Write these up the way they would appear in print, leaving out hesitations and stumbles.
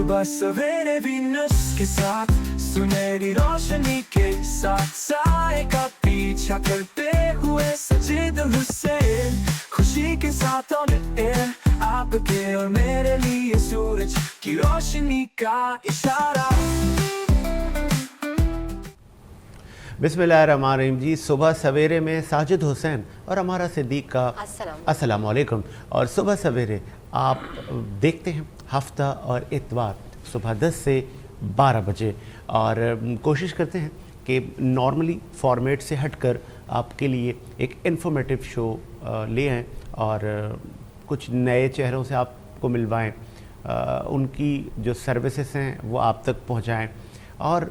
صبح سویرے بھی نس کے ساتھ سنہری روشنی کے ساتھ سائے کا پیچھا کرتے ہوئے سجید حسین خوشی کے ساتھ آپ کے اور میرے لیے سورج کی روشنی کا اشارہ. بسم اللہ الرحمن الرحیم. جی صبح سویرے میں ساجد حسین اور ہمارا صدیق کا السلام علیکم. اور صبح سویرے آپ دیکھتے ہیں ہفتہ اور اتوار صبح 10 سے 12 بجے اور کوشش کرتے ہیں کہ نارملی فارمیٹ سے ہٹ کر آپ کے لیے ایک انفارمیٹیو شو لے آئیں اور کچھ نئے چہروں سے آپ کو ملوائیں, ان کی جو سروسز ہیں وہ آپ تک پہنچائیں اور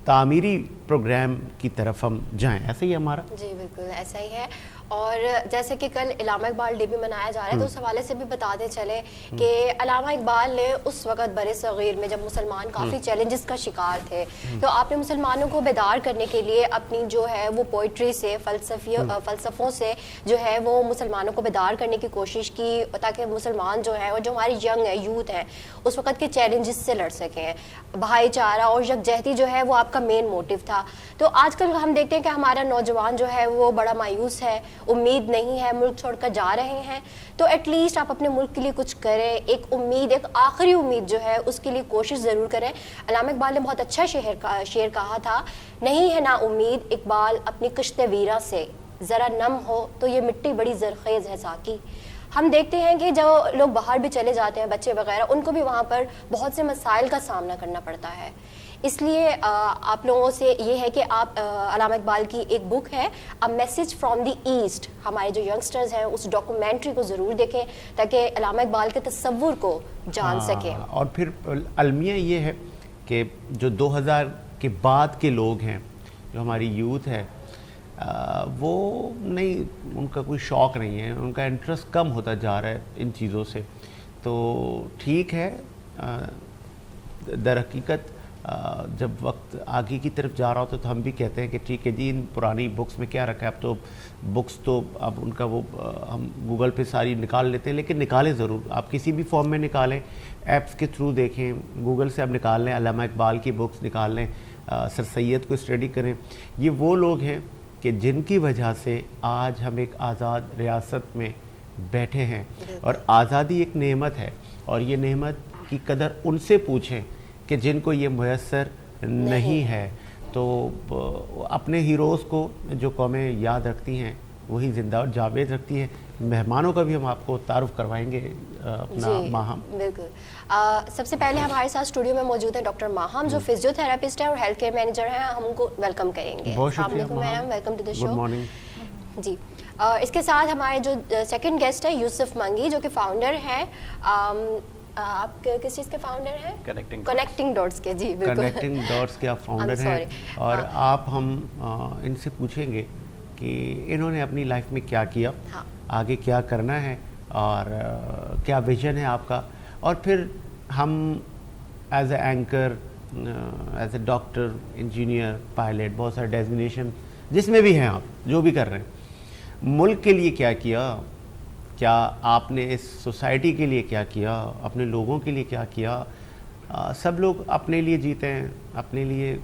تعمیری پروگرام کی طرف ہم جائیں. ایسا ہی ہمارا جی بالکل ایسا ہی ہے. اور جیسے کہ کل علامہ اقبال ڈے بھی منایا جا رہا ہے تو اس حوالے سے بھی بتاتے چلے کہ علامہ اقبال نے اس وقت بر صغیر میں جب مسلمان کافی چیلنجز کا شکار تھے تو آپ نے مسلمانوں کو بیدار کرنے کے لیے اپنی جو ہے وہ پوئٹری سے فلسفوں سے جو ہے وہ مسلمانوں کو بیدار کرنے کی کوشش کی تاکہ مسلمان جو ہے اور جو ہماری ینگ ہے یوتھ ہیں اس وقت کے چیلنجز سے لڑ سکیں. بھائی چارہ اور یکجہتی جو ہے وہ آپ کا مین موٹیو تھا. تو آج کل ہم دیکھتے ہیں کہ ہمارا نوجوان جو ہے وہ بڑا مایوس ہے, امید نہیں ہے, ملک چھوڑ کر جا رہے ہیں. تو ایٹ لیسٹ آپ اپنے ملک کے لیے کچھ کریں, ایک امید, ایک آخری امید جو ہے اس کے لیے کوشش ضرور کریں. علامہ اقبال نے بہت اچھا شعر کہا تھا, نہیں ہے نا امید اقبال اپنی کشت ویراں سے, ذرا نم ہو تو یہ مٹی بڑی زرخیز ہے ساقی. ہم دیکھتے ہیں کہ جو لوگ باہر بھی چلے جاتے ہیں بچے وغیرہ ان کو بھی وہاں پر بہت سے مسائل کا سامنا کرنا پڑتا ہے. اس لیے آپ لوگوں سے یہ ہے کہ آپ علامہ اقبال کی ایک بک ہے a message from the east, ہمارے جو ینگسٹرز ہیں اس ڈاکومنٹری کو ضرور دیکھیں تاکہ علامہ اقبال کے تصور کو جان سکیں. اور پھر المیہ یہ ہے کہ جو 2000 کے بعد کے لوگ ہیں, جو ہماری یوتھ ہے, وہ نہیں, ان کا کوئی شوق نہیں ہے, ان کا انٹرسٹ کم ہوتا جا رہا ہے ان چیزوں سے. تو ٹھیک ہے, در حقیقت جب وقت آگے کی طرف جا رہا ہوتا تو ہم بھی کہتے ہیں کہ ٹھیک ہے جی ان پرانی بکس میں کیا رکھا ہے, اب تو بکس تو اب ان کا وہ ہم گوگل پہ ساری نکال لیتے ہیں, لیکن نکالیں ضرور, آپ کسی بھی فارم میں نکالیں, ایپس کے تھرو دیکھیں, گوگل سے آپ نکال لیں, علامہ اقبال کی بکس نکال لیں, سر سید کو اسٹڈی کریں. یہ وہ لوگ ہیں کہ جن کی وجہ سے آج ہم ایک آزاد ریاست میں بیٹھے ہیں, اور آزادی ایک نعمت ہے, اور یہ نعمت کی قدر ان سے پوچھیں کہ جن کو یہ میسر نہیں ہے. تو اپنے ہیروز کو جو قومیں یاد رکھتی ہیں وہی زندہ اور جاوید رکھتی ہیں. مہمانوں کا بھی ہم آپ کو تعارف کروائیں گے اپنا ماہم. بالکل. سب سے پہلے ہمارے ساتھ اسٹوڈیو میں موجود ہیں ڈاکٹر ماہم جو فزیو تھراپسٹ ہے اور ہیلتھ کیئر مینیجر ہیں. ہم ان کو ویلکم کریں گے. بہت شکریہ ma'am, welcome to the show. Good morning. جی اس کے ساتھ ہمارے جو سیکنڈ گیسٹ ہے یوسف منگی جو کہ فاؤنڈر ہیں, آپ کس چیز کے فاؤنڈر ہیں؟ کنیکٹنگ ڈاٹس کے. جی بالکل, کنیکٹنگ ڈاٹس کے آپ فاؤنڈر ہیں. اور آپ ہم ان سے پوچھیں گے کہ انہوں نے اپنی لائف میں کیا کیا, آگے کیا کرنا ہے, اور کیا ویژن ہے آپ کا. اور پھر ہم as a anchor, as a doctor, engineer, pilot, بہت سارے ڈیزگنیشن جس میں بھی ہیں آپ جو بھی کر رہے ہیں, ملک کے لیے کیا کیا, کیا آپ نے اس سوسائٹی کے لیے کیا کیا, اپنے لوگوں کے لیے کیا کیا. سب لوگ اپنے لیے جیتے ہیں, اپنے لیے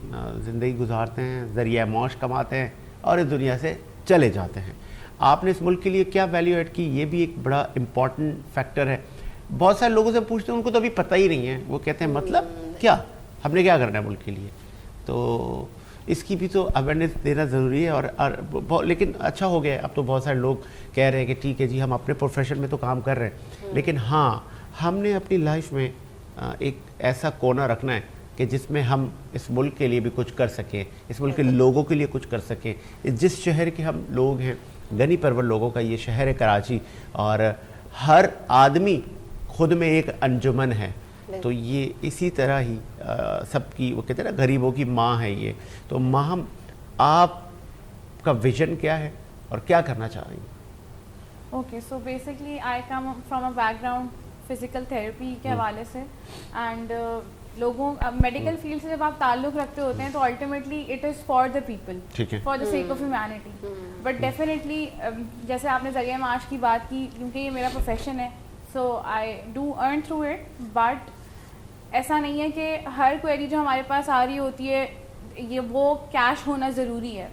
زندگی گزارتے ہیں, ذریعہ معاش کماتے ہیں اور اس دنیا سے چلے جاتے ہیں. آپ نے اس ملک کے لیے کیا ویلیو ایڈ کی, یہ بھی ایک بڑا امپورٹنٹ فیکٹر ہے. بہت سارے لوگوں سے پوچھتے ہیں ان کو تو ابھی پتہ ہی نہیں ہے, وہ کہتے ہیں مطلب کیا, ہم نے کیا کرنا ہے ملک کے لیے. تو اس کی بھی تو اویئرنیس دینا ضروری ہے. اور لیکن اچھا ہو گیا, اب تو بہت سارے لوگ کہہ رہے ہیں کہ ٹھیک ہے جی ہم اپنے پروفیشن میں تو کام کر رہے ہیں, لیکن ہاں ہم نے اپنی لائف میں ایک ایسا کونا رکھنا ہے کہ جس میں ہم اس ملک کے لیے بھی کچھ کر سکیں, اس ملک کے لوگوں کے لیے کچھ کر سکیں. جس شہر کے ہم لوگ ہیں, غنی پرور لوگوں کا یہ شہر ہے کراچی, اور ہر آدمی خود میں ایک انجمن ہے. تو یہ اسی طرح ہی سب کی, وہ کہتے ہیں نا غریبوں کی ماں ہے یہ. تو ماہم, آپ کا ویژن کیا ہے اور کیا کرنا چاہ رہی ہیں؟ Okay, so basically I come from a back ground physical therapy کے حوالے سے, اینڈ لوگوں میڈیکل فیلڈ سے جب آپ تعلق رکھتے ہوتے ہیں تو ultimately it is for the people, for the sake of humanity. But definitely جیسے آپ نے ذریعہ معاش کی بات کی, کیونکہ یہ میرا پروفیشن ہے, so I do earn through it, but ایسا نہیں ہے کہ ہر کوئری جو ہمارے پاس آ رہی ہوتی ہے یہ وہ کیش ہونا ضروری ہے.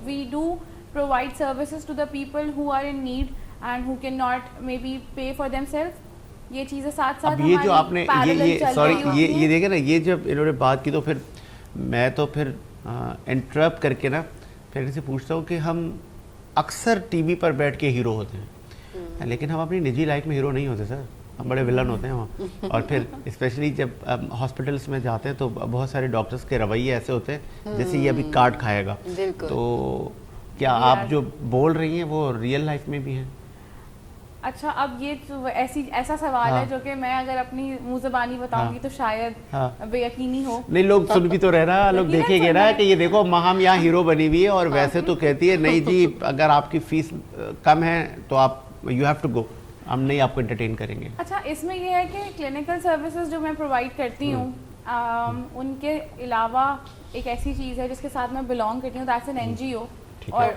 We do provide services to the people who are in need and who cannot maybe pay for themselves. یہ چیزیں ساتھ ساتھ اب یہ جو آپ نے یہ دیکھا نا, یہ جب انہوں نے بات کی تو پھر میں تو پھر انٹرپٹ کر کے نا پھر ان سے پوچھتا ہوں کہ ہم اکثر ٹی وی پر بیٹھ کے ہیرو ہوتے ہیں لیکن ہم اپنی نجی لائف میں ہیرو نہیں ہوتے سر, ہم بڑے ولن ہوتے ہیں وہاں. اور پھر اسپیشلی جب ہاسپٹلس میں جاتے ہیں تو بہت سارے ڈاکٹرس کے رویے ایسے ہوتے ہیں جیسے یہ ابھی کارڈ کھائے گا. تو کیا آپ جو بول رہی ہیں وہ ریئل لائف میں بھی ہیں؟ اچھا, اب یہ ایسا سوال ہے جو کہ میں اگر اپنی منہ زبانی بتاؤں گی تو شاید بے یقینی ہو. نہیں, لوگ سن بھی تو رہے نا, لوگ دیکھیں گے نا کہ یہ دیکھو ماہم یہاں ہیرو بنی ہوئی ہے اور ویسے تو کہتی ہے نہیں جی اگر آپ کی فیس کم ہے تو آپ یو ہیو ٹو گو, ہم نہیں آپ کو انٹرٹین کریں گے. اچھا, اس میں یہ ہے کہ کلینکل سروسز جو میں پرووائڈ کرتی ہوں ان کے علاوہ ایک ایسی چیز ہے جس کے ساتھ میں بلانگ کرتی ہوں, دیٹس این NGO. اور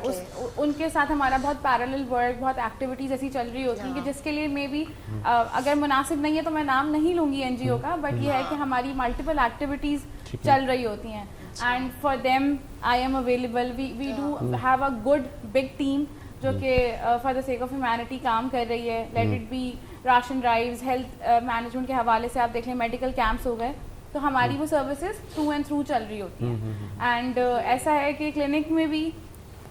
ان کے ساتھ ہمارا بہت پیرالل ورک, بہت ایکٹیویٹیز ایسی چل رہی ہوتی ہیں کہ جس کے لیے مے بی اگر مناسب نہیں ہے تو میں نام نہیں لوں گی NGO کا, بٹ یہ ہے کہ ہماری ملٹیپل ایکٹیویٹیز چل رہی ہوتی ہیں and for them I am available. We do have a good big team جو کہ for the sake of humanity کام کر رہی ہے. Let it be ration drives, health management کے حوالے سے آپ دیکھ لیں میڈیکل کیمپس ہو گئے, تو ہماری وہ سروسز تھرو اینڈ تھرو چل رہی ہوتی ہیں. اینڈ ایسا ہے کہ کلینک میں بھی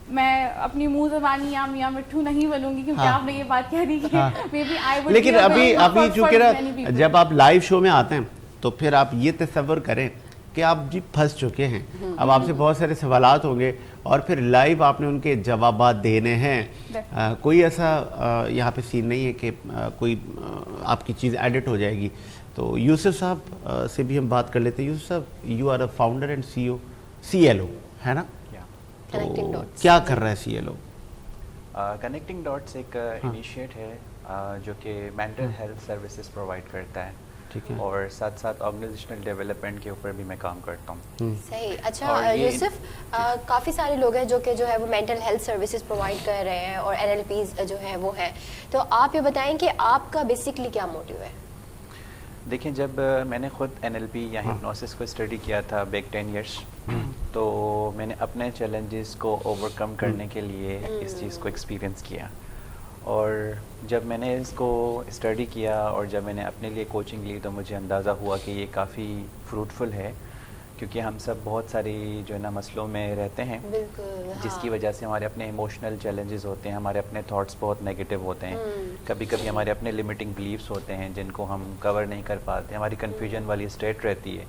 میں اپنی منہ زبانی یا میاں مٹھو نہیں بولوں گی کیونکہ آپ نے یہ بات کہہ دی کہ مے بی آئی وڈ. لیکن ابھی چونکہ نا جب آپ لائیو شو میں آتے ہیں تو پھر آپ یہ تصور کریں کہ آپ جی پھنس چکے ہیں, اب آپ سے بہت سارے سوالات ہوں گے اور پھر لائیو آپ نے ان کے جوابات دینے ہیں. کوئی ایسا یہاں پہ سین نہیں ہے کہ کوئی آپ کی چیز ایڈٹ ہو جائے گی. تو یوسف صاحب سے بھی ہم بات کر لیتے ہیں. یوسف صاحب, you are a founder and CLO ہے نا, تو کیا کر رہا ہے CLO؟ کنیکٹنگ ڈاٹس ایک انیشیٹ ہے جو کہ مینٹل ہیلتھ سروسز پرووائڈ کرتا ہے, اور ساتھ ساتھ آرگنائزیشنل ڈیولپمنٹ کے اوپر بھی میں کام کرتا ہوں. صحیح. اچھا یوسف, کافی سارے لوگ ہیں جو کہ جو ہے وہ مینٹل ہیلتھ سروسز پرووائڈ کر رہے ہیں اور NLPs جو ہے وہ ہیں, تو آپ یہ بتائیں کہ آپ کا بیسکلی کیا موٹیو ہے؟ دیکھیں, جب میں نے خود NLP یا ہپنوسس کو اسٹڈی کیا تھا بیک 10 ایئرس, تو میں نے اپنے چیلنجز کو اوور کم کرنے کے لیے اس چیز کو ایکسپیرئنس کیا. اور جب میں نے اس کو اسٹڈی کیا اور جب میں نے اپنے لیے کوچنگ لی تو مجھے اندازہ ہوا کہ یہ کافی فروٹفل ہے, کیونکہ ہم سب بہت ساری جو ہے نا مسئلوں میں رہتے ہیں جس کی وجہ سے ہمارے اپنے ایموشنل چیلنجز ہوتے ہیں, ہمارے اپنے تھاٹس بہت نیگیٹو ہوتے ہیں, کبھی کبھی ہمارے اپنے لمیٹنگ بلیفس ہوتے ہیں جن کو ہم کور نہیں کر پاتے, ہماری کنفیوژن والی اسٹیٹ رہتی ہے.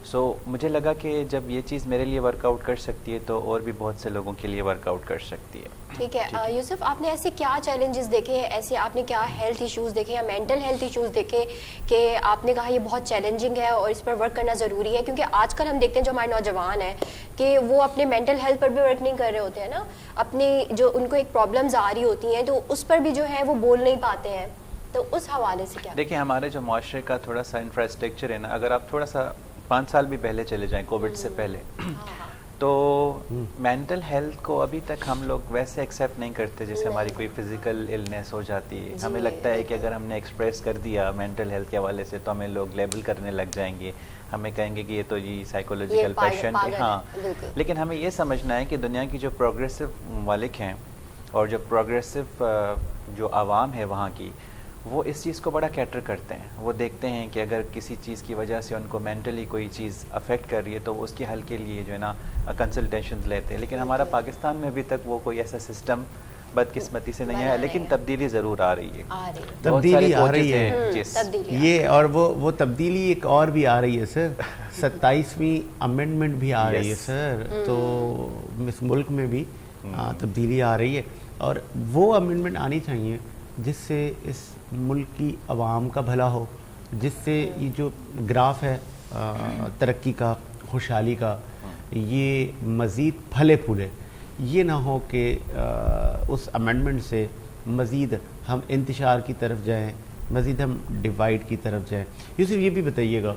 سو مجھے لگا کہ جب یہ چیز میرے لیے ورک آؤٹ کر سکتی ہے تو اور بھی بہت سے لوگوں کے لیے ورک آؤٹ کر سکتی ہے. ٹھیک ہے. یوسف, آپ نے ایسے کیا چیلنجز دیکھے ہیں, ایسے آپ نے کیا ہیلتھ ایشوز دیکھے یا مینٹل ہیلتھ ایشوز دیکھے کہ آپ نے کہا یہ بہت چیلنجنگ ہے اور اس پر ورک کرنا ضروری ہے؟ کیونکہ آج کل ہم دیکھتے ہیں جو ہمارے نوجوان ہیں کہ وہ اپنے مینٹل ہیلتھ پر بھی ورک نہیں کر رہے ہوتے ہیں نا, اپنی جو ان کو ایک پرابلمز آ رہی ہوتی ہیں تو اس پر بھی جو ہے وہ بول نہیں پاتے ہیں, تو اس حوالے سے کیا؟ دیکھیں, ہمارے جو معاشرے کا تھوڑا سا انفراسٹرکچر ہے نا, اگر آپ تھوڑا سا 5 سال بھی پہلے چلے جائیں کووڈ سے پہلے, تو مینٹل ہیلتھ کو ابھی تک ہم لوگ ویسے ایکسیپٹ نہیں کرتے جیسے ہماری کوئی فزیکل النیس ہو جاتی ہے. ہمیں لگتا ہے کہ اگر ہم نے ایکسپریس کر دیا مینٹل ہیلتھ کے حوالے سے تو ہمیں لوگ لیبل کرنے لگ جائیں گے, ہمیں کہیں گے کہ یہ تو جی سائیکولوجیکل پیشنٹ ہے. ہاں, لیکن ہمیں یہ سمجھنا ہے کہ دنیا کی جو پروگریسو ممالک ہیں اور جو پروگریسو جو عوام ہے وہاں کی, وہ اس چیز کو بڑا کیٹر کرتے ہیں. وہ دیکھتے ہیں کہ اگر کسی چیز کی وجہ سے ان کو مینٹلی کوئی چیز افیکٹ کر رہی ہے تو وہ اس کے حل کے لیے جو ہے نا کنسلٹیشنز لیتے ہیں. لیکن ہمارا پاکستان میں ابھی تک وہ کوئی ایسا سسٹم بدقسمتی سے نہیں ہے, لیکن تبدیلی ضرور آ رہی ہے. تبدیلی آ رہی ہے یہ, اور وہ تبدیلی ایک اور بھی آ رہی ہے سر, 27ویں امینڈمنٹ بھی آ رہی ہے سر, تو اس ملک میں بھی تبدیلی آ رہی ہے, اور وہ امینڈمنٹ آنی چاہیے جس سے اس ملک کی عوام کا بھلا ہو, جس سے یہ جو گراف ہے ترقی کا, خوشحالی کا, یہ مزید پھلے پھولے. یہ نہ ہو کہ اس امینڈمنٹ سے مزید ہم انتشار کی طرف جائیں, مزید ہم ڈیوائڈ کی طرف جائیں. یوسف, یہ بھی بتائیے گا,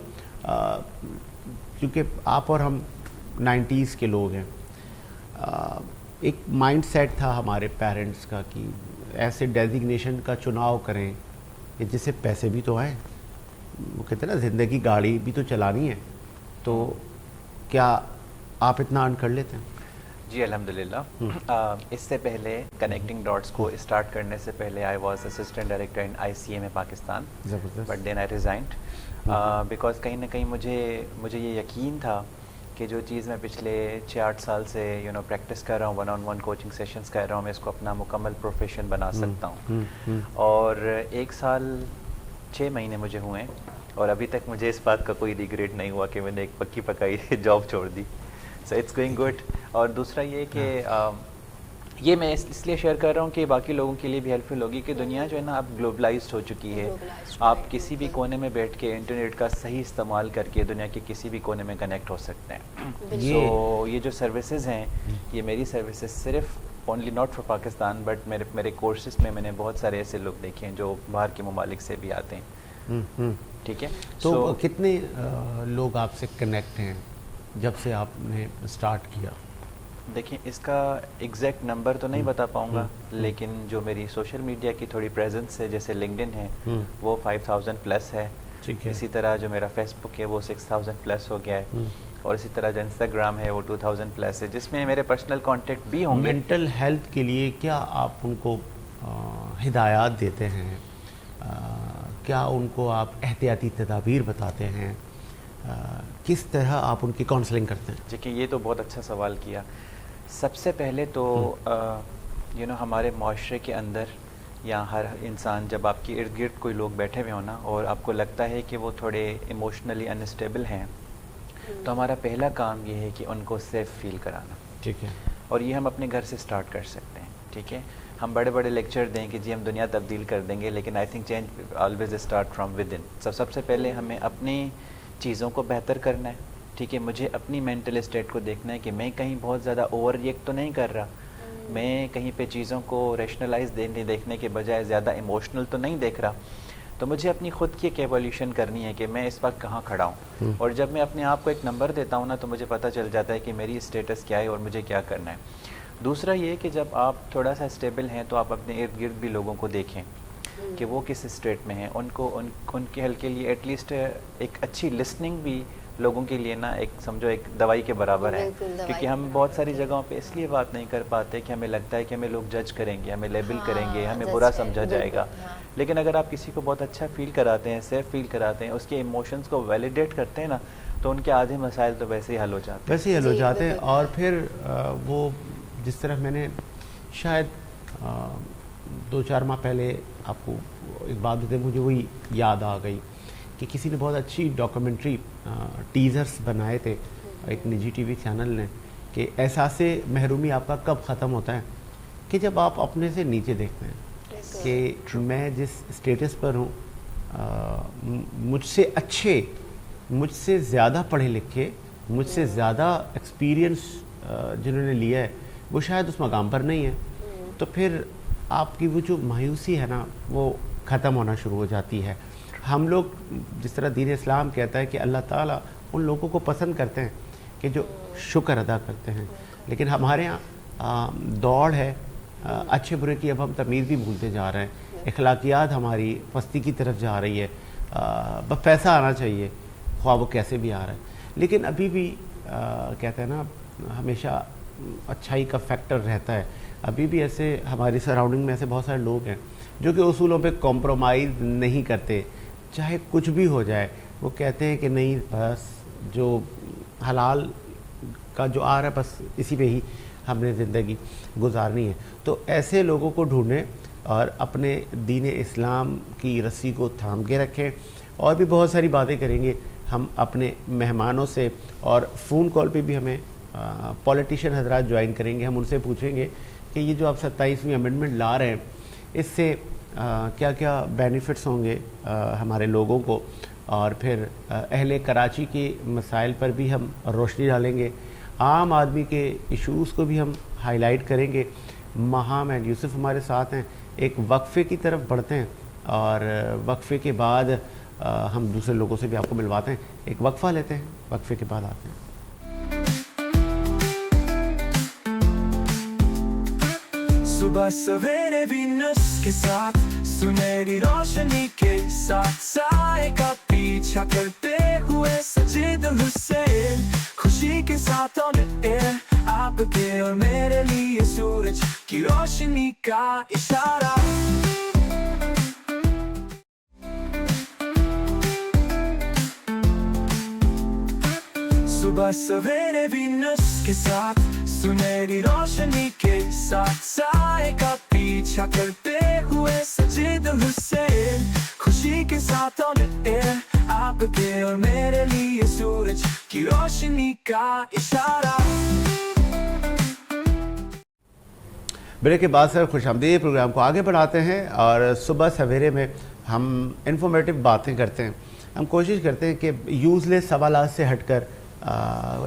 کیونکہ آپ اور ہم 90s کے لوگ ہیں, ایک مائنڈ سیٹ تھا ہمارے پیرنٹس کا کہ ایسے ڈیزگنیشن کا چناؤ کریں کہ جس سے پیسے بھی تو آئیں, وہ کہتے ہیں نا زندگی گاڑی بھی تو چلانی ہے, تو کیا آپ اتنا ارن کر لیتے ہیں؟ جی الحمدللہ. اس سے پہلے کنیکٹنگ ڈاٹس کو اسٹارٹ کرنے سے پہلے I was assistant director in ICA میں Pakistan, but then I resigned because کہیں نہ کہیں مجھے یہ یقین تھا کہ جو چیز میں پچھلے 6-8 سال سے پریکٹس کر رہا ہوں, 1-on-1 کوچنگ سیشنز کر رہا ہوں, میں اس کو اپنا مکمل پروفیشن بنا سکتا ہوں. اور 1 سال 6 مہینے مجھے ہوئے اور ابھی تک مجھے اس بات کا کوئی ریگریٹ نہیں ہوا کہ میں نے ایک پکی پکائی جاب چھوڑ دی. So it's going good. اور دوسرا یہ کہ یہ میں اس لیے شیئر کر رہا ہوں کہ باقی لوگوں کے لیے بھی ہیلپ فل ہوگی کہ دنیا جو ہے نا اب گلوبلائزڈ ہو چکی ہے. آپ کسی بھی کونے میں بیٹھ کے انٹرنیٹ کا صحیح استعمال کر کے دنیا کے کسی بھی کونے میں کنیکٹ ہو سکتے ہیں. سو یہ جو سروسز ہیں, یہ میری سروسز صرف only not for Pakistan, but میرے کورسز میں نے بہت سارے ایسے لوگ دیکھے ہیں جو باہر کے ممالک سے بھی آتے ہیں. ٹھیک ہے, تو کتنے لوگ آپ سے کنیکٹ ہیں جب سے آپ نے اسٹارٹ کیا؟ دیکھیں اس کا ایگزیکٹ نمبر تو نہیں بتا پاؤں گا, لیکن جو میری سوشل میڈیا کی تھوڑی پریزنس ہے, جیسے لنکڈن ہے وہ 5000 پلس ہے. اسی طرح جو میرا فیس بک ہے وہ 6000 پلس ہو گیا ہے, اور اسی طرح جو انسٹاگرام ہے وہ 2000 پلس ہے, جس میں میرے پرسنل کانٹیکٹ بھی ہوں گے. مینٹل ہیلتھ کے لیے کیا آپ ان کو ہدایات دیتے ہیں؟ کیا ان کو آپ احتیاطی تدابیر بتاتے ہیں؟ کس طرح آپ ان کی کاؤنسلنگ کرتے ہیں؟ دیکھیں یہ تو بہت اچھا سوال کیا. سب سے پہلے تو ہمارے معاشرے کے اندر یا ہر انسان, جب آپ کے ارد گرد کوئی لوگ بیٹھے ہوئے ہوں نا اور آپ کو لگتا ہے کہ وہ تھوڑے ایموشنلی انسٹیبل ہیں, تو ہمارا پہلا کام یہ ہے کہ ان کو سیف فیل کرانا. ٹھیک ہے, اور یہ ہم اپنے گھر سے سٹارٹ کر سکتے ہیں. ٹھیک ہے, ہم بڑے بڑے لیکچر دیں کہ جی ہم دنیا تبدیل کر دیں گے, لیکن I think change always start from within. سب سے پہلے ہمیں اپنی چیزوں کو بہتر کرنا ہے. ٹھیک ہے, مجھے اپنی مینٹل اسٹیٹ کو دیکھنا ہے کہ میں کہیں بہت زیادہ اوور ریئیکٹ تو نہیں کر رہا, میں کہیں پہ چیزوں کو ریشنلائز دیکھنے کے بجائے زیادہ ایموشنل تو نہیں دیکھ رہا. تو مجھے اپنی خود کی ایک ایولیوشن کرنی ہے کہ میں اس وقت کہاں کھڑا ہوں, اور جب میں اپنے آپ کو ایک نمبر دیتا ہوں نا تو مجھے پتہ چل جاتا ہے کہ میری اسٹیٹس کیا ہے اور مجھے کیا کرنا ہے. دوسرا یہ کہ جب آپ تھوڑا سا اسٹیبل ہیں تو آپ اپنے ارد گرد بھی لوگوں کو دیکھیں کہ وہ کس اسٹیٹ میں ہیں. ان کے حل کے لیے ایٹ لیسٹ ایک اچھی لسننگ بھی لوگوں کے لیے نا ایک سمجھو ایک دوائی کے برابر ہے. کیونکہ ہم بہت ساری جگہوں پہ اس لیے بات نہیں کر پاتے کہ ہمیں لگتا ہے کہ ہمیں لوگ جج کریں گے, ہمیں لیبل کریں گے, ہمیں برا سمجھا جائے گا. لیکن اگر آپ کسی کو بہت اچھا فیل کراتے ہیں, سیف فیل کراتے ہیں, اس کے ایموشنز کو ویلیڈیٹ کرتے ہیں نا, تو ان کے آدھے مسائل تو ویسے ہی حل ہو جاتے ہیں. اور پھر وہ جس طرح میں نے شاید 2-4 ماہ پہلے آپ کو ایک بات بتائی, مجھے وہی یاد آ گئی کہ کسی نے بہت اچھی ڈاکومنٹری ٹیزرز بنائے تھے ایک نجی ٹی وی چینل نے, کہ احساس محرومی آپ کا کب ختم ہوتا ہے, کہ جب آپ اپنے سے نیچے دیکھتے ہیں کہ میں جس اسٹیٹس پر ہوں, مجھ سے اچھے, مجھ سے زیادہ پڑھے لکھے, مجھ سے زیادہ ایکسپیرینس جنہوں نے لیا ہے وہ شاید اس مقام پر نہیں ہے. تو پھر آپ کی وہ جو مایوسی ہے نا وہ ختم ہونا شروع ہو جاتی ہے. ہم لوگ جس طرح دین اسلام کہتا ہے کہ اللہ تعالیٰ ان لوگوں کو پسند کرتے ہیں کہ جو شکر ادا کرتے ہیں, لیکن ہمارے ہاں دوڑ ہے اچھے برے کی, اب ہم تمیز بھی بھولتے جا رہے ہیں, اخلاقیات ہماری پستی کی طرف جا رہی ہے, بس پیسہ آنا چاہیے خواہ وہ کیسے بھی آ رہا ہے. لیکن ابھی بھی کہتے ہیں نا ہمیشہ اچھائی کا فیکٹر رہتا ہے. ابھی بھی ایسے ہماری سراؤنڈنگ میں ایسے بہت سارے لوگ ہیں جو کہ اصولوں پہ کمپرومائز نہیں کرتے, چاہے کچھ بھی ہو جائے. وہ کہتے ہیں کہ نہیں بس جو حلال کا جو آ رہا ہے بس اسی پہ ہی ہم نے زندگی گزارنی ہے. تو ایسے لوگوں کو ڈھونڈیں اور اپنے دین اسلام کی رسی کو تھام کے رکھیں. اور بھی بہت ساری باتیں کریں گے ہم اپنے مہمانوں سے, اور فون کال پہ بھی ہمیں پولیٹیشین حضرات جوائن کریں گے. ہم ان سے پوچھیں گے کہ یہ جو آپ 27ویں امینڈمنٹ لا رہے ہیں اس سے کیا کیا بینیفٹس ہوں گے ہمارے لوگوں کو, اور پھر اہل کراچی کے مسائل پر بھی ہم روشنی ڈالیں گے. عام آدمی کے ایشوز کو بھی ہم ہائی لائٹ کریں گے. مہام اینڈ یوسف ہمارے ساتھ ہیں. ایک وقفے کی طرف بڑھتے ہیں اور وقفے کے بعد ہم دوسرے لوگوں سے بھی آپ کو ملواتے ہیں. ایک وقفہ لیتے ہیں, وقفے کے بعد آتے ہیں. صبح سویرے وینس کے ساتھ, سنہری روشنی کے ساتھ, سائے کا پیچھے पीछा करते हुए सजे दिल से, खुशी के साथ ऑन एयर आपके और मेरे लिए सूरज की रोशनी का इशारा। सुबह सवेरे वीनस के साथ सुनहरी रोशनी के साथ साए का पीछा करते हुए सजे दिल से, खुशी के साथ ऑन एयर आपके और मेरे लिए सूरज की रोशनी का इशारा। ब्रेक के बाद सर खुशामदीद प्रोग्राम को आगे बढ़ाते हैं और सुबह सवेरे में हम इन्फॉर्मेटिव बातें करते हैं। हम कोशिश करते हैं कि यूज़लेस सवालात से हटकर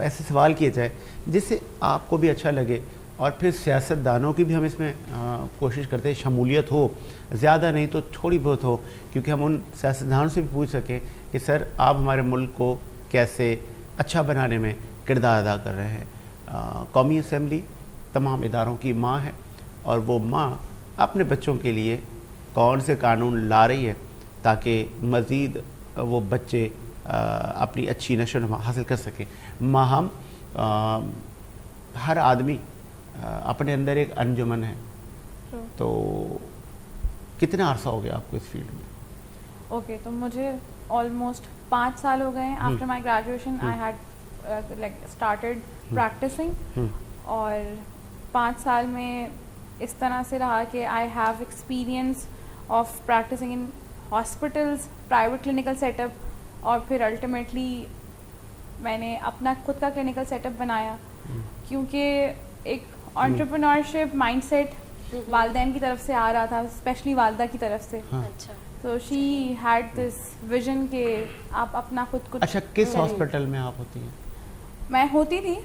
ऐसे सवाल किए जाए जिससे आपको भी अच्छा लगे और फिर सियासतदानों की भी हम इसमें कोशिश करते हैं शमूलियत हो, ज़्यादा नहीं तो थोड़ी बहुत हो, क्योंकि हम उन सियासतदानों से भी पूछ सकें कि सर आप हमारे मुल्क को कैसे अच्छा बनाने में किरदार अदा कर रहे हैं। कौमी असम्बली तमाम इदारों की माँ है और वो माँ अपने बच्चों के लिए कौन से कानून ला रही है ताकि मज़ीद वो बच्चे अपनी अच्छी नस्ल हासिल कर सकें। माहम हर आदमी अपने अंदर एक अंजुमन है। तो कितना अरसा हो गया आपको इस फील्ड में? ओके, तो मुझे ऑलमोस्ट 5 साल हो गए हैं। After my graduation I had like started practicing, और 5 साल में इस तरह से रहा कि I have experience of practicing in hospitals, private clinical setup, और फिर अल्टीमेटली मैंने अपना खुद का क्लिनिकल सेटअप बनाया, क्योंकि एक एंटरप्रेन्योरशिप माइंडसेट वालदैन की तरफ से आ रहा था, स्पेशली वालदा की तरफ से। अच्छा, तो शी हैड दिस विजन कि आप अपना खुद कुछ। अच्छा, किस हॉस्पिटल में आप होती हैं? मैं होती थी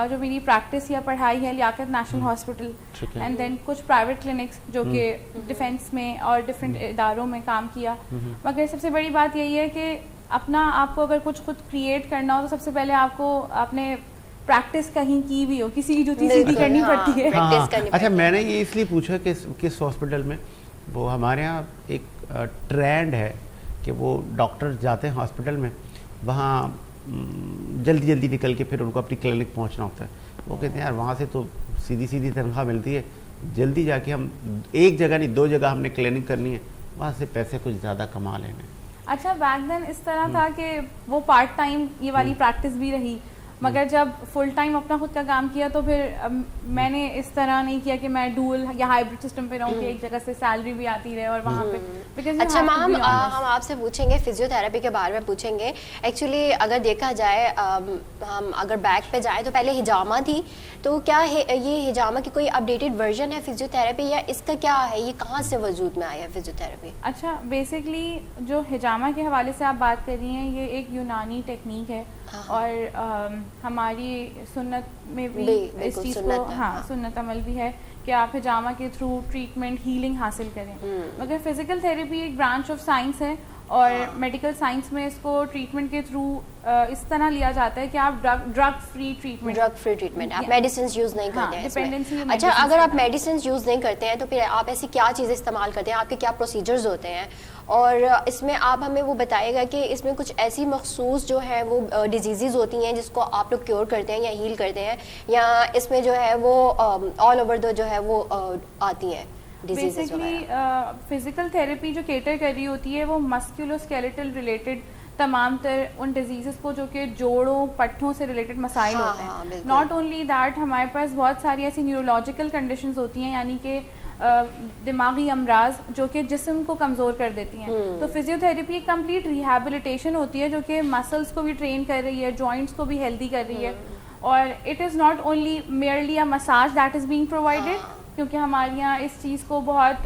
जो मेरी प्रैक्टिस या पढ़ाई है Liaquat national hospital, and then कुछ प्राइवेट क्लिनिक्स जो कि डिफेंस में और डिफरेंट इदारों में काम किया। मगर सबसे बड़ी बात यही है कि अपना आपको अगर कुछ खुद क्रिएट करना हो तो सबसे पहले आपको अपने प्रैक्टिस कहीं की भी हो, किसी की जूती सीधी करनी पड़ती है। प्रैक्टिस करनी अच्छा, पड़ती है। मैंने ये इसलिए पूछा कि किस हॉस्पिटल में, वो हमारे यहाँ एक ट्रेंड है कि वो डॉक्टर जाते हैं हॉस्पिटल में, वहाँ जल्दी जल्दी निकल के फिर उनको अपनी क्लिनिक पहुँचना होता है। वो कहते हैं यार वहाँ से तो सीधी सीधी तनख्वाह मिलती है, जल्दी जाके हम एक जगह नहीं 2 जगह हमने क्लिनिक करनी है, वहाँ से पैसे कुछ ज़्यादा कमा लेने। अच्छा, बैक देन इस तरह था कि वो पार्ट टाइम ये वाली प्रैक्टिस भी रही, मगर जब फुल टाइम अपना खुद का काम किया तो फिर मैंने इस तरह नहीं किया कि मैं डुअल या हाइब्रिड सिस्टम पे रहूँ कि एक जगह से सैलरी भी आती रहे और वहाँ पे। Because अच्छा मैम, हम आपसे पूछेंगे फिजियोथेरेपी के बारे में पूछेंगे। एक्चुअली अगर देखा जाए हम अगर बैक पे जाए तो पहले हिजामा थी, तो क्या ये हिजामा की कोई अपडेटेड वर्जन है फिजियोथेरेपी, या इसका क्या है, ये कहाँ से वजूद में आया है फिजियोथेरेपी? अच्छा, बेसिकली जो हिजामा के हवाले से आप बात कर रही हैं, ये एक यूनानी टेक्निक है। और हमारी सुन्नत में भी इस चीज़ को सुन्नत अमल भी है कि आप हिजामा के थ्रू ट्रीटमेंट हीलिंग हासिल करें। मगर फिजिकल थेरेपी एक ब्रांच ऑफ साइंस है और मेडिकल साइंस में इसको ट्रीटमेंट के थ्रू इस तरह लिया जाता है कि आप ड्रग फ्री ट्रीटमेंट, आप मेडिसिन यूज नहीं करते हैं इसमें। अच्छा, अगर आप मेडिसिन यूज नहीं करते हैं तो फिर आप ऐसी क्या चीज़ें इस्तेमाल करते हैं, आपके क्या प्रोसीजर्स होते हैं, और इसमें आप हमें वो बताइएगा कि इसमें कुछ ऐसी मखसूस जो है वो डिजीज़ होती हैं जिसको आप लोग क्योर करते हैं या हील करते हैं, या इसमें जो है वो ऑल ओवर द जो है वो आती हैं डिजीज़? फिजिकल थेरेपी जो केटर कर रही होती है वो मस्कुलोस्केलेटल रिलेटेड तमाम तर उन डिजीज़ को जो कि जोड़ों पट्ठों से रिलेटेड मसाइल होते हैं। नॉट ओनली दैट, हमारे पास बहुत सारी ऐसी न्यूरोलॉजिकल कंडीशंस होती हैं, यानी कि दिमागी अमराज जो कि जिस्म को कमज़ोर कर देती हैं। तो फिजियोथेरेपी एक कंप्लीट रिहैबिलिटेशन होती है जो कि मसल्स को भी ट्रेन कर रही है, जॉइंट्स को भी हेल्दी कर रही है, और it is not only merely a massage that is being provided, क्योंकि हमारे यहाँ इस चीज़ को बहुत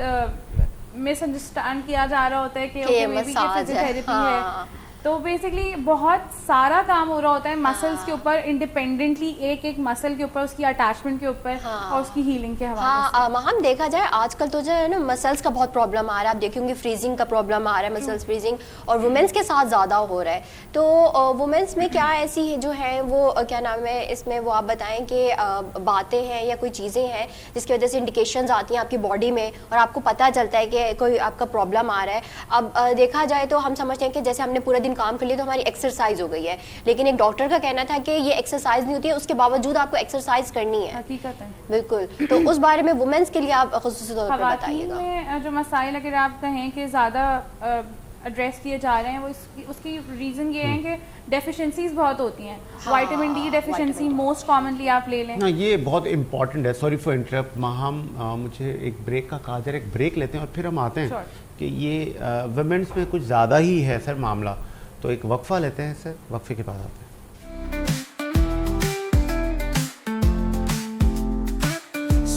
मिसअंडरस्टैंड किया जा रहा होता है कि फिजियोथेरेपी है। तो बेसिकली बहुत सारा काम हो रहा होता है मसल्स के ऊपर, इंडिपेंडेंटली एक एक मसल के ऊपर, उसकी अटैचमेंट के ऊपर और उसकी हीलिंग के हवाले से। हम देखा जाए आजकल तो जो है ना मसल्स का बहुत प्रॉब्लम आ रहा है, आप देखेंगे फ्रीजिंग का प्रॉब्लम आ रहा है, मसल्स फ्रीजिंग, और वुमेन्स के साथ ज़्यादा हो रहा है। तो वुमेन्स में क्या ऐसी जो है वो क्या नाम है इसमें, वो आप बताएं कि बातें हैं या कोई चीज़ें हैं जिसकी वजह से इंडिकेशंस आती हैं आपकी बॉडी में और आपको पता चलता है कि कोई आपका प्रॉब्लम आ रहा है। अब देखा जाए तो हम समझते हैं कि जैसे हमने पूरा दिन دن کام کر لیے تو ہماری ایکسرسائز ہو گئی ہے. لیکن ایک ڈاکٹر کا کہنا تھا کہ یہ ایکسرسائز نہیں ہوتی ہے, اس کے باوجود آپ کو ایکسرسائز کرنی ہے. حقیقت ہے بالکل. تو اس بارے میں وومنس کے لیے آپ خصوصی طور پر بتائیے گا. خواتین میں جو مسائل اگر آپ کہیں کہ زیادہ ایڈریس کیے جا رہے ہیں, وہ اس کی ریزن یہ ہے کہ ڈیفیشنسیز بہت ہوتی ہیں. Vitamin D deficiency most commonly آپ لے لیں. یہ بہت امپورٹنٹ ہے. سوری فار انٹرپٹ ماہم, مجھے ایک بریک کا کہا جائے, ایک بریک لیتے ہیں اور پھر ہم آتے ہیں کہ یہ ویمنس میں کچھ زیادہ ہی ہے سر معاملہ. تو ایک وقفہ لیتے ہیں سر, وقفے کے بعد آتے ہیں.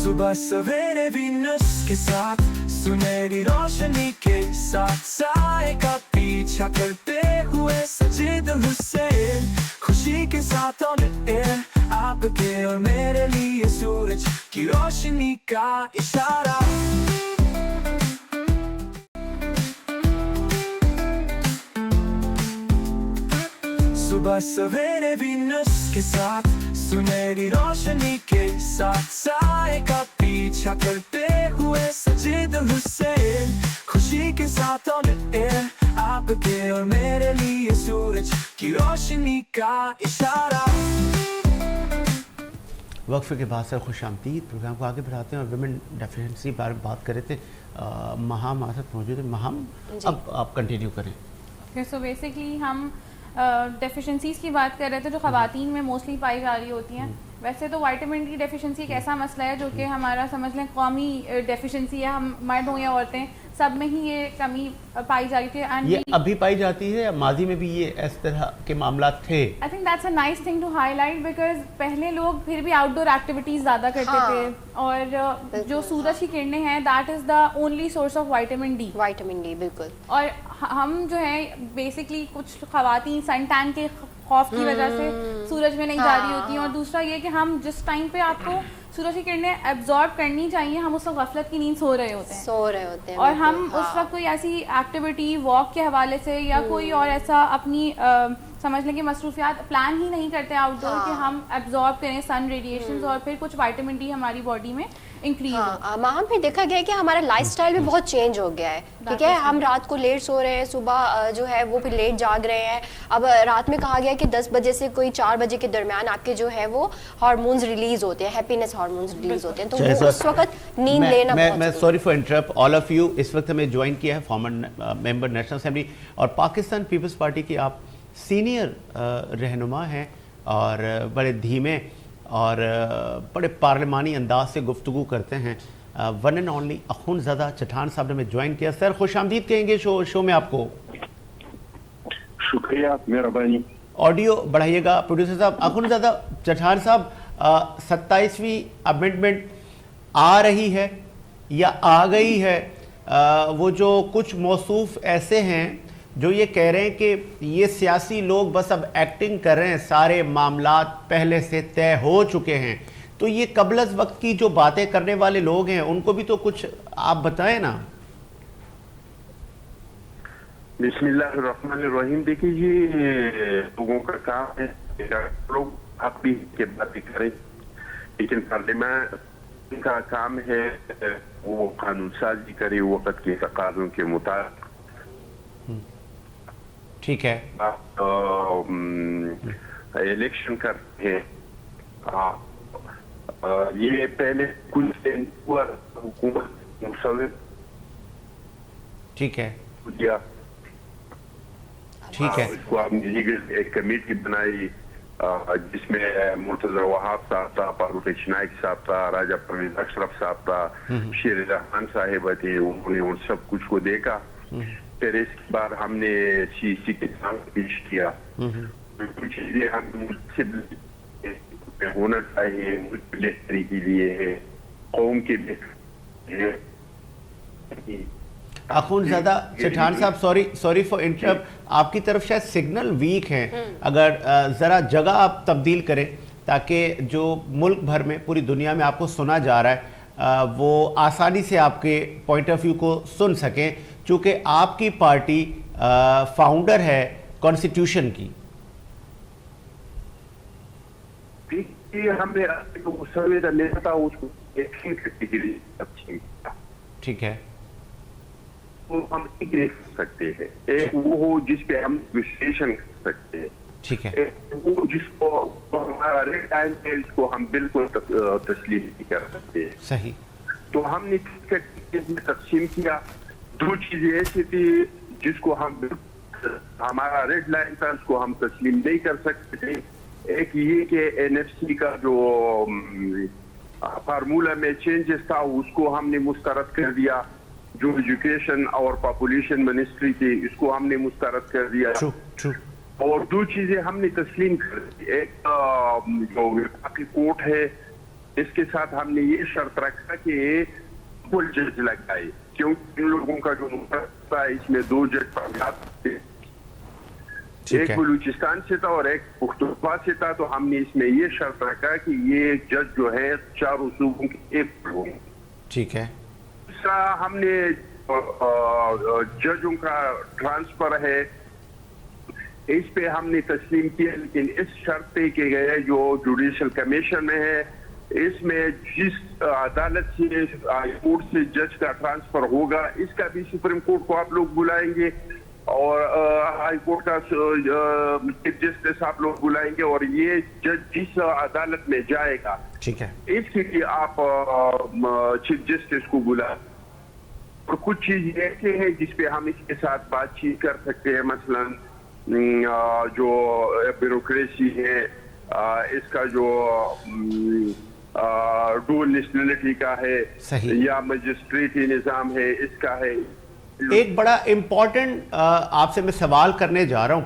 صبح سویرے وینس کے ساتھ سنہری روشنی کے ساتھ سائے کا پیچھا کرتے ہوئے سجید حسین, خوشی کے ساتھ آن ایئر آپ کے اور میرے لیے سورج کی روشنی کا اشارہ. صبح سویرے وینس کے ساتھ سنہری روشنی کے ساتھ سائے کا پیچھا کرتے ہوئے سجید حسین, خوشی کے ساتھ آن ایئر آپ کے اور میرے لیے سورج کی روشنی کا اشارہ. وقفے کے بعد سر خوش آمدید. پروگرام کو آگے بڑھاتے ہیں اور ویمن ڈیفینسی بارے میں بات کر رہے تھے. مہام ہمارے ساتھ موجود ہے. مہام, اب آپ کنٹینیو کریں. سو بیسکلی ہم ڈیفیشنسیز کی بات کر رہے تھے جو خواتین میں موسٹلی پائی جا رہی ہوتی ہیں. ویسے تو وائٹامن ڈی ڈیفیشنسی ایک ایسا مسئلہ ہے جو کہ ہمارا سمجھ لیں قومی ڈیفیشنسی ہے. ہم مرد ہوں یا عورتیں سب میں ہی یہ کمی پائی جا رہی ہے. یہ ابھی پائی جاتی ہے, ماضی میں بھی یہ اس طرح کے معاملات تھے؟ I think that's a nice thing to highlight, because پہلے لوگ پھر بھی آؤٹ ڈور ایکٹیویٹیز زیادہ کرتے تھے, اور جو سورج کی کرنیں ہیں that is the only source of vitamin D. Vitamin D بالکل. اور ہم جو ہے بیسکلی کچھ خواتین سن ٹین کے خوف کی وجہ سے سورج میں نہیں جا رہی ہوتی ہیں, اور دوسرا یہ کہ ہم جس ٹائم پہ آپ کو سورج کی کرنیں ایبزارب کرنی چاہیے, ہم اس وقت غفلت کی نیند سو رہے ہوتے ہیں, اور ہم اس وقت کوئی ایسی ایکٹیویٹی واک کے حوالے سے یا کوئی اور ایسا اپنی سمجھ لیں کہ مصروفیات پلان ہی نہیں کرتے آؤٹ ڈور کہ ہم ایبزارب کریں سن ریڈیشنز اور پھر کچھ وائٹامن ڈی ہماری باڈی میں انکریز ہو. ماہم پھر دیکھا گیا ہے کہ ہمارا لائف سٹائل بھی بہت چینج ہو گیا ہے. ٹھیک ہے, ہم رات کو لیٹ سو رہے ہیں, صبح جو ہے وہ پھر لیٹ جاگ رہے ہیں. اب رات میں کہا گیا کہ 10 بجے سے کوئی 4 بجے کے درمیان آپ کے جو ہے وہ ہارمونز ریلیز ہوتے ہیں, ہیپینس ہارمونز ریلیز ہوتے ہیں, تو وہ اس وقت نیند لینا بہت. میں sorry for interrupt all of you. اس وقت ہمیں جوائن کیا ہے فارمر ممبر نیشنل اسمبلی اور پاکستان پیپلز پارٹی کی آپ سینئر رہنما ہیں, اور بڑے دھیمے اور بڑے پارلیمانی انداز سے گفتگو کرتے ہیں. ون اینڈ اونلی اخونزادہ چٹھان صاحب نے ہمیں جوائن کیا. سر خوش آمدید کہیں گے شو میں آپ کو. شکریہ, مہربانی. آڈیو بڑھائیے گا پروڈیوسر صاحب. اخونزادہ چٹھان صاحب, 27ویں امینڈمنٹ آ رہی ہے یا آ گئی ہے؟ وہ جو کچھ موصوف ایسے ہیں جو یہ کہہ رہے ہیں کہ یہ سیاسی لوگ بس اب ایکٹنگ کر رہے ہیں, سارے معاملات پہلے سے طے ہو چکے ہیں. تو یہ قبل از وقت کی جو باتیں کرنے والے لوگ ہیں ان کو بھی تو کچھ آپ بتائیں نا. بسم اللہ الرحمن الرحیم. دیکھیے یہ لوگوں کا کام ہے, لوگ آپ بھی کے باتیں کریں, لیکن پارلیمان کا کام ہے وہ قانون سازی کرے وقت کے تقاضوں کے مطابق. ٹھیک ہے, آپ الیکشن کرتے ہیں, یہ پہلے کچھ دن ہوا حکومت مصور. ٹھیک ہے, دیا ٹھیک ہے. اس کو آپ نے ایک کمیٹی بنائی جس میں مرتضی وہاب صاحب تھا, فاروق نائک صاحب تھا, راجہ پرویز اشرف صاحب تھا, شیر رحمان صاحبہ تھے. انہوں نے ان سب کچھ کو دیکھا. پھر اس کے بعد ہم نے سی سی کے سامنے پیش کیا کچھ چیزیں ہم ہونا چاہیے, ملک بہتری کے لیے ہے, قوم کے بہتری. اخونزادہ چٹھان صاحب, سوری فار انٹرپٹ, آپ کی طرف شاید سگنل ویک ہے, اگر ذرا جگہ آپ تبدیل کریں تاکہ جو ملک بھر میں پوری دنیا میں آپ کو سنا جا رہا ہے وہ آسانی سے آپ کے پوائنٹ آف ویو کو سن سکیں, چونکہ آپ کی پارٹی فاؤنڈر ہے کانسٹیٹیوشن کی. ہم نے سروے لیتا تھا اس کو. ٹھیک ہے, को हम एक देख सकते हैं, एक वो हो जिस पे हम विश्लेषण कर सकते हैं, ठीक है, एक वो जिसको हमारा रेड लाइन है, इसको हम बिल्कुल तस्लीम नहीं कर सकते हैं। सही, तो हमने में तकसीम किया। दो चीजें ऐसी थी जिसको हम हमारा रेड लाइन था, उसको हम तस्लीम नहीं कर सकते थे। एक ये कि एनएफसी का जो फार्मूला में चेंजेस था उसको हमने मुस्तरद कर दिया, जो एजुकेशन और पॉपुलेशन मिनिस्ट्री थी इसको हमने मुस्तरद कर दिया। ट्रू ट्रू, और दो चीजें हमने तस्लीम कर दी। एक जो विफाकी कोर्ट है इसके साथ हमने ये शर्त रखा कि फुल जज लगाए, क्योंकि इन लोगों का जो मुकदमा है इसमें 2 जज पंजाब थे, ठीक एक है, बलूचिस्तान से था और एक पुख्तूनख्वा से था। तो हमने इसमें ये शर्त रखा कि ये जज जो है 4 सूबों के एक होंगे। ठीक है, दूसरा हमने जजों का ट्रांसफर है इस पे हमने तस्लीम किया, लेकिन इस शर्त पे कि गए जो जुडिशल कमीशन में है इसमें जिस अदालत से हाई कोर्ट से जज का ट्रांसफर होगा इसका भी सुप्रीम कोर्ट को आप लोग बुलाएंगे और हाई कोर्ट का चीफ जस्टिस आप लोग बुलाएंगे और ये जज जिस अदालत में जाएगा ठीक है, इसके लिए आप चीफ जस्टिस को बुला। और कुछ चीज ऐसे हैं जिसपे हम इसके साथ बातचीत कर सकते हैं, मसलन जो ब्यूरोक्रेसी है, इसका जो डुअल नेशनलिटी का है, सही, या मजिस्ट्रेटी निज़ाम है इसका है। एक बड़ा इम्पॉर्टेंट आपसे मैं सवाल करने जा रहा हूँ।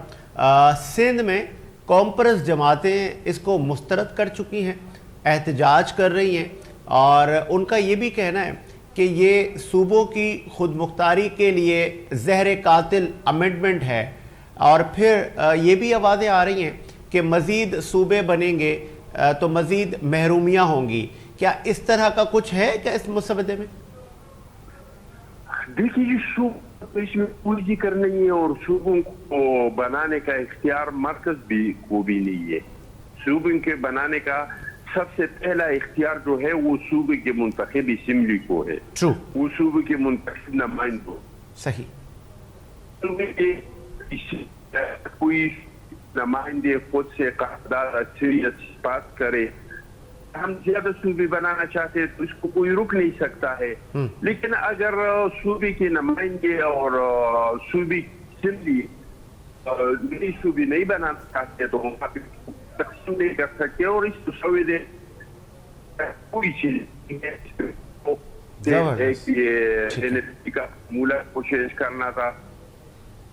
सिंध में कॉम्प्रेस जमातें इसको मुस्तरद कर चुकी हैं, एहतजाज कर रही हैं और उनका ये भी कहना है कि ये सूबों की खुद मुख्तारी के लिए ज़हर कातिल अमेंडमेंट है और फिर ये भी आवाज़ें आ रही हैं कि मज़ीद सूबे बनेंगे तो मज़ीद महरूमियाँ होंगी। क्या इस तरह का कुछ है क्या इस मुसवदे में? देखिए सूबे इसमें कोई जिक्र नहीं है और सूबों को बनाने का इख्तियार मरकज को भी नहीं है। सूबों के बनाने का सबसे पहला इख्तियार जो है वो सूबे के मुंतखब असेंबली को है, ट्रू, वो सूबे के मुंतखब नुमाइंदों। सही, कोई नुमाइंदे खुद से करारदाद अक्सरियत पास करे, हम ज्यादा सूबे बनाना चाहते हैं तो इसको कोई रुक नहीं सकता है। लेकिन अगर सूबे के नुमाइंदे और सूबे असेंबली नई सूबे नहीं बनाना चाहते तो हम तकसीम नहीं कर सकते और इस मुसवदे कोई चीज एक ये एनएफसी का मूला कोशिश करना था,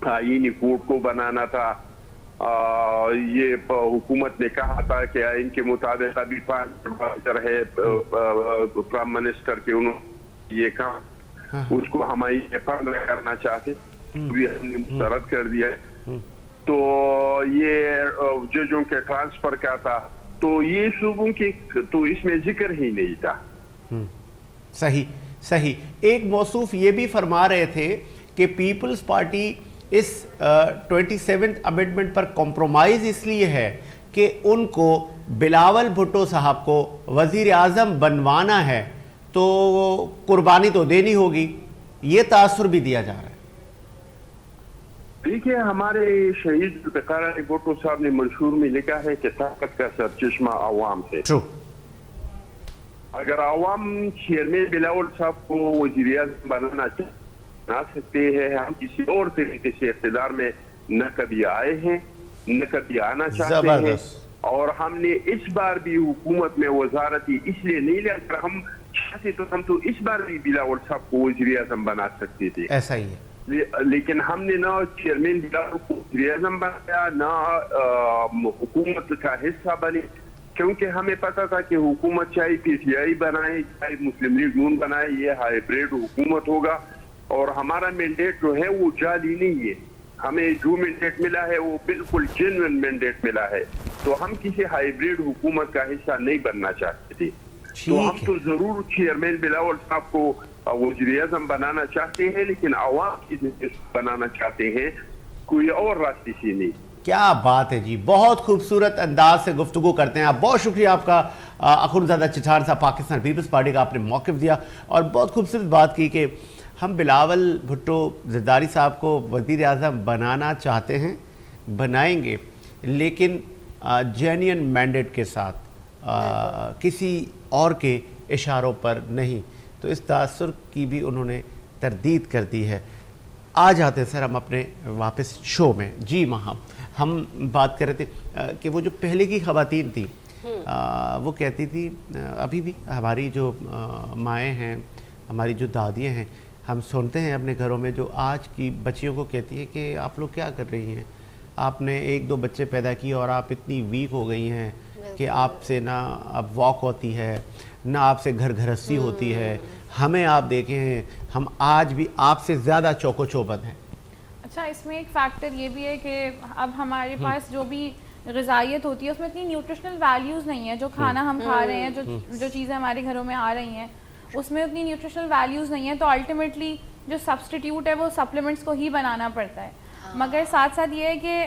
आईनी कोर्ट को बनाना था। ये हुकूमत ने कहा था कि इनके मुताबिक अभी 5 एडवाइजर है प्राइम मिनिस्टर के, उन्होंने ये कहा उसको हम फंड करना चाहते, भी हमने मुस्तरद कर दिया। तो ये जजों के ट्रांसफर का था तो ये सूबों के तो इसमें जिक्र ही नहीं था। सही सही। एक मौसूफ ये भी फरमा रहे थे कि पीपल्स पार्टी इस 27th अमेंडमेंट पर कॉम्प्रोमाइज इसलिए है कि उनको बिलावल भुट्टो साहब को वजीर आज़म बनवाना है तो कुर्बानी तो देनी होगी, ये तासुर भी दिया जा रहा है। देखिए हमारे शहीद जुल्फ़िकार अली भुट्टो साहब ने मंशूर में लिखा है कि ताकत का सरचश्मा आवाम है। ट्रू। अगर आवाम चेयरमैन बिलावल साहब को वज़ीर आज़म बनाना ना सकते हैं, हम किसी और तरीके से इक़्तिदार में न कभी आए हैं न कभी आना चाहते हैं और हमने इस बार भी हुकूमत में वजारती इसलिए नहीं लिया, अगर हम चाहते तो हम तो इस बार भी बिलावल साहब को वज़ीर आज़म बना सकते थे। ऐसा ही है। लेकिन हमने ना चेयरमैन बिलावल को वज़ीर आज़म बनाया ना हुकूमत का हिस्सा बने, क्योंकि हमें पता था कि हुकूमत चाहे पीटीआई बनाए चाहे मुस्लिम लीग नून बनाए ये हाइब्रिड हुकूमत होगा और हमारा मैंडेट जो है वो जाली नहीं है। हमें जो मैंडेट मिला है वो बिल्कुल जेन्युइन मैंडेट मिला है, तो हम किसी हाइब्रिड हुकूमत का हिस्सा नहीं बनना चाहते थे। तो हम तो जरूर चेयरमैन बिलावल साहब को वज़ीर आज़म बनाना चाहते हैं, लेकिन आवाम की बनाना चाहते हैं, कोई और रास्ते से नहीं। क्या बात है जी, बहुत खूबसूरत अंदाज से गुफ्तगू करते हैं आप। बहुत शुक्रिया आपका अखुनज़ादा चिठार साहब, पाकिस्तान पीपल्स पार्टी का आपने मौक़िफ़ दिया और बहुत खूबसूरत बात की कि ہم بلاول بھٹو زرداری صاحب کو وزیر اعظم بنانا چاہتے ہیں, بنائیں گے, لیکن جینین مینڈیٹ کے ساتھ, کسی اور کے اشاروں پر نہیں. تو اس تاثر کی بھی انہوں نے تردید کر دی ہے. آ جاتے ہیں سر ہم اپنے واپس شو میں. جی ماہا, ہم بات کر رہے تھے کہ وہ جو پہلے کی خواتین تھیں وہ کہتی تھی, ابھی بھی ہماری جو مائیں ہیں, ہماری جو دادیاں ہیں, ہم سنتے ہیں اپنے گھروں میں, جو آج کی بچیوں کو کہتی ہے کہ آپ لوگ کیا کر رہی ہیں, آپ نے 1-2 بچے پیدا کیے اور آپ اتنی ویک ہو گئی ہیں کہ آپ سے نہ اب واک ہوتی ہے, نہ آپ سے گھر گھرستی ہوتی ہے. ہمیں آپ دیکھیں ہیں, ہم آج بھی آپ سے زیادہ چوکو چوبند ہیں. اچھا, اس میں ایک فیکٹر یہ بھی ہے کہ اب ہمارے پاس جو بھی غذائیت ہوتی ہے اس میں اتنی نیوٹریشنل ویلیوز نہیں ہے. جو کھانا ہم کھا رہے ہیں, جو چیزیں ہمارے گھروں میں آ رہی ہیں, اس میں اتنی نیوٹریشنل ویلیوز نہیں ہیں. تو الٹیمیٹلی جو سبسٹیٹیوٹ ہے وہ سپلیمنٹس کو ہی بنانا پڑتا ہے. مگر ساتھ ساتھ یہ ہے کہ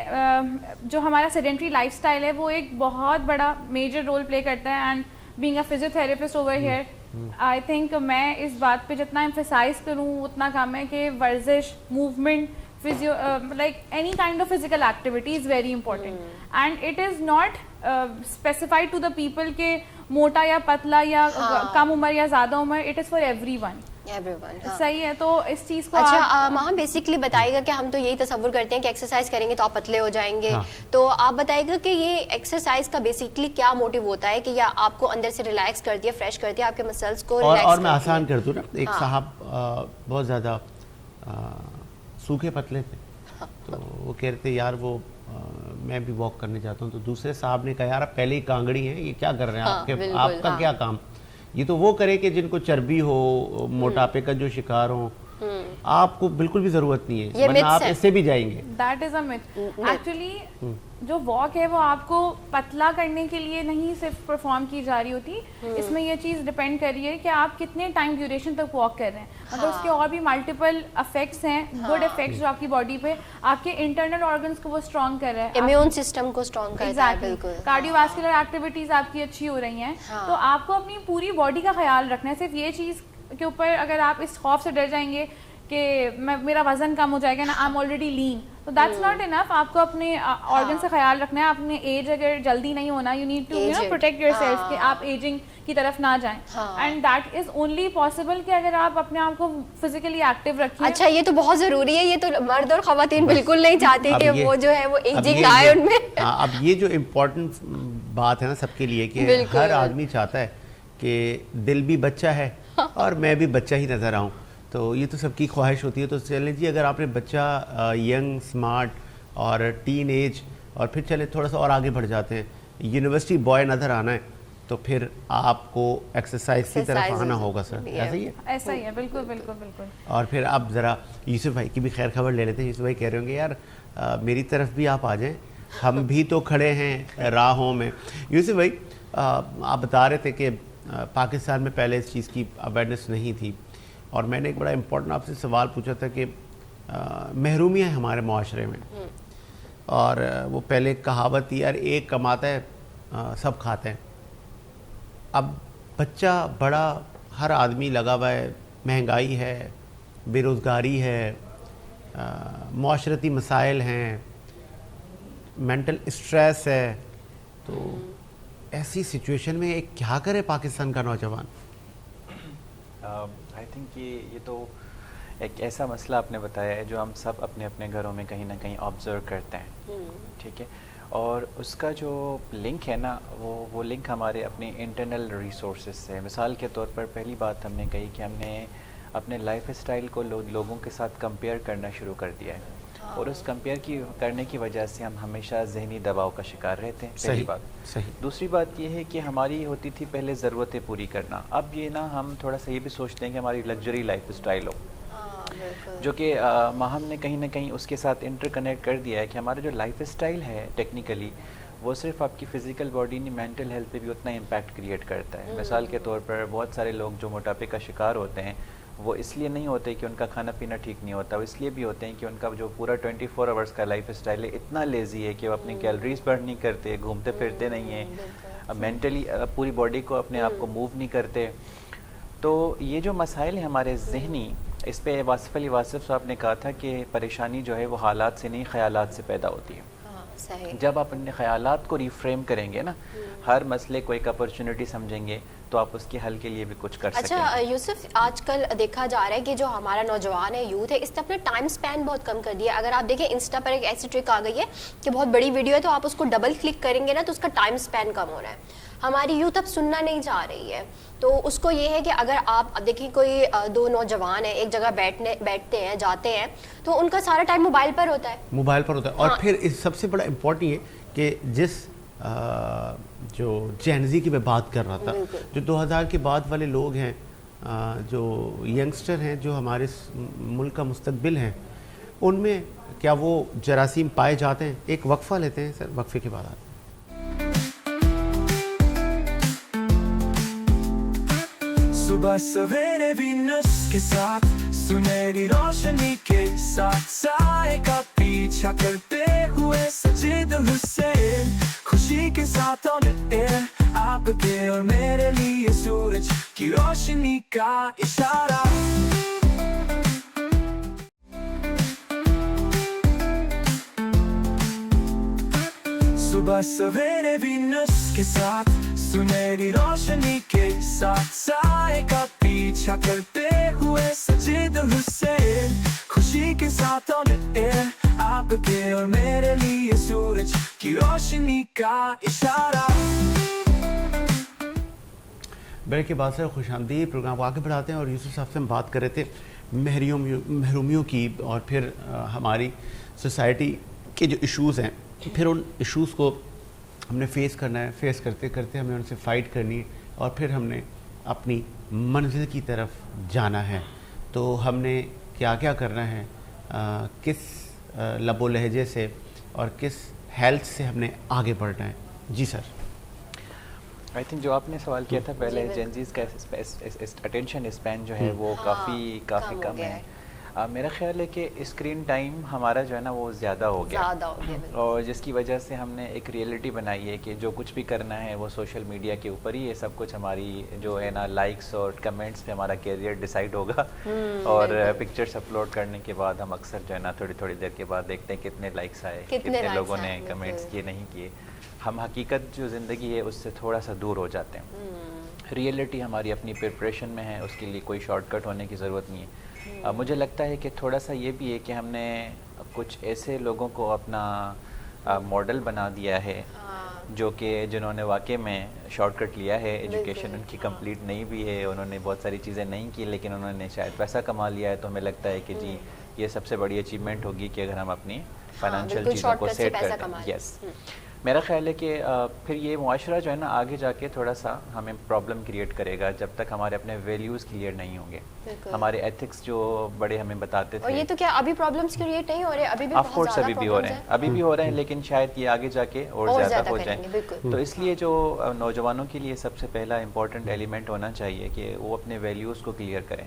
جو ہمارا سیڈنٹری لائف سٹائل ہے وہ ایک بہت بڑا میجر رول پلے کرتا ہے. And being a physio therapist over here, I think میں اس بات پہ جتنا ایمفیسائز کروں اتنا کم ہے کہ ورزش, movement, like any kind of physical activity is very important. And it is not specified to the people کہ موٹا یا پتلا یا کم عمر یا زیادہ عمر, it is for everyone. صحیح ہے. تو اس چیز کو اچھا ماں بیسکلی بتائیے گا کہ ہم تو یہی تصور کرتے ہیں کہ ایکسرسائز کریں گے تو آپ پتلے ہو جائیں گے, تو آپ بتائیے گا کہ یہ ایکسرسائز کا بیسکلی کیا موٹیو ہوتا ہے کہ یا آپ کو اندر سے ریلیکس کرتی ہے, فریش کرتی ہے, آپ کے مسلس کو ریلیکس اور میں آسان کر دوں نا, ایک صاحب بہت زیادہ سوکھے پتلے تھے, تو وہ کہہ رہے تھے یار وہ میں بھی واک کرنے جاتا ہوں. تو دوسرے صاحب نے کہا یار آپ پہلے ہی کانگڑی ہیں, یہ کیا کر رہے ہیں, آپ کا کیا کام, یہ تو وہ کرے کہ جن کو چربی ہو, موٹاپے کا جو شکار ہوں, آپ کو بالکل بھی ضرورت نہیں ہے, ورنہ آپ اس سے بھی جائیں گے. That is a myth. Actually جو واک ہے وہ آپ کو پتلا کرنے کے لیے نہیں صرف پرفارم کی جا رہی ہوتی, اس میں یہ چیز ڈپینڈ کر رہی ہے کہ آپ کتنے ٹائم ڈیوریشن تک واک کر رہے ہیں. مگر اس کے اور بھی ملٹیپل افیکٹس ہیں, گڈ افیکٹس جو آپ کی باڈی پہ, آپ کے انٹرنل آرگنس کو وہ اسٹرانگ کر رہا ہے, امیون سسٹم کو اسٹرانگ کرتا ہے. بالکل کارڈیو واسکولر ایکٹیویٹیز آپ کی اچھی ہو رہی ہیں. تو آپ کو اپنی پوری باڈی کا خیال رکھنا ہے. صرف یہ چیز کے اوپر اگر آپ اس خوف سے ڈر جائیں گے کہ میرا وزن کم ہو جائے گا نا, آئی ایم آلریڈی لین, تو دیٹس ناٹ انف. آپ کو اپنے آرگن سے خیال رکھنا ہے. اپنے ایج اگر جلدی نہیں ہونا, you need to protect yourself کہ آپ ایجنگ کی طرف نہ جائیں. And that is only possible کہ اگر آپ اپنے آپ کو فزیکلی ایکٹیو رکھیں. اچھا, یہ تو بہت ضروری ہے, یہ تو مرد اور خواتین بالکل نہیں چاہتے کہ وہ جو ہے وہ ایجنگ آئے ان میں. اب یہ جو امپورٹنٹ بات ہے نا سب کے لیے کہ ہر آدمی چاہتا ہے کہ دل بھی بچہ ہے اور میں بھی بچہ ہی نظر آؤں, تو یہ تو سب کی خواہش ہوتی ہے. تو چلیں جی, اگر آپ نے بچہ ینگ, اسمارٹ اور ٹین ایج, اور پھر چلے تھوڑا سا اور آگے بڑھ جاتے ہیں, یونیورسٹی بوائے نظر آنا ہے, تو پھر آپ کو ایکسرسائز کی طرف آنا ہوگا سر. ایسا ہی ہے, ایسا ہی ہے, بالکل بالکل بالکل. اور پھر آپ ذرا یوسف بھائی کی بھی خیر خبر لے لیتے ہیں. یوسف بھائی کہہ رہے ہوں گے یار میری طرف بھی آپ آ جائیں, ہم بھی تو کھڑے ہیں راہوں میں. یوسف بھائی آپ بتا رہے تھے کہ پاکستان میں پہلے اس چیز کی اویئرنیس نہیں تھی, اور میں نے ایک بڑا امپورٹنٹ آپ سے سوال پوچھا تھا کہ محرومیاں ہیں ہمارے معاشرے میں, اور وہ پہلے کہاوت تھی یار ایک کماتا ہے سب کھاتے ہیں. اب بچہ بڑا ہر آدمی لگا ہوا ہے, مہنگائی ہے, بے روزگاری ہے, معاشرتی مسائل ہیں, مینٹل اسٹریس ہے, تو ایسی سچویشن میں ایک کیا کرے پاکستان کا نوجوان؟ آئی تھنک یہ تو ایک ایسا مسئلہ آپ نے بتایا ہے جو ہم سب اپنے اپنے گھروں میں کہیں نہ کہیں آبزرو کرتے ہیں, ٹھیک ہے. اور اس کا جو لنک ہے نا, وہ لنک ہمارے اپنے انٹرنل ریسورسز سے. مثال کے طور پر پہلی بات ہم نے کہی کہ ہم نے اپنے لائف اسٹائل کو لوگوں کے ساتھ کمپیئر کرنا شروع کر دیا ہے, اور اس کمپیئر کرنے کی وجہ سے ہم ہمیشہ ذہنی دباؤ کا شکار رہتے ہیں. پہلی بات. دوسری بات یہ ہے کہ ہماری ہوتی تھی پہلے ضرورتیں پوری کرنا, اب یہ نا ہم تھوڑا سا یہ بھی سوچتے ہیں کہ ہماری لگژری لائف اسٹائل ہو, جو کہ ہم نے کہیں نہ کہیں اس کے ساتھ انٹر کنیکٹ کر دیا ہے کہ ہمارا جو لائف اسٹائل ہے ٹیکنیکلی وہ صرف آپ کی فزیکل باڈی نہیں, مینٹل ہیلتھ پہ بھی اتنا امپیکٹ کریٹ کرتا ہے. مثال کے طور پر بہت سارے لوگ جو موٹاپے کا شکار ہوتے ہیں وہ اس لیے نہیں ہوتے کہ ان کا کھانا پینا ٹھیک نہیں ہوتا, وہ اس لیے بھی ہوتے ہیں کہ ان کا جو پورا 24 آورس کا لائف اسٹائل ہے اتنا لیزی ہے کہ وہ اپنی کیلریز برن نہیں کرتے, گھومتے پھرتے نہیں ہیں, مینٹلی پوری باڈی کو اپنے آپ کو موو نہیں کرتے. تو یہ جو مسائل ہیں ہمارے ذہنی, اس پہ واصف علی واصف صاحب نے کہا تھا کہ پریشانی جو ہے وہ حالات سے نہیں خیالات سے پیدا ہوتی ہے. ہاں صحیح. جب آپ اپنے خیالات کو ریفریم کریں گے نا, ہر مسئلے کو ایک اپرچونٹی سمجھیں گے, تو آپ اس کے حل کے لیے بھی کچھ کر سکیں گے. اچھا یوسف, آج کل دیکھا جا رہا ہے کہ جو ہمارا نوجوان ہے, یوتھ ہے, اس نے اپنا ٹائم سپین بہت کم کر دیا. اگر آپ دیکھیں انسٹا پر ایک ایسی ٹرک آ گئی ہے کہ بہت بڑی ویڈیو ہے تو آپ اس کو ڈبل کلک کریں گے نا تو اس کا ٹائم سپین کم ہو رہا ہے. ہماری یوتھ اب سننا نہیں چاہ رہی ہے, تو اس کو یہ ہے کہ اگر آپ دیکھیں کوئی دو نوجوان ہیں ایک جگہ بیٹھتے ہیں جاتے ہیں تو ان کا سارا ٹائم موبائل پر ہوتا ہے. موبائل پر ہوتا ہے. اور پھر سب سے بڑا امپورٹنٹ یہ کہ جس جو جینزی کی میں بات کر رہا تھا, جو 2000 کے بعد والے لوگ ہیں, جو ینگسٹر ہیں, جو ہمارے ملک کا مستقبل ہیں, ان میں کیا وہ جراثیم پائے جاتے ہیں؟ ایک وقفہ لیتے ہیں سر, وقفے کے بعد آتے ہیں. صبح سویرے وینس کے ساتھ سنہری روشنی کے ساتھ سائے کا پیچھا کرتے ہوئے سجید حسین, خوشی کے ساتھ آن ایئر آپ کے اور میرے لیے سورج کی روشنی کا اشارہ. صبح سویرے وینس کے ساتھ سنہری روشنی کے ساتھ سائے کا پیچھا کرتے ہوئے سجید حسین, خوشی کے ساتھ آن ایئر آپ کے اور میرے لیے سورج کی روشنی کا اشارہ. بریک کے بعد سے خوش آمدید, پروگرام کو آگے بڑھاتے ہیں. اور یوسف صاحب سے ہم بات کر رہے تھے محرومیوں کی, اور پھر ہماری سوسائٹی کے جو ایشوز ہیں, پھر ان ایشوز کو ہم نے فیس کرنا ہے, فیس کرتے کرتے ہم نے ان سے فائٹ کرنی ہے, اور پھر ہم نے اپنی منزل کی طرف جانا ہے. تو ہم نے کیا کیا کرنا ہے, کس لب و لہجے سے اور کس ہیلتھ سے ہم نے آگے بڑھنا ہے. جی سر. آئی تھنک جو آپ نے سوال کیا تھا پہلے, جینزیز کا اٹینشن اسپین جو ہے وہ کافی کم ہے. میرا خیال ہے کہ اسکرین ٹائم ہمارا جو ہے نا وہ زیادہ ہو گیا, اور جس کی وجہ سے ہم نے ایک ریئلٹی بنائی ہے کہ جو کچھ بھی کرنا ہے وہ سوشل میڈیا کے اوپر ہی, یہ سب کچھ ہماری جو ہے نا لائکس اور کمنٹس پہ ہمارا کیریئر ڈیسائیڈ ہوگا. اور پکچرس اپلوڈ کرنے کے بعد ہم اکثر جو ہے نا تھوڑی دیر کے بعد دیکھتے ہیں کتنے لائکس آئے, کتنے لوگوں نے کمنٹس کیے نہیں کیے. ہم حقیقت جو زندگی ہے اس سے تھوڑا سا دور ہو جاتے ہیں. ریئلٹی ہماری اپنی پریپریشن میں ہے, اس کے لیے کوئی شارٹ کٹ ہونے کی ضرورت نہیں ہے. مجھے لگتا ہے کہ تھوڑا سا یہ بھی ہے کہ ہم نے کچھ ایسے لوگوں کو اپنا ماڈل بنا دیا ہے جو کہ جنہوں نے واقع میں شارٹ کٹ لیا ہے, ایجوکیشن ان کی کمپلیٹ نہیں بھی ہے, انہوں نے بہت ساری چیزیں نہیں کی, لیکن انہوں نے شاید پیسہ کما لیا ہے. تو ہمیں لگتا ہے کہ جی یہ سب سے بڑی اچیومنٹ ہوگی کہ اگر ہم اپنی فائنینشیل چیزوں کو سیٹ کر دیں. یس, میرا خیال ہے کہ پھر یہ معاشرہ جو ہے نا آگے جا کے تھوڑا سا ہمیں پرابلم کریٹ کرے گا جب تک ہمارے اپنے ویلیوز کلیئر نہیں ہوں گے. ہمارے ایتھکس جو بڑے ہمیں بتاتے تھے, اور یہ تو کیا ابھی پرابلمز کریٹ نہیں ہو رہے, ابھی بھی آف کورس ابھی بھی ہو رہے ہیں, لیکن شاید یہ آگے جا کے اور زیادہ ہو جائیں. تو اس لیے جو نوجوانوں کے لیے سب سے پہلا امپورٹنٹ ایلیمنٹ ہونا چاہیے کہ وہ اپنے ویلیوز کو کلیئر کریں.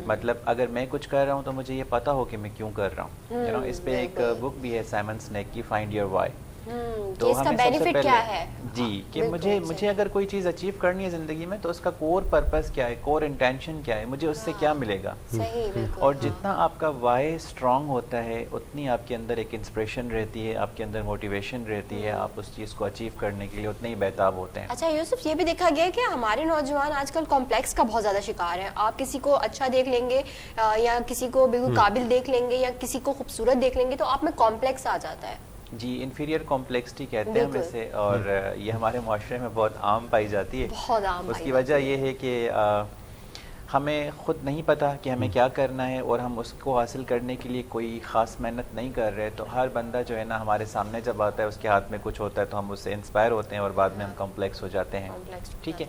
مطلب اگر میں کچھ کر رہا ہوں تو مجھے یہ پتا ہو کہ میں کیوں کر رہا ہوں. اس پہ ایک بک بھی ہے سائمن سنیک کی, فائنڈ یور وائی. تو اس کا بینیفٹ کیا ہے, جی کہ مجھے اگر کوئی چیز اچیو کرنی ہے زندگی میں تو اس کا کور پرپس کیا ہے, کور انٹینشن کیا ہے, مجھے اس سے کیا ملے گا. اور جتنا آپ کا وائی اسٹرانگ ہوتا ہے اتنی آپ کے اندر ایک انسپریشن رہتی ہے, آپ کے اندر موٹیویشن رہتی ہے, آپ اس چیز کو اچیو کرنے کے لیے اتنے ہی بہتاب ہوتے ہیں. اچھا یوسف, یہ بھی دیکھا گیا کہ ہمارے نوجوان آج کل کمپلیکس کا بہت زیادہ شکار ہیں. آپ کسی کو اچھا دیکھ لیں گے یا کسی کو بالکل قابل دیکھ لیں گے یا کسی کو خوبصورت دیکھ لیں گے تو آپ میں کمپلیکس آ جاتا ہے. جی, انفیریئر کمپلیکسٹی کہتے ہیں ہم اسے, اور یہ ہمارے معاشرے میں بہت عام پائی جاتی ہے. بہت عام. اس کی وجہ یہ ہے کہ ہمیں خود نہیں پتا کہ ہمیں کیا کرنا ہے, اور ہم اس کو حاصل کرنے کے لیے کوئی خاص محنت نہیں کر رہے. تو ہر بندہ جو ہے نا ہمارے سامنے جب آتا ہے, اس کے ہاتھ میں کچھ ہوتا ہے تو ہم اس سے انسپائر ہوتے ہیں اور بعد میں ہم کمپلیکس ہو جاتے ہیں. ٹھیک ہے,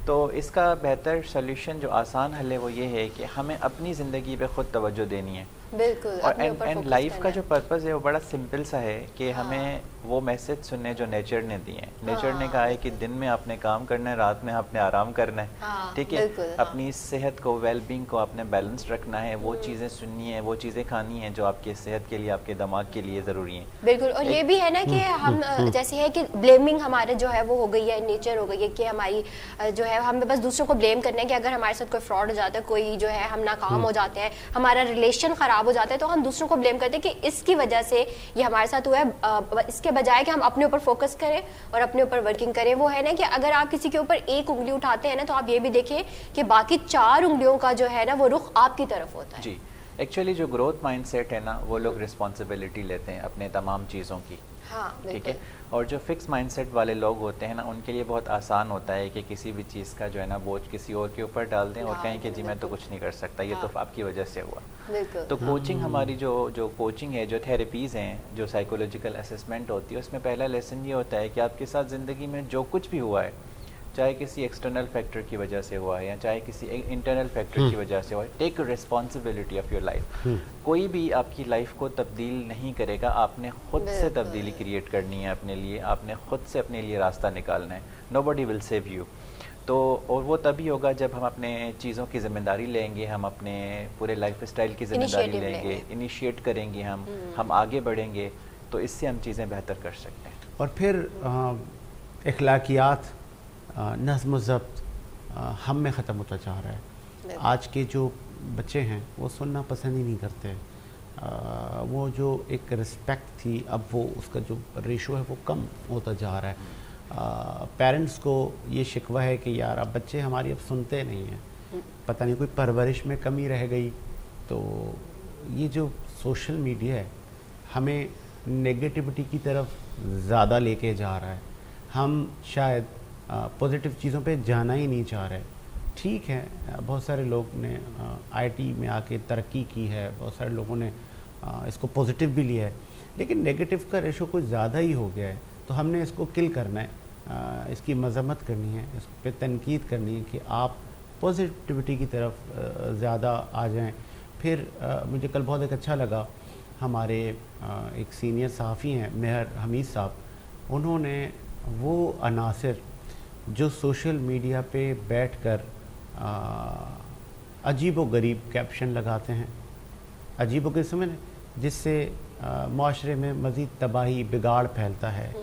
تو اس کا بہتر سلیوشن جو آسان حل ہے وہ یہ ہے کہ ہمیں اپنی زندگی پہ خود توجہ دینی ہے. बिल्कुल, और अपने ऊपर एंड focus लाइफ करना का है। जो पर्पस है वो बड़ा सिंपल सा है कि हमें वो मैसेज सुनने जो नेचर ने दिए हैं। नेचर ने कहा है कि दिन में आपने काम करना है, रात में आपने आराम करना है, हाँ, ठीक है, बिल्कुल, हाँ। अपनी सेहत को, वेल बींग को आपने बैलेंस रखना है, वो चीज़ें सुननी है, वो चीज़ें खानी है जो आपकी सेहत के लिए, आपके दिमाग के लिए ज़रूरी हैं। बिल्कुल, और ये भी है ना कि हम जैसे है कि ब्लेमिंग हमारे जो है वो हो गई है, नेचर हो गई है कि हमारी जो है हमें बस दूसरों को ब्लेम करना है कि अगर हमारे साथ कोई फ्रॉड हो जाता है, कोई जो है हम नाकाम हो जाते हैं, हमारा रिलेशन खराब हो जाता है, तो हम दूसरों को ब्लेम करते हैं कि इसकी वजह से ये हमारे साथ हुआ है, इसके बजाय कि हम अपने ऊपर फोकस करें और अपने ऊपर वर्किंग करें। वो है ना कि अगर आप किसी के ऊपर एक उंगली उठाते हैं ना, तो आप ये भी देखें कि बाकी 4 उंगलियों का जो है ना वो रुख आपकी तरफ होता है। जी, एक्चुअली जो ग्रोथ माइंडसेट है ना, वो लोग रिस्पॉन्सिबिलिटी लेते हैं अपने तमाम चीज़ों की, हाँ, ठीक है। बिल्कुल। और जो फिक्स माइंडसेट वाले लोग होते हैं ना, उनके लिए बहुत आसान होता है कि किसी भी चीज़ का जो है ना बोझ किसी और के ऊपर डाल दें और कहें कि जी मैं तो कुछ नहीं कर सकता, ये तो आपकी वजह से हुआ। बिल्कुल। तो कोचिंग हमारी जो कोचिंग है, जो थेरेपीज़ हैं, जो साइकोलॉजिकल असेसमेंट होती है, उसमें पहला लेसन ये होता है कि आपके साथ ज़िंदगी में जो कुछ भी हुआ है, चाहे किसी एक्सटर्नल फैक्टर की वजह से हुआ है या चाहे किसी इंटरनल फैक्टर की वजह से हुआ है, take responsibility of your life. कोई भी आपकी लाइफ को तब्दील नहीं करेगा, आपने खुद से तब्दीली क्रिएट करनी है अपने लिए, आपने खुद से अपने लिए रास्ता निकालना है। Nobody will save you. तो और वो तभी होगा जब हम अपने चीज़ों की ज़िम्मेदारी लेंगे, हम अपने पूरे लाइफ स्टाइल की ज़िम्मेदारी Initiative लेंगे, इनिशिएट करेंगे, हम आगे बढ़ेंगे, तो इससे हम चीज़ें बेहतर कर सकते हैं। और फिर अखलाकियात, नज़्म ज़ब्त हम में ख़त्म होता जा रहा है। आज के जो बच्चे हैं वो सुनना पसंद ही नहीं करते। वो जो एक रिस्पेक्ट थी, अब वो उसका जो रेशो है वो कम होता जा रहा है। पेरेंट्स को ये शिकवा है कि यार अब बच्चे हमारी अब सुनते नहीं हैं, पता नहीं कोई परवरिश में कमी रह गई। तो ये जो सोशल मीडिया है हमें नेगेटिविटी की तरफ ज़्यादा लेके जा रहा है। हम शायद पॉजिटिव चीज़ों पे जाना ही नहीं चाह रहे। ठीक है, बहुत सारे लोग ने आईटी में आके तरक्की की है, बहुत सारे लोगों ने इसको पॉजिटिव भी लिया है, लेकिन नेगेटिव का रेशो कुछ ज़्यादा ही हो गया है। तो हमने इसको किल करना है, इसकी मजम्मत करनी है, इस पर तनकीद करनी है कि आप पॉजिटिविटी की तरफ ज़्यादा आ जाएं। फिर मुझे कल बहुत एक अच्छा लगा, हमारे एक सीनियर सहाफ़ी हैं मेहर हमीद साहब, उन्होंने वो अनासर जो सोशल मीडिया पे बैठकर अजीब व गरीब कैप्शन लगाते हैं, अजीब व गरीब समझ, जिससे माशरे में मज़ीद तबाही बिगाड़ फैलता है।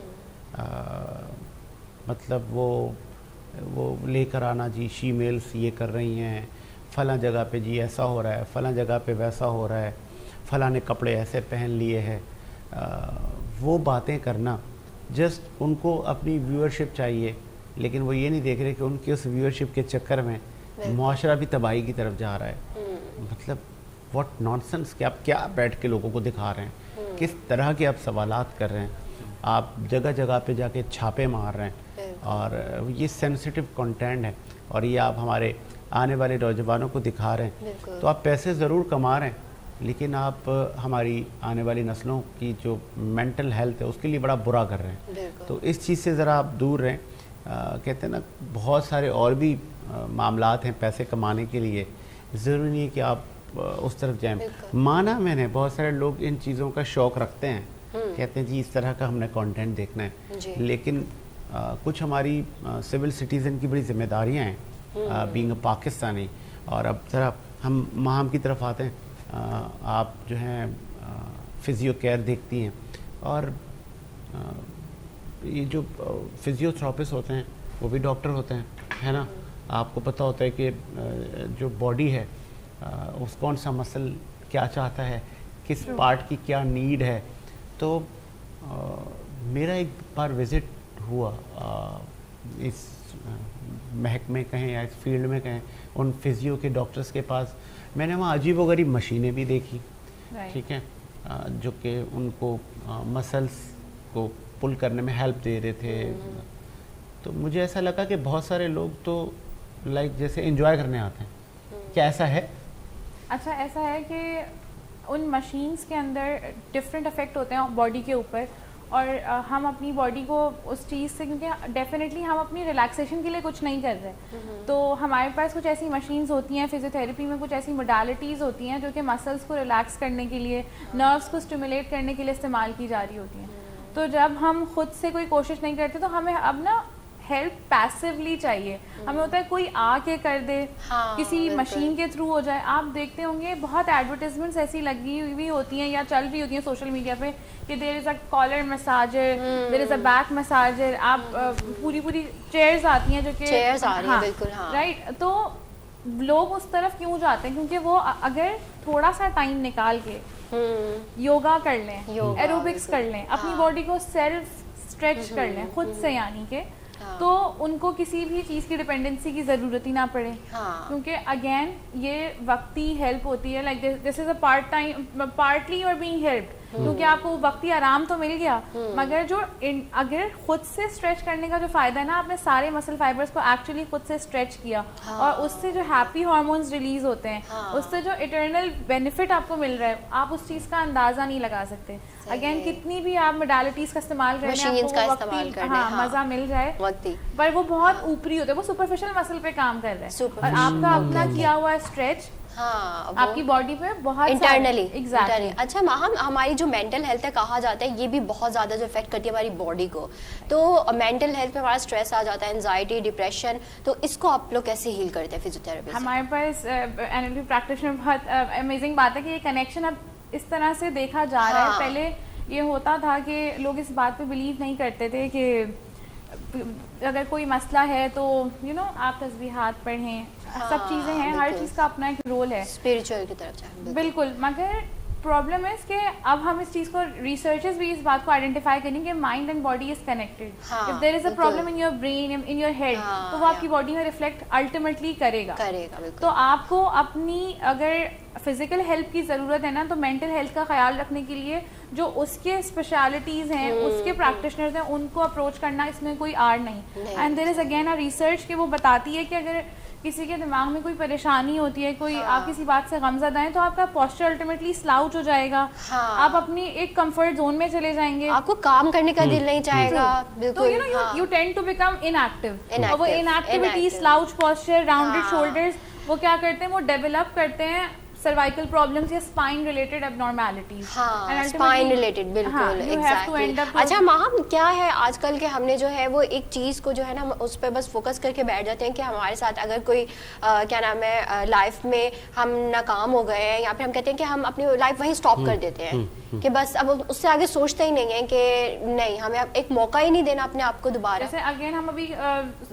मतलब वो लेकर आना जी, शीमेल्स ये कर रही हैं, फ़लाँ जगह पे जी ऐसा हो रहा है, फ़लाँ जगह पे वैसा हो रहा है, फ़लाँ ने कपड़े ऐसे पहन लिए हैं। वो बातें करना, जस्ट उनको अपनी व्यूअरशिप चाहिए, लेकिन वो ये नहीं देख रहे कि उनकी उस व्यूअरशिप के चक्कर में मुआशरा भी तबाही की तरफ जा रहा है। मतलब व्हाट नॉनसेंस कि आप क्या बैठ के लोगों को दिखा रहे हैं, किस तरह के आप सवालात कर रहे हैं, आप जगह जगह पे जाके छापे मार रहे हैं, और ये सेंसिटिव कंटेंट है और ये आप हमारे आने वाले नौजवानों को दिखा रहे हैं। तो आप पैसे ज़रूर कमा रहे हैं, लेकिन आप हमारी आने वाली नस्लों की जो मेंटल हेल्थ है उसके लिए बड़ा बुरा कर रहे हैं। तो इस चीज़ से ज़रा आप दूर रहें। कहते हैं ना, बहुत सारे और भी मामलात हैं पैसे कमाने के लिए, ज़रूरी नहीं है कि आप उस तरफ जाएं। माना मैंने, बहुत सारे लोग इन चीज़ों का शौक़ रखते हैं, कहते हैं जी इस तरह का हमने कंटेंट देखना है, लेकिन कुछ हमारी सिविल सिटीज़न की बड़ी जिम्मेदारियां हैं बीइंग अ पाकिस्तानी। और अब ज़रा हम माहम की तरफ आते हैं। आप जो हैं फिजियो केयर देखती हैं, और ये जो फिजियोथेरापिस्ट होते हैं वो भी डॉक्टर होते हैं, है ना। आपको पता होता है कि जो बॉडी है उस कौन सा मसल क्या चाहता है, किस पार्ट की क्या नीड है। तो मेरा एक बार विज़िट हुआ इस महकमे कहें या इस फील्ड में कहें, उन फिजियो के डॉक्टर्स के पास। मैंने वहाँ अजीब व गरीब मशीनें भी देखी, ठीक है, जो कि उनको मसल्स को पुल करने में हेल्प दे रहे थे। तो मुझे ऐसा लगा कि बहुत सारे लोग तो लाइक जैसे एंजॉय करने आते हैं। क्या ऐसा है? अच्छा, ऐसा है कि उन मशीन्स के अंदर डिफरेंट इफेक्ट होते हैं बॉडी के ऊपर, اور ہم اپنی باڈی کو اس چیز سے, کیونکہ ڈیفینیٹلی ہم اپنی ریلیکسیشن کے لیے کچھ نہیں کر رہے, تو ہمارے پاس کچھ ایسی مشینز ہوتی ہیں, فزیوتھیراپی میں کچھ ایسی موڈالٹیز ہوتی ہیں جو کہ مسلس کو ریلیکس کرنے کے لیے, نروس کو اسٹیمولیٹ کرنے کے لیے استعمال کی جا رہی ہوتی ہیں. تو جب ہم خود سے کوئی کوشش نہیں کرتے تو ہمیں اب نا ہیلپ پیسیولی چاہیے, ہمیں ہوتا ہے کوئی آ کے کر دے, کسی مشین کے تھرو ہو جائے. آپ دیکھتے ہوں گے بہت ایڈورٹیزمنٹس ایسی لگی ہوئی ہوتی ہیں یا چل رہی ہوتی ہیں سوشل میڈیا پہ کہ دیر is a collar massager, there is a back massager, آپ پوری چیئرز آتی ہیں جو کہ رائٹ. تو لوگ اس طرف کیوں جاتے ہیں؟ کیونکہ وہ اگر تھوڑا سا ٹائم نکال کے یوگا کر لیں, ایروبکس کر لیں, اپنی باڈی کو سیلف اسٹریچ کر لیں خود سے, یعنی کہ تو ان کو کسی بھی چیز کی ڈپینڈنسی کی ضرورت ہی نہ پڑے. کیونکہ اگین یہ وقتی ہیلپ ہوتی ہے, like this is a part time, partly you are being helped, کیونکہ آپ کو وقتی آرام تو مل گیا, مگر جو اگر خود سے اسٹریچ کرنے کا جو فائدہ ہے نا, آپ نے سارے مسل فائبرس کو ایکچولی خود سے اسٹریچ کیا, اور اس سے جو ہیپی ہارمونز ریلیز ہوتے ہیں, اس سے جو اٹرنل بینیفٹ آپ کو مل رہا ہے, آپ اس چیز کا اندازہ نہیں لگا سکتے. اگین کتنی بھی آپ موڈالٹیز کا استعمال کریں, آپ کو وقتی مزہ مل جائے, پر وہ بہت اوپری ہوتا ہے, وہ سپرفیشل مسل پہ کام کر رہا ہے, اور آپ کا اپنا کیا ہوا اسٹریچ آپ کی باڈی پہ بہت انٹرنلی. ایگزیکٹلی. اچھا ماہم, ہماری جو مینٹل ہیلتھ ہے کہا جاتا ہے یہ بھی بہت زیادہ جو افیکٹ کرتی ہے ہماری باڈی کو, تو مینٹل ہیلتھ پہ ہمارا اسٹریس آ جاتا ہے, انزائٹی, ڈپریشن, تو اس کو آپ لوگ کیسے ہیل کرتے ہیں فزیوتھیراپی سے؟ ہمارے پاس NLP پریکٹیشنر, بہت امیزنگ بات ہے کہ یہ کنیکشن اب اس طرح سے دیکھا جا رہا ہے. پہلے یہ ہوتا تھا کہ لوگ اس بات پہ بلیو نہیں کرتے تھے کہ اگر کوئی مسئلہ ہے تو آپ تسبیحات پڑھیں, سب چیزیں ہیں, ہر چیز کا اپنا ایک رول ہے اسپریچول کی طرف جائیں. بالکل. مگر پرابلم ہے کہ اب ہم اس چیز کو, ریسرچرز بھی اس بات کو آئیڈینٹیفائی کریں کہ mind and body is connected. If there is a problem in your brain, in your head, تو وہ آپ کی باڈی میں ریفلیکٹ الٹیمیٹلی کرے گا. تو آپ کو اپنی اگر فزیکل ہیلپ کی ضرورت ہے نا, تو مینٹل ہیلتھ کا خیال رکھنے کے لیے جو اس کے اسپیشلٹیز ہیں, اس کے پریکٹیشنرز ہیں, ان کو اپروچ کرنا, اس میں کوئی آڑ نہیں. And there is again a research کہ وہ بتاتی ہے کہ اگر کسی کے دماغ میں کوئی پریشانی ہوتی ہے, کوئی آپ کسی بات سے غمزدہ ہیں, تو آپ کا پوسچر الٹیمیٹلی سلاؤچ ہو جائے گا, آپ اپنی ایک کمفرٹ زون میں چلے جائیں گے, آپ کو کام کرنے کا دل نہیں چاہے گا. تو you tend to become inactive, اور وہ inactivity, slouch posture, rounded shoulders, وہ کیا کرتے ہیں, وہ ڈیولپ کرتے ہیں سروائکل پرابلمس یا spine related abnormalities. Spine related, بالکل ایگزیکٹلی. اچھا ماہم, کیا ہے آج کل کے ہم نے جو ہے وہ ایک چیز کو جو ہے نا اس پہ بس فوکس کر کے بیٹھ جاتے ہیں کہ ہمارے ساتھ اگر کوئی کیا نام ہے لائف میں ہم ناکام ہو گئے ہیں, یا پھر ہم کہتے ہیں کہ ہم اپنی لائف وہیں اسٹاپ کر دیتے ہیں کہ بس اب اس سے آگے سوچتے ہی نہیں ہیں کہ نہیں, ہمیں اب ایک موقع ہی نہیں دینا اپنے آپ کو دوبارہ. جیسے اگین ہم ابھی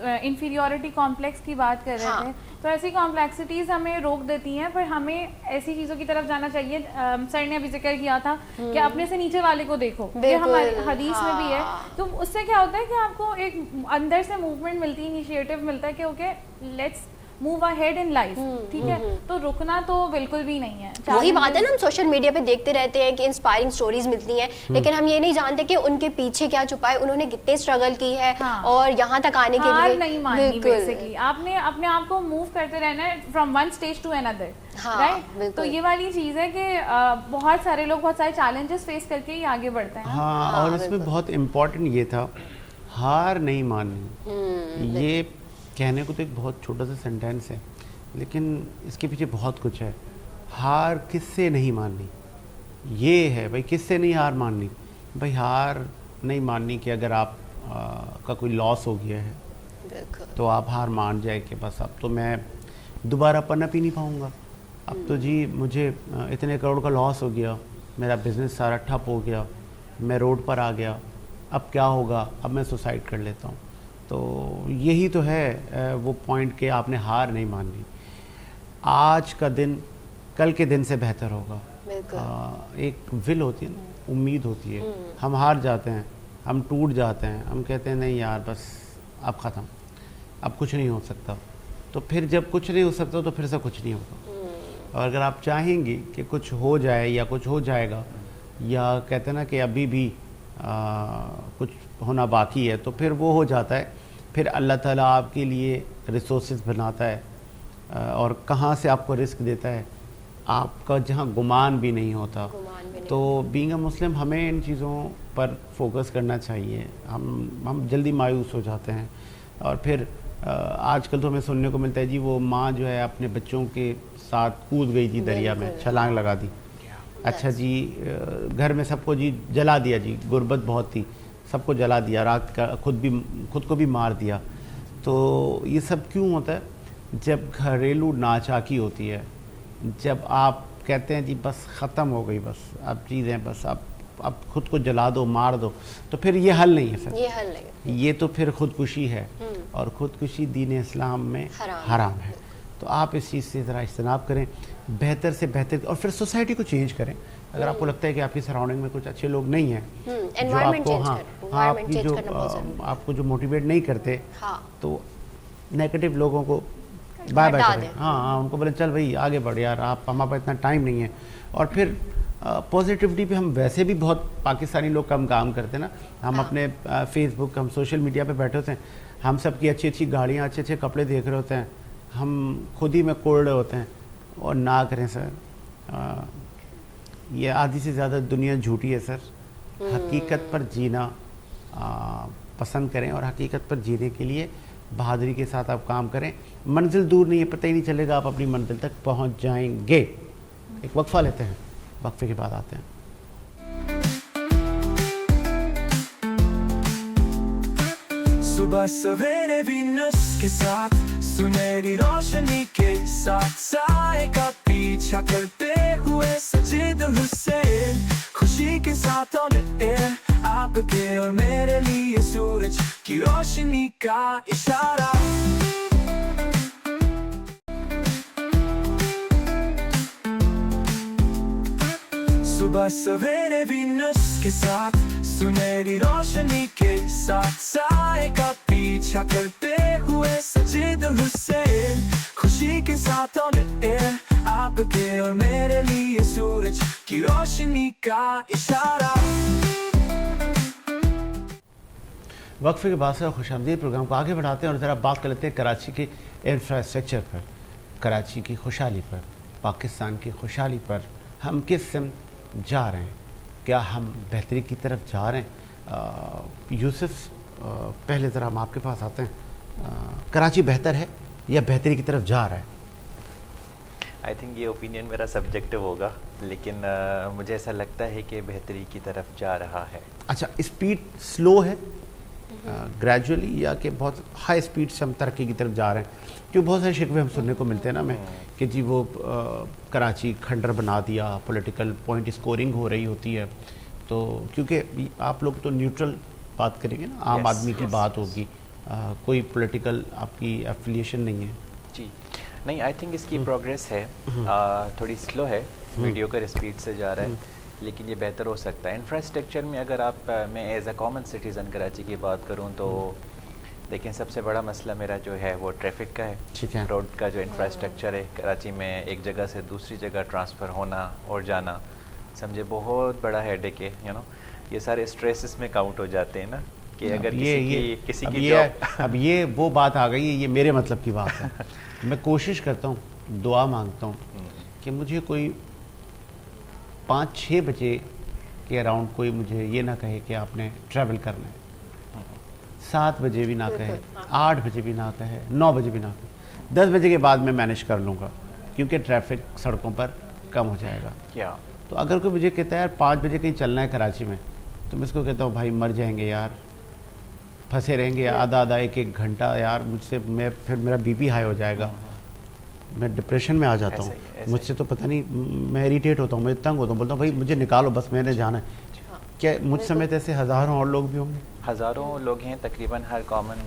انفیریورٹی کمپلیکس کی بات کر رہے تھے, تو ایسی کمپلیکسٹیز ہمیں روک دیتی ہیں, پر ہمیں ایسی چیزوں کی طرف جانا چاہیے. سر نے ابھی ذکر کیا تھا کہ اپنے سے نیچے والے کو دیکھو, یہ ہماری حدیث میں بھی ہے. تو اس سے کیا ہوتا ہے کہ آپ کو ایک اندر سے موومنٹ ملتی ہے, انیشیٹو ملتا ہے کہ okay let's move ahead in life. ٹھیک ہے, تو رکنا تو بالکل بھی نہیں ہے. وہی بات ہے نا, ہم سوشل میڈیا پہ دیکھتے رہتے ہیں کہ انسپائرنگ سٹوریز ملتی ہیں, لیکن ہم یہ نہیں جانتے کہ ان کے پیچھے کیا چھپا ہے, انہوں نے کتنے اسٹرگل کی ہے, اور یہاں تک آنے کے لیے نہیں ماننی. بیسیکلی آپ نے اپنے آپ کو موو کرتے رہنا ہے فرام ون اسٹیج ٹو اندر, رائٹ. تو یہ والی چیز ہے کہ بہت سارے لوگ بہت سارے چیلنجز فیس کر کے ہی آگے بڑھتے ہیں. ہاں, اور اس میں بہت امپورٹنٹ یہ تھا, ہار نہیں ماننی. یہ کہنے کو تو ایک بہت چھوٹا سا سینٹینس ہے, لیکن اس کے پیچھے بہت کچھ ہے. ہار کس سے نہیں ماننی, یہ ہے بھائی, کس سے نہیں ہار ماننی. بھائی ہار نہیں ماننی کہ اگر آپ کا کوئی لاس ہو گیا ہے تو آپ ہار مان جائے کہ بس اب تو میں دوبارہ پنپ ہی نہیں پاؤں گا, اب تو جی مجھے اتنے کروڑ کا لاس ہو گیا, میرا بزنس سارا ٹھپ ہو گیا, میں روڈ پر آ گیا, اب کیا ہوگا, اب میں سوسائڈ کر لیتا ہوں. تو یہی تو ہے وہ پوائنٹ کہ آپ نے ہار نہیں ماننی. آج کا دن کل کے دن سے بہتر ہوگا. ایک ول ہوتی ہے نا, امید ہوتی ہے. ہم ہار جاتے ہیں, ہم ٹوٹ جاتے ہیں, ہم کہتے ہیں نہیں یار بس اب ختم, اب کچھ نہیں ہو سکتا. تو پھر جب کچھ نہیں ہو سکتا تو پھر سے کچھ نہیں ہوگا. اور اگر آپ چاہیں گے کہ کچھ ہو جائے یا کچھ ہو جائے گا, یا کہتے ہیں نا کہ ابھی بھی کچھ ہونا باقی ہے, تو پھر وہ ہو جاتا ہے. پھر اللہ تعالیٰ آپ کے لیے ریسورسز بناتا ہے, اور کہاں سے آپ کو رزق دیتا ہے, آپ کا جہاں گمان بھی نہیں ہوتا. तो बीइंग अ मुस्लिम हमें इन चीज़ों पर फोकस करना चाहिए. हम जल्दी मायूस हो जाते हैं और फिर आजकल तो हमें सुनने को मिलता है जी वो माँ जो है अपने बच्चों के साथ कूद गई थी दरिया में, छलांग लगा दी. अच्छा जी, घर में सबको जी जला दिया जी, गुर्बत बहुत थी, सबको जला दिया, रात का खुद को भी मार दिया. तो ये सब क्यों होता है? जब घरेलू नाचाकी होती है, जब आप कहते हैं जी बस ख़त्म हो गई, बस अब चीज़ें बस अब खुद को जला दो, मार दो, तो फिर ये हल नहीं है सर. ये हल नहीं, ये तो फिर खुदकुशी है और खुदकुशी दीन इस्लाम में हराम है. तो आप इस चीज़ से ज़रा इज्तनाब करें, बेहतर से बेहतर, और फिर सोसाइटी को चेंज करें. अगर आपको लगता है कि आपकी सराउंडिंग में कुछ अच्छे लोग नहीं हैं जो आपको जो मोटिवेट नहीं करते, तो नेगेटिव लोगों को बाय बाय करें. हाँ, उनको बोले चल भाई आगे बढ़ यार, आप हमारे पास इतना टाइम नहीं है. और फिर पॉजिटिविटी पे हम वैसे भी बहुत पाकिस्तानी लोग कम काम करते हैं ना. हम अपने फेसबुक, हम सोशल मीडिया पे बैठे होते हैं, हम सबकी अच्छी अच्छी गाड़ियाँ, अच्छे अच्छे कपड़े देख रहे होते हैं, हम खुद ही में कोड़ रहे होते हैं. और ना करें सर, ये आधी से ज़्यादा दुनिया झूठी है सर. हकीकत पर जीना पसंद करें और हकीकत पर जीने के लिए बहादुरी के साथ आप काम करें. मंजिल दूर नहीं है, पता ही नहीं चलेगा आप अपनी मंजिल तक पहुंच जाएंगे. एक वक्फा लेते हैं, वक्फे के बाद आते हैं. सुबह सवेरे वीनस के साथ, सुनहरी रोशनी के साथ, साए का पीछा करते हुए सजीद हुसैन, खुशी के साथ ऑन एयर, आपके और मेरे लिए सूरज की रोशनी का इशारा. सुबह सवेरे वीनस के साथ, सुनहरी रोशनी के साथ, साए का पीछा करते हुए सजीद हुसैन, खुशी के साथ ऑन एयर, आपके और मेरे लिए सूरज की रोशनी का इशारा. वक्फे के बाद से खुशामदीद प्रोग्राम को आगे बढ़ाते हैं और ज़रा बात कर लेते हैं कराची के इंफ्रास्ट्रक्चर पर, कराची की खुशहाली पर, पाकिस्तान की खुशहाली पर. हम किस सिमत जा रहे हैं? क्या हम बेहतरी की तरफ जा रहे हैं? यूसुफ, पहले ज़रा हम आपके पास आते हैं. कराची बेहतर है या बेहतरी की तरफ जा रहा है? आई थिंक ये ओपिनियन मेरा सब्जेक्टिव होगा, लेकिन मुझे ऐसा लगता है कि बेहतरी की तरफ जा रहा है. अच्छा, स्पीड स्लो है ग्रेजुअली, या कि बहुत हाई स्पीड से हम तरक्की की तरफ जा रहे हैं? क्योंकि बहुत सारे शिकवे हम सुनने को मिलते हैं ना हमें कि जी वो कराची खंडर बना दिया, पॉलिटिकल पॉइंट स्कोरिंग हो रही होती है. तो क्योंकि आप लोग तो न्यूट्रल बात करेंगे ना, आम आदमी की बात होगी, कोई पॉलिटिकल आपकी एफिलिएशन नहीं है. जी नहीं, आई थिंक इसकी प्रोग्रेस है, थोड़ी स्लो है, मीडियोकर स्पीड से जा रहा है, लेकिन ये बेहतर हो सकता है. इंफ्रास्ट्रक्चर में अगर मैं as a common citizen Karachi की बात करूँ तो देखिए, सबसे बड़ा मसला मेरा जो है वो ट्रैफिक का है. ठीक है. रोड का जो इंफ्रास्ट्रक्चर है कराची में, एक जगह से दूसरी जगह ट्रांसफ़र होना और जाना, समझे बहुत बड़ा हेडेक है. ये सारे स्ट्रेसेस में काउंट हो जाते हैं ना, कि अगर किसी की जॉब. अब ये वो बात आ गई है, ये मेरे मतलब की बात है. मैं कोशिश करता हूँ, दुआ मांगता हूँ कि मुझे कोई 5-6 बजे के अराउंड कोई मुझे ये ना कहे कि आपने ट्रैवल करना है. 7 बजे भी ना कहे, 8 बजे भी ना कहे, 9 बजे भी ना कहे, 10 बजे के बाद मैं मैनेज कर लूँगा, क्योंकि ट्रैफिक सड़कों पर कम हो जाएगा. क्या तो अगर कोई मुझे कहता है यार 5 बजे कहीं चलना है कराची में, तो मैं इसको कहता हूँ भाई मर जाएंगे यार, फंसे रहेंगे आधा 1-1 घंटा यार, मुझसे फिर मेरा बीपी हाई हो जाएगा, मैं डिप्रेशन में आ जाता हूँ. मुझसे तो पता नहीं, मैं इरिटेट होता हूँ, मैं तंग होता हूँ, बोलता हूँ भाई मुझे निकालो, बस मैंने जाना है. क्या मुझ समेत ऐसे हज़ारों और लोग भी होंगे? हज़ारों लोग हैं, तकरीबन हर कॉमन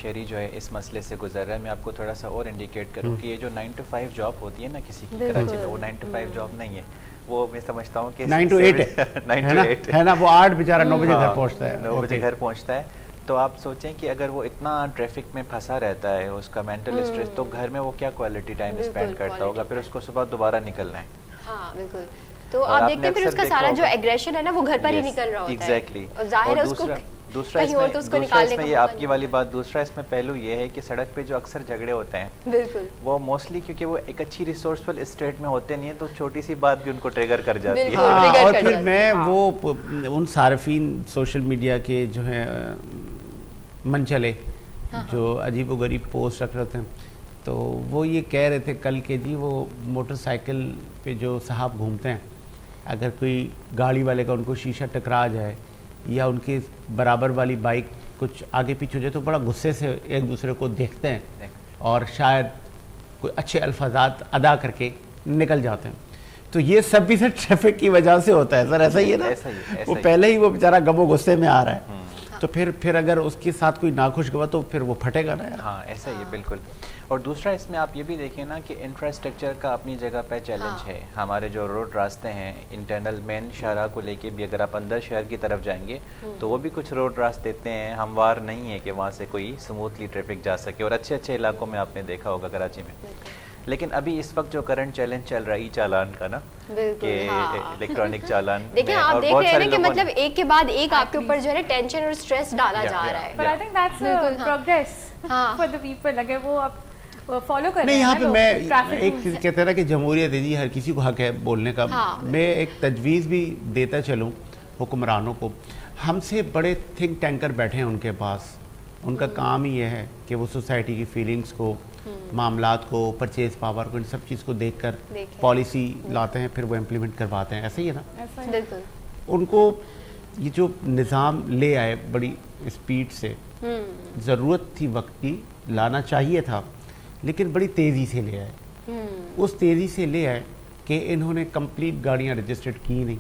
शहरी जो है इस मसले से गुजर रहा है. मैं आपको थोड़ा सा और इंडिकेट करूँ कि ये जो 9 to 5 जॉब होती है ना किसी की कराची में, वो 9 to 5 जॉब नहीं है. वो मैं समझता हूँ कि 9 to 8 है ना, वो 8 बेचारा 9 बजे घर पहुँचता है. 9 बजे घर पहुँचता है. तो आप सोचें कि अगर वो इतना ट्रैफिक में फंसा रहता है, उसका मेंटल स्ट्रेस, तो घर में वो क्या क्वालिटी टाइम स्पेंड करता होगा, फिर उसको सुबह दोबारा निकलना है. हाँ बिल्कुल. तो आप देखते हैं फिर उसका सारा जो एग्रेशन है ना वो घर पर ही निकल रहा होता है. एग्जैक्टली. और जाहिर है उसको दूसरा कहीं और तो उसको निकालने का ये मौका आपकी नहीं। वाली बात, दूसरा इसमें पहलू ये है कि सड़क पे जो अक्सर झगड़े होते हैं बिल्कुल वो मोस्टली क्योंकि वो एक अच्छी रिसोर्सफुल स्टेट में होते नहीं है, तो छोटी सी बात भी उनको ट्रिगर कर जाती है। बिल्कुल। हाँ, trigger और कर फिर जाता मैं वो उन सार्फिन सोशल मीडिया के जो है मन चले जो अजीब व गरीब पोस्ट रख रहे थे, तो वो ये कह रहे थे कल के जी वो मोटरसाइकिल पे जो साहब घूमते हैं, अगर कोई गाड़ी वाले का उनको शीशा टकरा जाए या उनके बराबर वाली बाइक कुछ आगे पीछे हो जाए तो बड़ा गुस्से से एक दूसरे को देखते हैं और शायद कोई अच्छे अल्फाजात अदा करके निकल जाते हैं। तो ये सब भी सर ट्रैफिक की वजह से होता है सर, ऐसा ही है ना? ऐसा ही है, ऐसा वो ही। पहले ही वो बेचारा गमो गुस्से में आ रहा है, तो फिर अगर उसके साथ कोई नाखुश हुआ तो फिर वो फटेगा ना यार। हाँ ऐसा ही है बिल्कुल। और दूसरा इसमें आप ये भी देखिए ना कि इंफ्रास्ट्रक्चर का अपनी जगह पे चैलेंज है। हमारे जो रोड रास्ते हैं इंटरनल मेन शहर को लेके भी, अगर आप अंदर शहर की तरफ जाएंगे तो वो भी कुछ रोड रास्ते इतने हैं हमवार नहीं है कि वहाँ से कोई स्मूथली ट्रैफिक जा सके। और अच्छे अच्छे इलाकों में आपने देखा होगा कराची में। लेकिन अभी इस वक्त जो करंट चैलेंज चल रहा है चालान का ना, बिल्कुल, कि हाँ। इलेक्ट्रॉनिक चालान देखिए में, आप और देख बहुत रहे हैं सारे ना कि लोगों मतलब ने- एक के बाद एक आपके ऊपर जो है टेंशन और स्ट्रेस डाला जा रहा है। But I think that's बिल्कुल, हाँ। progress हाँ। for the people. अगर वो आप फॉलो कर रहे नहीं, हैं यहाँ ना पे लोग, मैं traffic एक rules चीज़ हैं। कहते हैं ना कि जमहूरियत है जी, हर किसी को हक है बोलने का। हाँ। मैं एक तजवीज़ भी देता चलूँ हुक्मरानों को। हमसे बड़े थिंक टैंकर बैठे हैं उनके पास, उनका काम ही ये है कि वो सोसाइटी की फीलिंग्स को, मामलात को, परचेज पावर को, इन सब चीज़ को देखकर देखें। पॉलिसी लाते हैं, फिर वो इम्प्लीमेंट करवाते हैं। ऐसा ही है ना? ऐसा ही। बिल्कुल उनको ये जो निज़ाम ले आए बड़ी स्पीड से, ज़रूरत थी वक्त की, लाना चाहिए था, लेकिन बड़ी तेज़ी से ले आए। उस तेज़ी से ले आए कि इन्होंने कंप्लीट गाड़ियाँ रजिस्टर्ड की नहीं,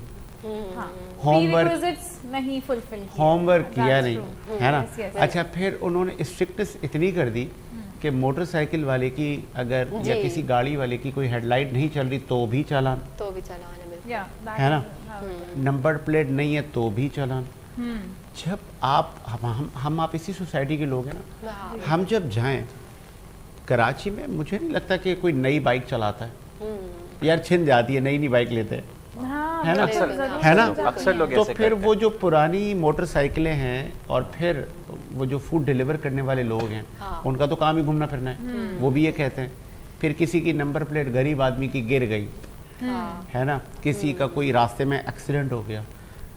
हाँ। होमवर्क Prerequisites नहीं fulfill किए। होमवर्क किया That's नहीं, true. है ना? Yes, yes. अच्छा, फिर उन्होंने स्ट्रिक्टनेस इतनी कर दी कि मोटरसाइकिल वाले की अगर या जी। किसी गाड़ी वाले की कोई हेडलाइट नहीं चल रही तो भी चालान, तो भी चलाना बिल्कुल। Yeah, that है ना? is how- नंबर प्लेट नहीं है तो भी चालान। जब आप हम आप इसी सोसाइटी के लोग हैं ना, हाँ। हम जब जाएं कराची में, मुझे नहीं लगता कि कोई नई बाइक चलाता है यार, छिन जाती है, नई बाइक लेते हैं, हाँ, है ना? बिल्कुल, ज़रूर है ना? हो जाते अक्सर हैं। लोग तो ऐसे फिर करते वो हैं। जो पुरानी मोटरसाइकिलें हैं और फिर वो जो फूड डिलीवर करने वाले लोग हैं, हाँ। उनका तो काम ही घूमना फिरना है, वो भी ये कहते हैं। फिर किसी की नंबर प्लेट गरीब आदमी की गिर गई, है ना, किसी का कोई रास्ते में एक्सीडेंट हो गया,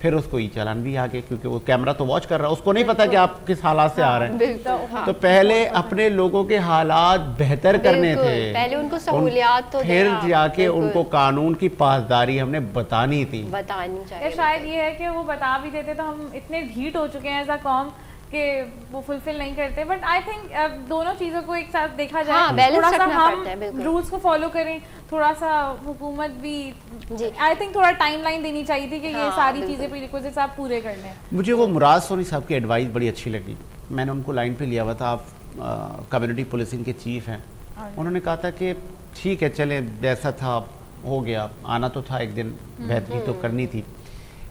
फिर उसको ई चालान भी आ गया, क्योंकि वो कैमरा तो वॉच कर रहा है, उसको नहीं पता कि आप किस हालात से आ रहे हैं। बिल्कुल हाँ। तो पहले अपने लोगों के हालात बेहतर करने बिल्कुल, थे, पहले उनको सहूलियात तो फिर देना, जाके बिल्कुल। उनको कानून की पासदारी हमने बतानी थी। बतानी या चाहिए। शायद ये है कि वो बता भी देते तो हम इतने ढीठ हो चुके हैं एज अ कॉम कि वो फुलफिल नहीं करते। बट आई थिंक दोनों चीज़ों को एक साथ देखा जाए, हाँ, balance थोड़ा सा रखना हम पड़ता है, बिल्कुल। रूल्स को फॉलो करें, थोड़ा सा हुकूमत भी, जी। आई थिंक थोड़ा टाइमलाइन देनी चाहिए थी कि ये हाँ, सारी बिल्कुल। चीज़ें प्रीरिक्विजिट्स आप पूरे कर लें। मुझे वो मुराद सोनी साहब की एडवाइस बड़ी अच्छी लगी, मैंने उनको लाइन पे लिया हुआ था। आप कम्युनिटी पुलिसिंग के चीफ हैं, उन्होंने कहा था कि ठीक है चले, जैसा था हो गया, आना तो था एक दिन, बेहतरी तो करनी थी,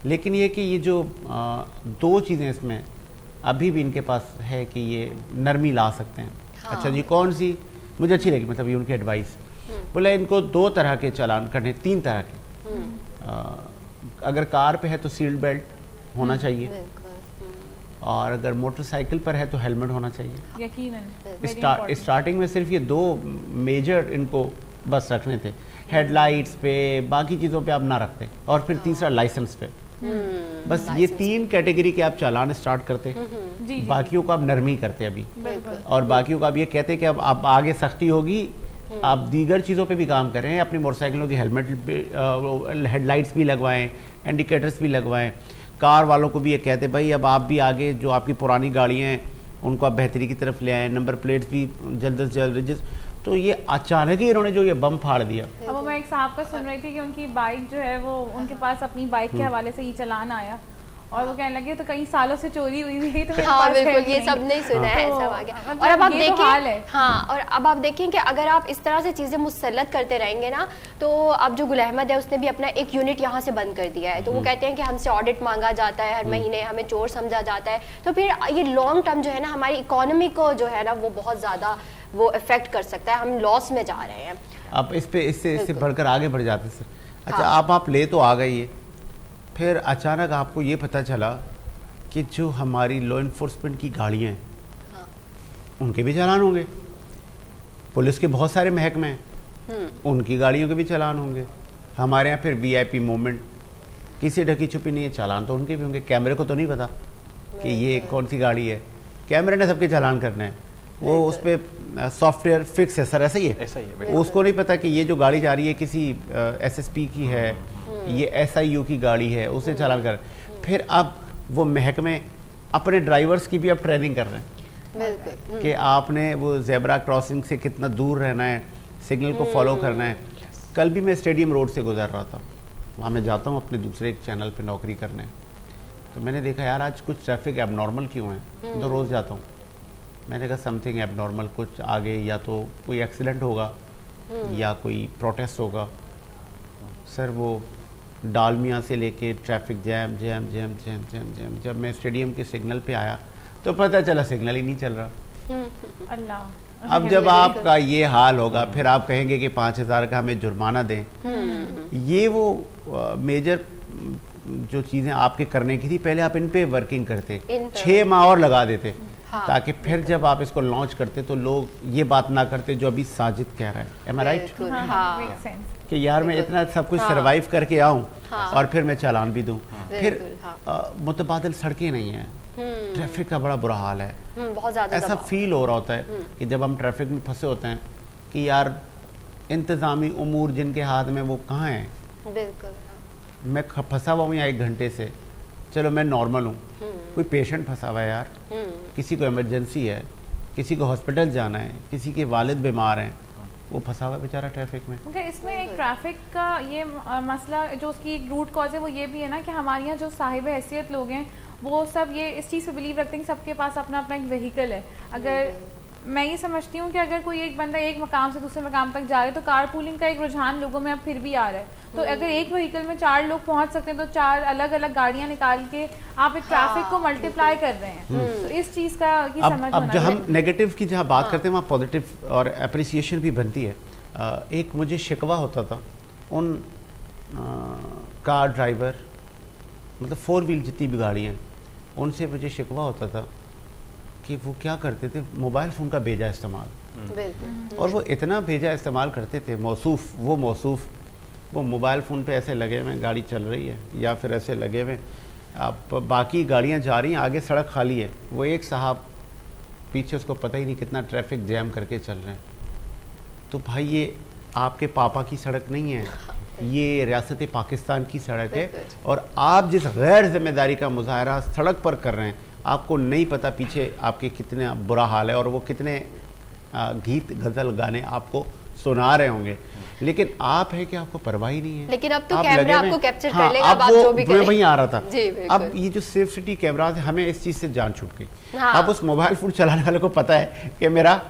लेकिन ये कि ये जो दो चीज़ें इसमें अभी भी इनके पास है कि ये नरमी ला सकते हैं। हाँ। अच्छा जी, कौन सी? मुझे अच्छी लगी, मतलब ये उनकी एडवाइस। बोले इनको 2 तरह के चालान करने, 3 तरह के। अगर कार पे है तो सीट बेल्ट होना चाहिए, बिल्कुल। और अगर मोटरसाइकिल पर है तो हेलमेट होना चाहिए। यकीनन very स्टार्टिंग important. में सिर्फ ये 2 मेजर इनको बस रखने थे, हेडलाइट्स पे, बाकी चीज़ों पे आप ना रखते, और फिर तीसरा लाइसेंस पे। बस ये 3 कैटेगरी के आप चालान स्टार्ट करते, जी जी बाकियों को आप नरमी करते अभी, बिल्कुल। और बाकियों को आप ये कहते कि अब आप आगे सख्ती होगी, आप दीगर चीज़ों पे भी काम करें, अपनी मोटरसाइकिलों की हेलमेट पे हेडलाइट्स भी लगवाएं, इंडिकेटर्स भी लगवाएं। कार वालों को भी ये कहते भाई अब आप भी आगे जो आपकी पुरानी गाड़ियाँ हैं उनको आप बेहतरी की तरफ ले आएँ, नंबर प्लेट्स भी जल्द से जल्द रजिस्टर। तो ये अचानक ही इन्होंने जो ये बम फाड़ दिया। अब वो मैं एक साहब का सुन रही थी कि उनकी बाइक जो है वो उनके पास अपनी बाइक के हवाले से ही चलान आया, और वो कहने लगे तो कई सालों से चोरी हुई थी, तो मेरे हाँ पास है बिल्कुल, भी ये नहीं। सब नहीं सुना है, तो, सब आ गया। मतलब और अब आप ये तो हाल देखें, है। हाँ, और अब आप देखें कि अगर आप इस तरह से चीज़ें मुसल्लत करते रहेंगे ना, तो अब जो गुल अहमद है उसने भी अपना एक यूनिट यहाँ से बंद कर दिया है। तो वो कहते हैं कि हमसे ऑडिट मांगा जाता है हर महीने, हमें चोर समझा जाता है, तो फिर ये लॉन्ग टर्म जो है ना हमारी इकोनॉमी को जो है ना वो बहुत ज़्यादा वो इफेक्ट कर सकता है, हम लॉस में जा रहे हैं। आप इस पे इससे बिल्कुल। बढ़कर आगे बढ़ जाते सर। अच्छा, हाँ। आप ले तो आ गई है, फिर अचानक आपको ये पता चला कि जो हमारी लॉ इन्फोर्समेंट की गाड़ियाँ हैं उनके भी चालान होंगे, पुलिस के बहुत सारे महकमे हैं उनकी गाड़ियों के भी चालान होंगे, हमारे यहाँ फिर VIP मूवमेंट किसी ढकी छुपी नहीं है, चालान तो उनके भी होंगे। कैमरे को तो नहीं पता कि ये कौन सी गाड़ी है, कैमरे ने सबके चालान करने हैं, वो उस पर सॉफ्टवेयर फिक्स है। सर ऐसा ही है, ऐसा ही है बिल्कुल। उसको नहीं पता कि ये जो गाड़ी जा रही है किसी SSP की है, ये SIU की गाड़ी है, उसे चालान कर। फिर अब वो महकमे अपने ड्राइवर्स की भी अब ट्रेनिंग कर रहे हैं बिल्कुल। कि आपने वो ज़ेब्रा क्रॉसिंग से कितना दूर रहना है, सिग्नल को फॉलो करना है। कल भी मैं स्टेडियम रोड से गुजर रहा था, वहाँ मैं जाता हूँ अपने दूसरे एक चैनल पे नौकरी करने, तो मैंने देखा यार आज कुछ ट्रैफिक एबनॉर्मल क्यों है, तो रोज़ जाता हूँ, मैंने कहा समथिंग एबनॉर्मल, कुछ आगे या तो कोई एक्सीडेंट होगा या कोई प्रोटेस्ट होगा। सर वो डालमिया से लेके traffic jam jam jam jam jam jam, जब मैं स्टेडियम के सिग्नल पे आया तो पता चला सिग्नल ही नहीं चल रहा। अल्लाह। अब जब आपका ये हाल होगा फिर आप कहेंगे कि 5,000 का हमें जुर्माना दें। ये वो मेजर जो चीज़ें आपके करने की थी, पहले आप इन पे वर्किंग करते, 6 माह और लगा देते, ताकि फिर जब आप इसको लॉन्च करते तो लोग ये बात ना करते जो अभी साजिद कह रहा है। एम आई राइट बिल्कुल, हाँ, हाँ। Make sense. कि यार मैं इतना सब कुछ सरवाइव करके आऊँ और फिर मैं चालान भी दूँ। फिर मुतबादिल सड़कें नहीं हैं, ट्रैफिक का बड़ा बुरा हाल है। बहुत ज्यादा ऐसा दबाव। फील हो रहा होता है कि जब हम ट्रैफिक में फंसे होते हैं कि यार इंतज़ामी उमूर जिनके हाथ में वो कहाँ हैं। बिल्कुल। मैं फंसा हुआ हूँ यहाँ 1 घंटे से, चलो मैं नॉर्मल हूँ, कोई पेशेंट फंसा हुआ है यार, किसी को इमरजेंसी है, किसी को हॉस्पिटल जाना है, किसी के वालिद बीमार हैं, वो फंसा हुआ है बेचारा ट्रैफिक में। Okay, इसमें एक ट्रैफिक का ये मसला जो उसकी एक रूट कॉज है वो ये भी है ना कि हमारे यहाँ जो साहिब हैसियत लोग हैं वो सब ये इस चीज़ पे बिलीव रखते हैं कि सबके पास अपना अपना एक व्हीकल है। अगर मैं ये समझती हूँ कि अगर कोई एक बंदा एक मकाम से दूसरे मकाम तक जा रहा है तो कार पूलिंग का एक रुझान लोगों में अब फिर भी आ रहा है। तो अगर एक व्हीकल में 4 लोग पहुंच सकते हैं तो 4 अलग अलग गाड़ियां निकाल के आप एक ट्रैफिक को मल्टीप्लाई कर रहे हैं। तो इस चीज़ का की समझ अब होना जब हम चाहिए। नेगेटिव की जहाँ बात करते हैं वहाँ पॉजिटिव और अप्रिसिएशन भी बनती है। एक मुझे शिकवा होता था उन कार ड्राइवर, मतलब 4 व्हील जितनी भी गाड़ी हैं उनसे मुझे शिकवा होता था कि वो क्या करते थे, मोबाइल फ़ोन का बेजा इस्तेमाल, बिल्कुल। और वो इतना बेजा इस्तेमाल करते थे। मौसूफ वो मोबाइल फ़ोन पे ऐसे लगे हुए गाड़ी चल रही है या फिर ऐसे लगे हुए अब बाकी गाड़ियाँ जा रही हैं, आगे सड़क खाली है, वो एक साहब पीछे उसको पता ही नहीं कितना ट्रैफिक जैम करके चल रहे हैं। तो भाई ये आपके पापा की सड़क नहीं है, ये रियासत पाकिस्तान की सड़क है, और आप जिस गैर जिम्मेदारी का मुजाहरा सड़क पर कर रहे हैं आपको नहीं पता पीछे आपके कितना बुरा हाल है और वो कितने गीत गज़ल गाने आपको सुना रहे होंगे, लेकिन आप है कि आपको परवाह ही नहीं है। लेकिन अब तो आप कैमरा लगे हुए आपको हैं। कैप्चर हाँ, कर लेगा, अब आप वो जो भी मैं करें। वहीं आ रहा था। जी, बिल्कुल। अब ये जो सेफ सिटी कैमराज है, हमें इस चीज़ से जान छूट गई। हाँ। अब उस मोबाइल फ़ोन चलाने वाले को पता है कि मेरा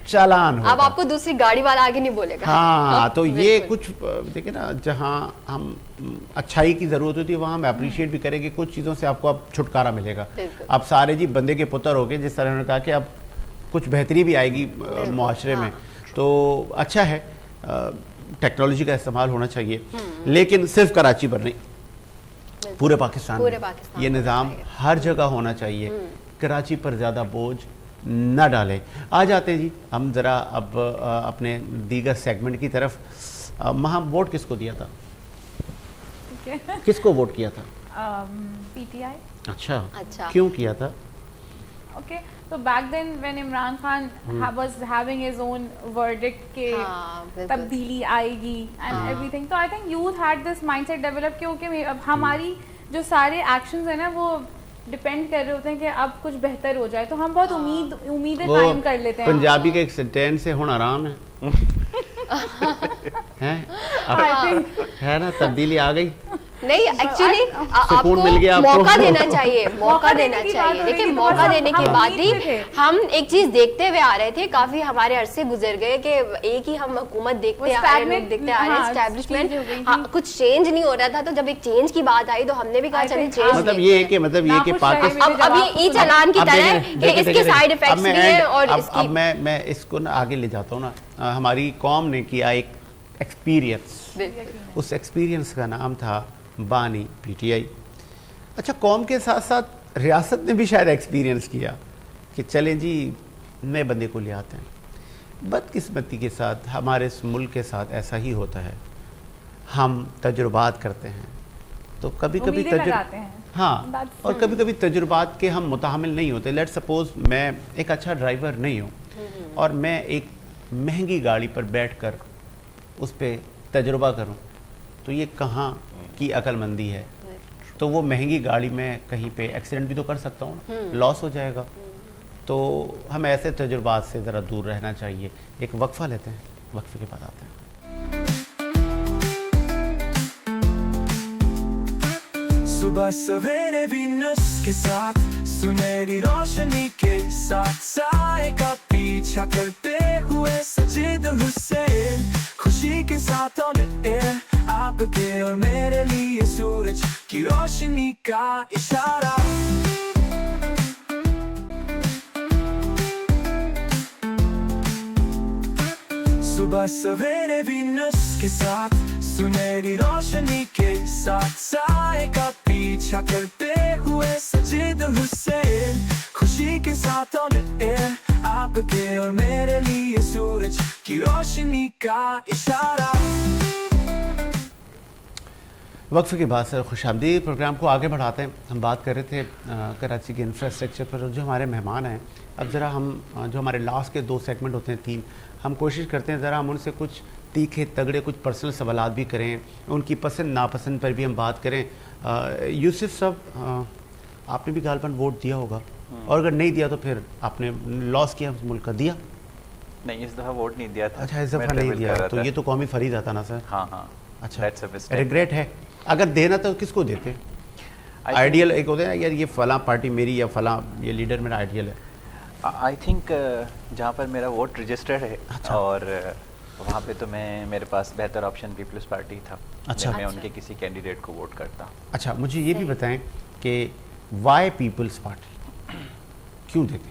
चालान होगा। अब आपको दूसरी गाड़ी वाला आगे नहीं बोलेगा। हाँ, तो ये बिल्कुल। कुछ देखिए ना, जहाँ हम अच्छाई की ज़रूरत होती है वहाँ हम अप्रिशिएट भी करेंगे, कुछ चीज़ों से आपको अब छुटकारा मिलेगा। बिल्कुल। अब सारे जी बंदे के पुत्र हो गए, जिस तरह उन्होंने कहा कि अब कुछ बेहतरी भी आएगी मुआशरे में, तो अच्छा है, टेक्नोलॉजी का इस्तेमाल होना चाहिए, लेकिन सिर्फ कराची पर नहीं, पूरे पाकिस्तान पूरे में पाकिस्तान ये में निज़ाम होना चाहिए। हर जगह होना चाहिए, कराची पर ज़्यादा बोझ न डालें। आ जाते हैं जी हम ज़रा अब अपने दीगर सेगमेंट की तरफ। वहाँ वोट किसको दिया था? किसको वोट किया था? PTI। अच्छा, क्यों किया था? Okay, so back then when Imran Khan was having his own verdict के हाँ, बिल्कुल। तब्दीली आएगी and everything, तो I think youth had this mindset develop कि okay, अब हमारी जो सारे actions है ना वो डिपेंड कर रहे होते हैं कि अब कुछ बेहतर हो जाए, तो हम बहुत उम्मीदें वो कायम कर लेते हैं। पंजाबी के एक सेंटेंस से होना आराम है हैं? है ना, तब्दीली आ गई, नहीं एक्चुअली आपको मिल गया आपको। मौका देना चाहिए, मौका देना की बात चाहिए। हो रही देखिए थी, मौका तो देने की हम बात उम्मीद ही में थे। हम एक चीज देखते हुए आ रहे थे, काफी हमारे अरसे गुजर गए कि एक ही हम हुकूमत देखते वो आ रहे हैं, stagnant, लोग देखते आ रहे हैं, हाँ, एस्टैब्लिशमेंट चीज़ हो गई थी। कुछ चेंज नहीं हो रहा था। तो जब एक चेंज की बात आई तो हमने भी कहा I चलिए think चेंज मतलब ये है कि नाखुश पाकिस्तान रहे अब ये ई चालान की अब तरह है देखें, कि देखें, इसके देखें, साइड अब इफेक्ट्स मैं भी हैं end- और अब इसकी मैं इसको ना आगे ले जाता हूँ ना। हमारी कौम ने किया एक एक्सपीरियंस, उस एक्सपीरियंस का नाम था बानी PTI। अच्छा, कौम के साथ साथ रियासत ने भी शायद एक्सपीरियंस किया कि चलें जी नए बंदे को ले आते हैं। बदकिस्मती के साथ हमारे इस मुल्क के साथ ऐसा ही होता है, हम तजुर्बात करते हैं तो कभी कभी उम्मीदें लगाते हैं। हाँ, That's- और कभी कभी तजुर्बात के हम मुताहमिल नहीं होते। लेट्स सपोज मैं एक अच्छा ड्राइवर नहीं हूँ और मैं एक महंगी गाड़ी पर बैठकर उस पर तजुर्बा करूँ, तो ये कहाँ की अक्लमंदी है। तो वो महंगी गाड़ी में कहीं पे एक्सीडेंट भी तो कर सकता हूँ, लॉस हो जाएगा। तो हमें ऐसे तजुर्बात से ज़रा दूर रहना चाहिए। एक वक्फा लेते हैं, वक्फे के बाद आते हैं। सुबह सवेरे वीनस के साथ सुनहरी रोशनी के साथ साए का पीछा करते हुए सजीद हुसैन, खुशी के साथ ऑन एयर आपके और मेरे लिए सूरज की रोशनी का इशारा। सुबह सवेरे वीनस के साथ सुनहरी रोशनी के साथ साए का पीछा करते हुए सजीद हुसैन, खुशी के साथ ऑन एयर आपके और मेरे लिए सूरज की रोशनी का इशारा। वक्फे के बाद सर खुशामदीद। प्रोग्राम को आगे बढ़ाते हैं। हम बात कर रहे थे कराची के इंफ्रास्ट्रक्चर पर। जो हमारे मेहमान हैं, अब ज़रा हम जो हमारे लास्ट के 2 सेगमेंट होते हैं 3, हम कोशिश करते हैं ज़रा हम उनसे कुछ तीखे तगड़े कुछ पर्सनल सवालात भी करें, उनकी पसंद नापसंद पर भी हम बात करें। यूसुफ साहब, आपने भी गालबन वोट दिया होगा, और अगर नहीं दिया तो फिर आपने लॉस किया उस मुल्क का, दिया? नहीं, इस दफा वोट नहीं दिया था। अच्छा, इस मैं दफ़ा नहीं travel दिया कर रहा तो था। ये तो कौमी फरीद आता ना सर। हाँ हाँ, अच्छा, That's a mistake. रिग्रेट है? अगर देना तो किसको देते? I think- आइडियल एक होता है ना यार, ये फलां पार्टी मेरी या फलां ये लीडर मेरा आइडियल है। आई थिंक जहाँ पर मेरा वोट रजिस्टर्ड है, अच्छा। और वहाँ पे तो मेरे पास बेहतर ऑप्शन पीपल्स पार्टी था। अच्छा। मैं उनके किसी कैंडिडेट को वोट करता। अच्छा, मुझे ये भी बताएं कि वाई पीपल्स पार्टी क्यों देते?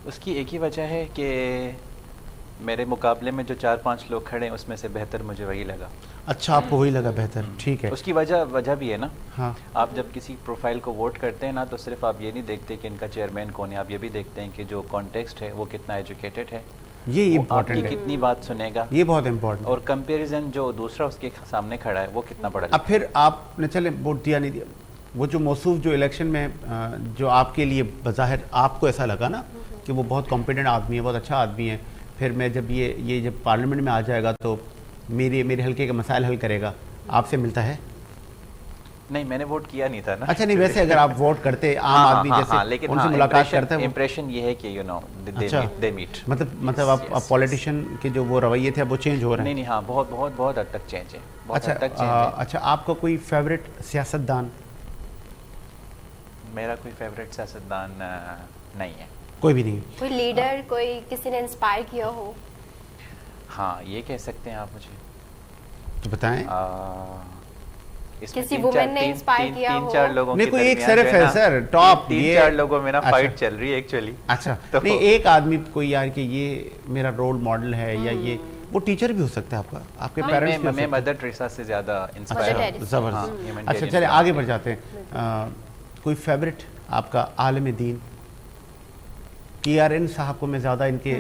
उसकी एक ही वजह है कि मेरे मुकाबले में जो 4-5 लोग खड़े हैं उसमें से बेहतर मुझे वही लगा। अच्छा, आपको वही लगा बेहतर, ठीक है। उसकी वजह भी है ना। हाँ, आप जब किसी प्रोफाइल को वोट करते हैं ना, तो सिर्फ आप ये नहीं देखते कि इनका चेयरमैन कौन है, आप ये भी देखते हैं कि जो कॉन्टेक्स्ट है वो कितना एजुकेटेड है, ये वो इम्पोर्टेंट आपकी है, कितनी बात सुनेगा, ये बहुत इम्पोर्टेंट है। और कंपैरिजन जो दूसरा उसके सामने खड़ा है वो कितना बड़ा अब फिर आपने चले वोट दिया नहीं दिया, वो जो मौसूफ जो इलेक्शन में जो आपके लिए बज़ाहिर आपको ऐसा लगा ना कि वो बहुत कॉम्पिटेंट आदमी है, बहुत अच्छा आदमी है, फिर मैं जब ये जब पार्लियामेंट में आ जाएगा तो मेरे हल्के के मसाइल हल करेगा, आपसे मिलता है? नहीं, मैंने वोट किया नहीं था ना। अच्छा, नहीं वैसे अगर आप वोट करते आम हाँ, आदमी हाँ, जैसे हाँ, लेकिन उनसे हाँ, मुलाकात करते हैं वो- इम्प्रेशन ये है कि यू नो अच्छा। They meet. मतलब आप पॉलिटिशियन के जो वो रवैये थे अब वो चेंज हो रहे नहीं हैं? नहीं, हाँ, बहुत बहुत बहुत हद तक चेंज है, बहुत अच्छा, हद तक चेंज है। अच्छा, आपका कोई फेवरेट सियासतदान? मेरा कोई फेवरेट सियासतदान नहीं है। कोई भी नहीं? कोई लीडर, कोई किसी ने इंस्पायर किया हो? हाँ, ये कह सकते हैं आप मुझे। तो बताएं। इसमें किसी 3-4 woman ने inspire किया हो? 3-4 लोगों नहीं, के कोई एक दरमियान जो सिर्फ है है ना, सर, टॉप ये 3-4 लोगों में ना अच्छा। फाइट चल रही है एक्चुअली। अच्छा, तो नहीं एक आदमी कोई यार कि ये मेरा रोल मॉडल है, या ये वो टीचर भी हो सकता है आपका, आपके पेरेंट्स भी हो मैं सकते हैं। मदर टेरेसा से ज्यादा इंस्पायर Mother हूँ। Teresa। ज़बरदस्त। हाँ, humanitarian अच्छा, चले आगे बढ़ जाते हैं। कोई फेवरेट आपका आलम दीन? TRN साहब को मैं ज़्यादा इनके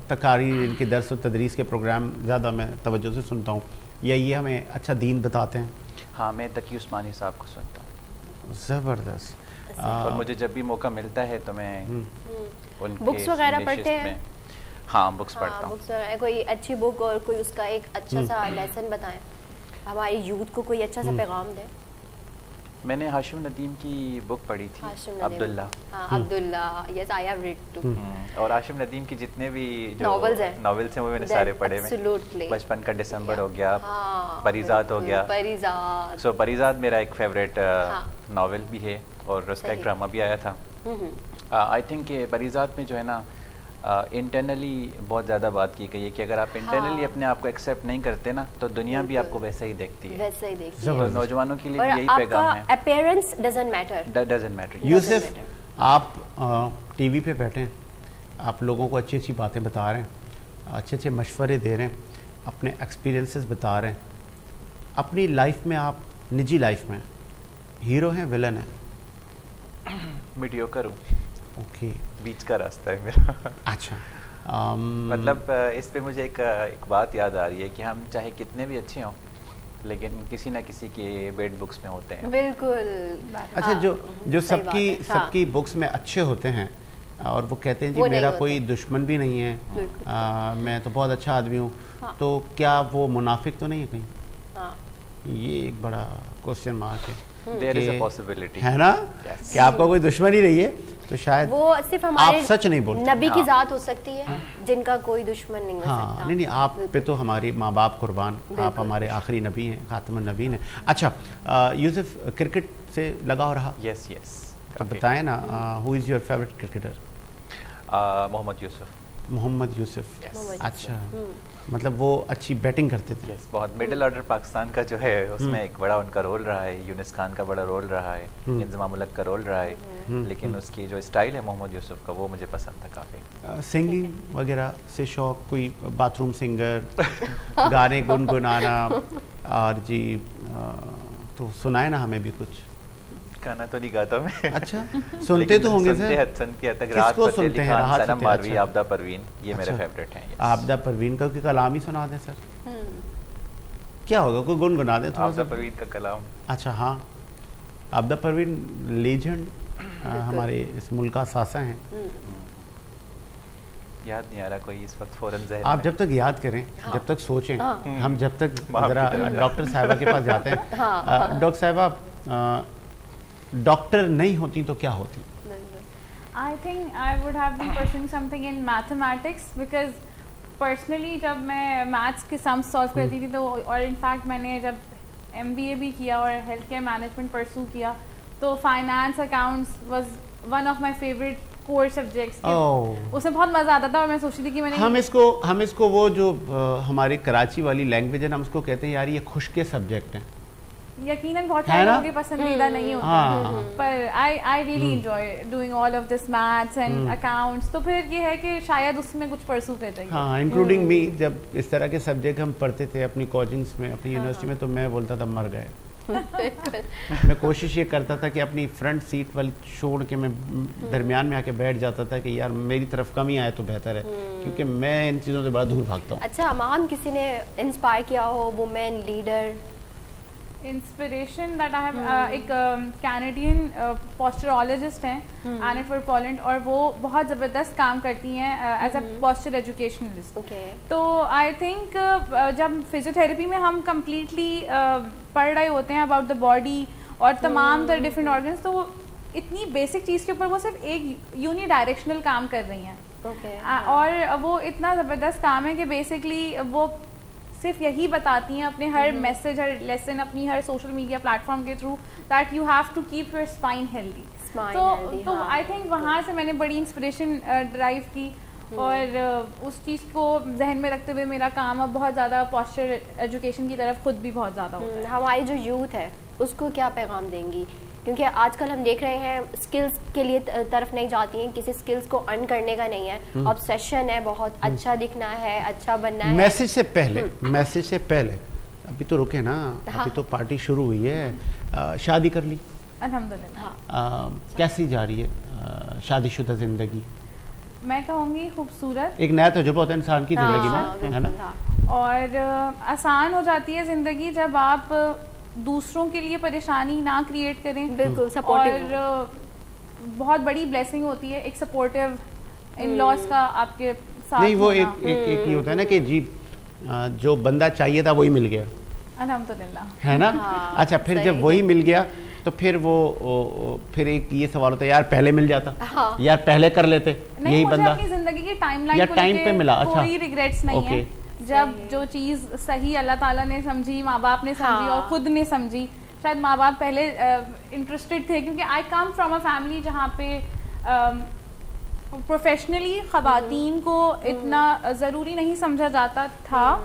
तकारीर, इनके दर्स और तदरीस के प्रोग्राम ज़्यादा मैं तवज्जो से सुनता हूँ, या ये हमें अच्छा दीन बताते हैं? हाँ, मैं तकी उस्मानी साहब को सुनता हूँ, ज़बरदस्त। और मुझे जब भी मौका मिलता है तो मैं उनके बुक्स वगैरह नशिस्त पढ़ते हैं? में- हाँ, बुक्स पढ़ता हाँ, हूँ। बुक्स वगैरह, कोई अच्छी बुक और कोई उसका एक अच्छा सा लेसन बताएं, हमारी यूथ को कोई अच्छा सा पैगाम दे। मैंने हाशिम नदीम की बुक पढ़ी थी, हाशिम नदीम। अब्दुल्ला। हाँ, Abdullah, yes I have read too. और हाशिम नदीम की जितने भी जो Novels हैं। नॉवेल्स हैं वो मैंने That सारे पढ़े हुए। absolutely। बचपन का दिसंबर हो गया, हाँ, परिजात हो गया। परिजात। सो परिजात मेरा एक फेवरेट हाँ। नॉवेल भी है, और उसका एक सही। ड्रामा भी आया था। आई थिंक परिजात में जो है ना, इंटरनली बहुत ज़्यादा बात की गई है कि अगर आप इंटरनली हाँ। अपने आप को एक्सेप्ट नहीं करते ना, तो दुनिया भी बिल्कुल। आपको वैसे ही देखती है। वैसे ही देखिए। तो जबरदस्त। नौजवानों के लिए और भी यही पैगाम आपका है, appearance doesn't matter. That doesn't matter. Yusuf, आप टीवी पे बैठे हैं, आप लोगों को अच्छी अच्छी बातें बता रहे हैं, अच्छे अच्छे मशवरे दे रहे हैं, अपने एक्सपीरियंसेस बता रहे हैं। अपनी लाइफ में आप, निजी लाइफ में ہیرو ہیں ویلن ہیں؟ میڈیوکر ہوں, اوکے, بیچ کا راستہ ہے میرا. اچھا. مطلب اس پہ مجھے ایک بات یاد آ رہی ہے کہ ہم چاہے کتنے بھی اچھے ہوں لیکن کسی نہ کسی کے بیڈ بکس میں ہوتے ہیں. بالکل. اچھا, جو سب کی بکس میں اچھے ہوتے ہیں اور وہ کہتے ہیں جی میرا کوئی دشمن بھی نہیں ہے, میں تو بہت اچھا آدمی ہوں, تو کیا وہ منافق تو نہیں ہے کہیں؟ یہ ایک بڑا کوسچن مارک ہے. There is a possibility. ہے نا کہ آپ کا کوئی دشمن ہی نہیں ہے تو شاید وہ صرف ہمارے آپ سچ نہیں بولتے. نبی کی ذات ہو سکتی ہے جن کا کوئی دشمن نہیں ہو سکتا. نہیں, آپ پہ تو ہماری ماں باپ قربان, آپ ہمارے آخری نبی ہیں, خاتم النبیین ہیں. اچھا یوسف, کرکٹ سے لگاؤ رہا؟ یس یس. بتائیں نا, ہو از یور فیوریٹ کرکٹر؟ محمد یوسف. محمد یوسف. اچھا, مطلب وہ اچھی بیٹنگ کرتے تھے. بہت. مڈل آرڈر پاکستان کا جو ہے اس میں ایک بڑا ان کا رول رہا ہے, یونس خان کا بڑا رول رہا ہے, انضمام الحق کا رول رہا ہے, لیکن اس کی جو اسٹائل ہے محمد یوسف کا وہ مجھے پسند تھا کافی. سنگنگ وغیرہ سے شوق, کوئی باتھ روم سنگر, گانے گنگنانا, اور جی تو سنائے نا ہمیں بھی کچھ. گانا تو نہیں گاتا میں. اچھا, سنتے تو ہوں گے سر. کس کو سنتے ہیں؟ راحت سنم ماروی, آبدہ پروین, یہ میرے فیوریٹ ہیں. آبدہ پروین کا کوئی کلام ہی سنا دیں سر. کیا ہوگا, کوئی گنگنا دیں تھوڑا سا. آبدہ پروین کا کلام. اچھا ہاں, آبدہ پروین لیجنڈ, ہمارے اس ملک کا ساسا ہیں. یاد نہیں آ رہا کوئی اس وقت فوراً ذہن. آپ جب تک یاد کریں, جب تک سوچیں, ہم جب تک ذرا ڈاکٹر صاحبہ کے پاس جاتے ہیں. ڈاکٹر صاحبہ, ڈاکٹر نہیں ہوتی تو کیا ہوتی؟ I think I would have been pursuing something in mathematics because personally جب میں maths کے sums solve کرتی تھی تو, اور in fact میں نے جب MBA بھی کیا اور health care management pursue کیا تو finance accounts was one of my favorite core subjects. اس میں بہت مزہ آتا تھا اور میں سوچتی تھی کہ میں نے ہم اس کو وہ جو ہماری کراچی والی لینگویج ہے ہم اس کو کہتے ہیں یار یہ خشکے سبجیکٹ ہیں. یقیناً بہت سارے لوگوں کے پسندیدہ نہیں ہوتے, پر I really enjoy doing all of this maths and accounts. تو پھر یہ ہے کہ شاید اس میں کچھ پرسو کرتے ہیں. ہاں, انکلوڈنگ می. جب اس طرح کے سبجیکٹ ہم پڑھتے تھے اپنی کوچنگس میں, اپنی یونیورسٹی میں, تو میں بولتا تھا مر گئے. میں کوشش یہ کرتا تھا کہ اپنی فرنٹ سیٹ والی چھوڑ کے میں درمیان میں آ کے بیٹھ جاتا تھا کہ یار میری طرف کم ہی آئے تو بہتر ہے, کیونکہ میں ان چیزوں سے بڑا دور بھاگتا ہوں. اچھا امام, کسی نے انسپائر کیا ہو, women leader? Inspiration that I have, ایک کینیڈین پوسچرولوجسٹ ہیں اینٹ پولینڈ, اور وہ بہت زبردست کام کرتی ہیں ایز اے پوسچر ایجوکیشنلسٹ. تو آئی تھنک جب فزیوتھیراپی میں ہم کمپلیٹلی پڑھ رہے ہوتے ہیں اباؤٹ دا باڈی اور تمام تر ڈفرینٹ آرگنس, تو وہ اتنی بیسک چیز کے اوپر وہ صرف ایک یونی ڈائریکشنل کام کر رہی ہیں, اور وہ اتنا زبردست کام ہے کہ بیسکلی وہ صرف یہی بتاتی ہیں اپنے ہر میسج, ہر لیسن, اپنی ہر سوشل میڈیا پلیٹ فارم کے through that you have to keep your spine healthy. تو آئی تھنک وہاں سے میں نے بڑی انسپریشن ڈرائیو کی, اور اس چیز کو ذہن میں رکھتے ہوئے میرا کام اب بہت زیادہ پوسچر ایجوکیشن کی طرف خود بھی بہت زیادہ ہوتا ہے. ہماری جو یوتھ ہے اس کو کیا پیغام دیں گی, کیونکہ آج کل ہم دیکھ رہے ہیں اسکلس کے لیے طرف نہیں جاتی ہیں, کسی اسکلس کو ارن کرنے کا نہیں ہے, obsession ہے, بہت اچھا دکھنا ہے, اچھا بننا ہے. میسج سے پہلے ابھی تو رکے نا, ابھی تو پارٹی شروع ہوئی ہے, شادی کر لی الحمدللہ. کیسی جا رہی ہے شادی شدہ زندگی؟ میں کہوں گی خوبصورت. ایک نیا تجربہ ہوتا ہے انسان کی زندگی میں, ہے نا, اور آسان ہو جاتی ہے زندگی جب آپ دوسروں کے لیے پریشانی نہ کریٹ کریں. بالکل سپورٹیو, اور بہت بڑی بلیسنگ ہوتی ہے ایک سپورٹیو ان لاس کا آپ کے ساتھ. نہیں, وہ ایک یہ ہوتا ہے نا کہ جی جو بندہ چاہیے تھا وہی مل گیا, الحمدللہ, ہے نا. اچھا, پھر جب وہی مل گیا تو پھر وہ پھر ایک یہ سوال ہوتا ہے یار پہلے مل جاتا, یار پہلے کر لیتے. یہی بندہ اپنی زندگی کی ٹائم لائن یا ٹائم پہ ملا. اچھا, کوئی ریگریٹس نہیں ہے. جب جو چیز صحیح اللہ تعالیٰ نے سمجھی, ماں باپ نے سمجھی اور خود نے سمجھی, شاید ماں باپ پہلے انٹرسٹڈ تھے, کیونکہ آئی کم فرام اے فیملی جہاں پہ پروفیشنلی خواتین کو اتنا ضروری نہیں سمجھا جاتا تھا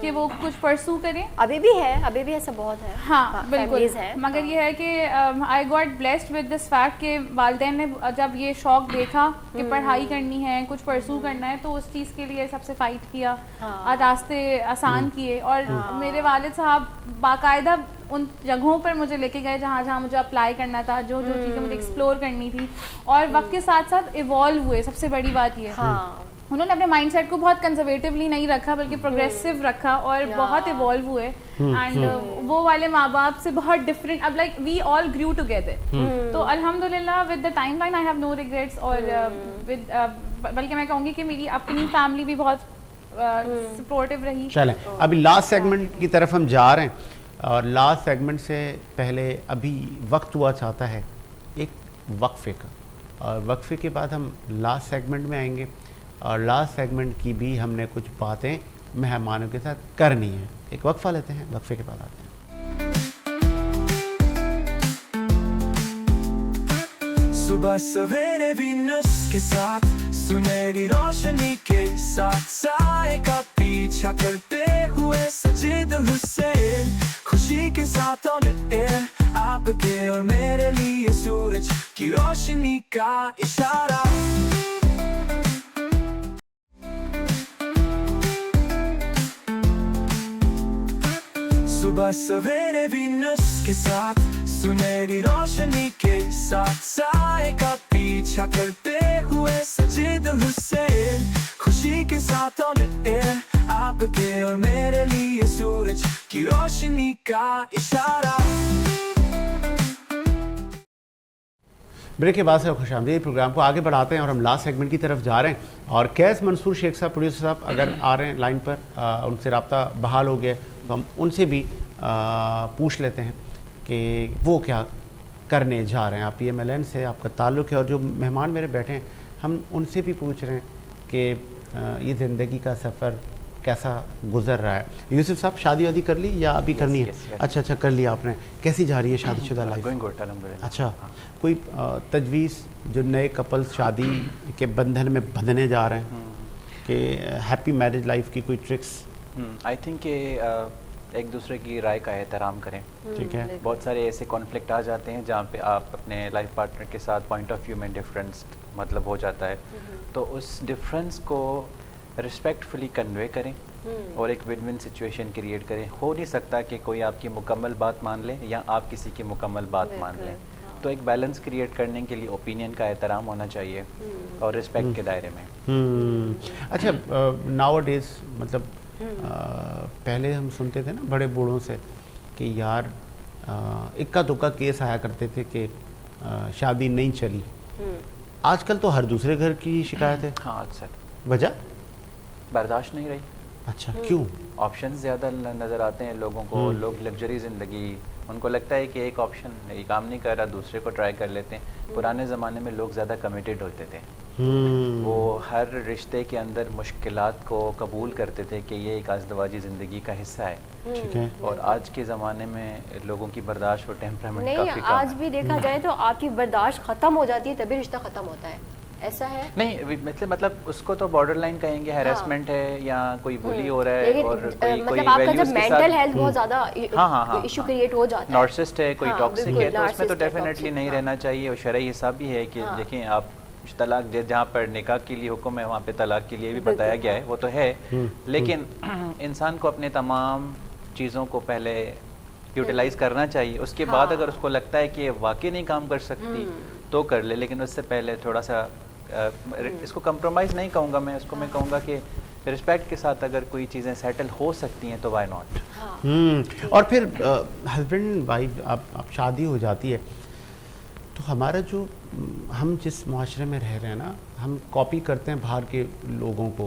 کہ وہ کچھ پرسو کریں. ابھی بھی ایسا بہت ہے. ہاں بالکل, مگر یہ ہے کہ I got blessed with this fact کہ والدین نے جب یہ شوق دیکھا کہ پڑھائی کرنی ہے, کچھ پرسو کرنا ہے, تو اس چیز کے لیے سب سے فائٹ کیا, راستے آسان کیے. اور میرے والد صاحب باقاعدہ उन जगहों पर मुझे लेके गए जहाँ जहाँ मुझे अप्लाई करना था, जो जो चीज़ें मुझे एक्सप्लोर करनी थी, और वक्त के साथ साथ इवॉल्व हुए। सबसे बड़ी बात ये है उन्होंने अपने माइंडसेट को बहुत कंजर्वेटिवली नहीं रखा बल्कि प्रोग्रेसिव रखा और बहुत इवॉल्व हुए। एंड वो वाले माँ बाप से बहुत डिफरेंट, अब like we all grew together. तो अल्हम्दुलिल्लाह with the timeline I have no regrets. और विद बल्कि मैं कहूँगी कि मेरी अपनी फैमिली भी बहुत सपोर्टिव रही। चलें अभी लास्ट सेगमेंट की तरफ हम जा रहे हैं, और लास्ट सेगमेंट से पहले अभी वक्त हुआ चाहता है एक वक्फे का, और वक्फे के बाद हम लास्ट सेगमेंट में आएंगे, और लास्ट सेगमेंट की भी हमने कुछ बातें मेहमानों के साथ करनी है। एक वक्फा लेते हैं, वक्फे के बाद आते हैं। सुबह सवेरे वीनस के साथ सुनहरी रोशनी के साथ साए का पीछा करते हुए सजीद हुसैन, खुशी के साथ ऑन एयर आपके और मेरे लिए सूरज की रोशनी का इशारा। सुबह सवेरे वीनस के साथ सुनहरी रोशनी के साथ साए का पीछा करते हुए सजीद हुसैन, खुशी के साथ ऑन एयर आपके और मेरे लिए सूरज की रोशनी का इशारा। ब्रेक के बाद से खुशामदीद प्रोग्राम को आगे बढ़ाते हैं और हम लास्ट सेगमेंट की तरफ जा रहे हैं। और कैस मंसूर शेख साहब, प्रोड्यूसर साहब, अगर आ रहे हैं लाइन पर, उनसे रब्ता बहाल हो गया तो हम उनसे भी पूछ लेते हैं कि वो क्या करने जा रहे हैं। आप PMLN से आपका ताल्लुक़ है, और जो मेहमान मेरे बैठे हैं हम उनसे भी पूछ रहे हैं कि ये ज़िंदगी का सफ़र कैसा गुजर रहा है। यूसुफ साहब, शादी वादी कर ली या अभी करनी है? अच्छा अच्छा, कर लिया आपने। कैसी जा रही है शादीशुदा लाइफ? अच्छा, कोई तजवीज़ जो नए कपल्स शादी के बंधन में बंधने जा रहे हैं कि हैप्पी मैरिज लाइफ की कोई ट्रिक्स? आई थिंक एक दूसरे की राय का एहतराम करें। ठीक है। बहुत सारे ऐसे कॉन्फ्लिक्ट आ जाते हैं जहाँ पे आप अपने लाइफ पार्टनर के साथ पॉइंट ऑफ व्यू में डिफरेंस मतलब हो जाता है, तो उस डिफरेंस को रिस्पेक्टफुली कन्वे करें और एक विन विन सिचुएशन क्रिएट करें। हो नहीं सकता कि कोई आपकी मुकम्मल बात मान ले या आप किसी की मुकम्मल बात मान लें, तो एक बैलेंस क्रिएट करने के लिए ओपिनियन का एहतराम होना चाहिए और रिस्पेक्ट के दायरे में। अच्छा, नाउ डेज मतलब पहले हम सुनते थे ना बड़े बूढ़ों से कि यार इक्का दुक्का केस आया करते थे कि शादी नहीं चली। आजकल तो हर दूसरे घर की शिकायत है। हाँ, अक्सर वजह बर्दाश्त नहीं रही। अच्छा, क्यों? ऑप्शंस ज़्यादा नज़र आते हैं लोगों को, लोग लग्जरी ज़िंदगी, उनको लगता है कि एक ऑप्शन ये काम नहीं कर रहा दूसरे को ट्राई कर लेते हैं। पुराने ज़माने में लोग ज़्यादा कमिटेड होते थे, वो हर रिश्ते के अंदर मुश्किलात को कबूल करते थे कि ये एक अज़दवाजी ज़िंदगी का हिस्सा है। ठीक है। और आज के ज़माने में लोगों की बर्दाश्त और टेम्परामेंट नहीं, काफ़ी कम आज है। भी देखा जाए तो आपकी बर्दाश्त ख़त्म हो जाती है तभी रिश्ता ख़त्म होता है, ऐसा है? नहीं, मतलब उसको तो बॉर्डर लाइन कहेंगे, हैरेसमेंट है या कोई बुली हो रहा है, लेकिन और कोई मतलब आपका values जब के मेंटल साथ- हेल्थ बहुत ज़्यादा हाँ, इशू क्रिएट हो जाता है, नार्सिसिस्ट है, कोई हाँ, टॉक्सिक बिल्कुल, है, तो उसमें तो नार्सिसिस्ट है, डेफिनेटली टॉक्सिक, नहीं हाँ। रहना चाहिए। और शरई हिसाब भी है कि देखें आप तलाक जहाँ पर निकाह के लिए हुक्म है वहाँ पे तलाक के लिए भी बताया गया है, वो तो है, लेकिन इंसान को अपने तमाम चीज़ों को पहले यूटिलाइज करना चाहिए। उसके बाद अगर उसको लगता है कि ये वाकई नहीं काम कर सकती तो कर ले, लेकिन उससे पहले थोड़ा सा इसको कंप्रोमाइज़ नहीं कहूँगा मैं, इसको मैं कहूँगा कि रिस्पेक्ट के साथ अगर कोई चीज़ें सेटल हो सकती हैं तो वाई नॉट। और फिर हस्बैंड वाइफ आप शादी हो जाती है तो हमारा जो हम जिस माशरे में रह रहे हैं ना, हम कॉपी करते हैं बाहर के लोगों को,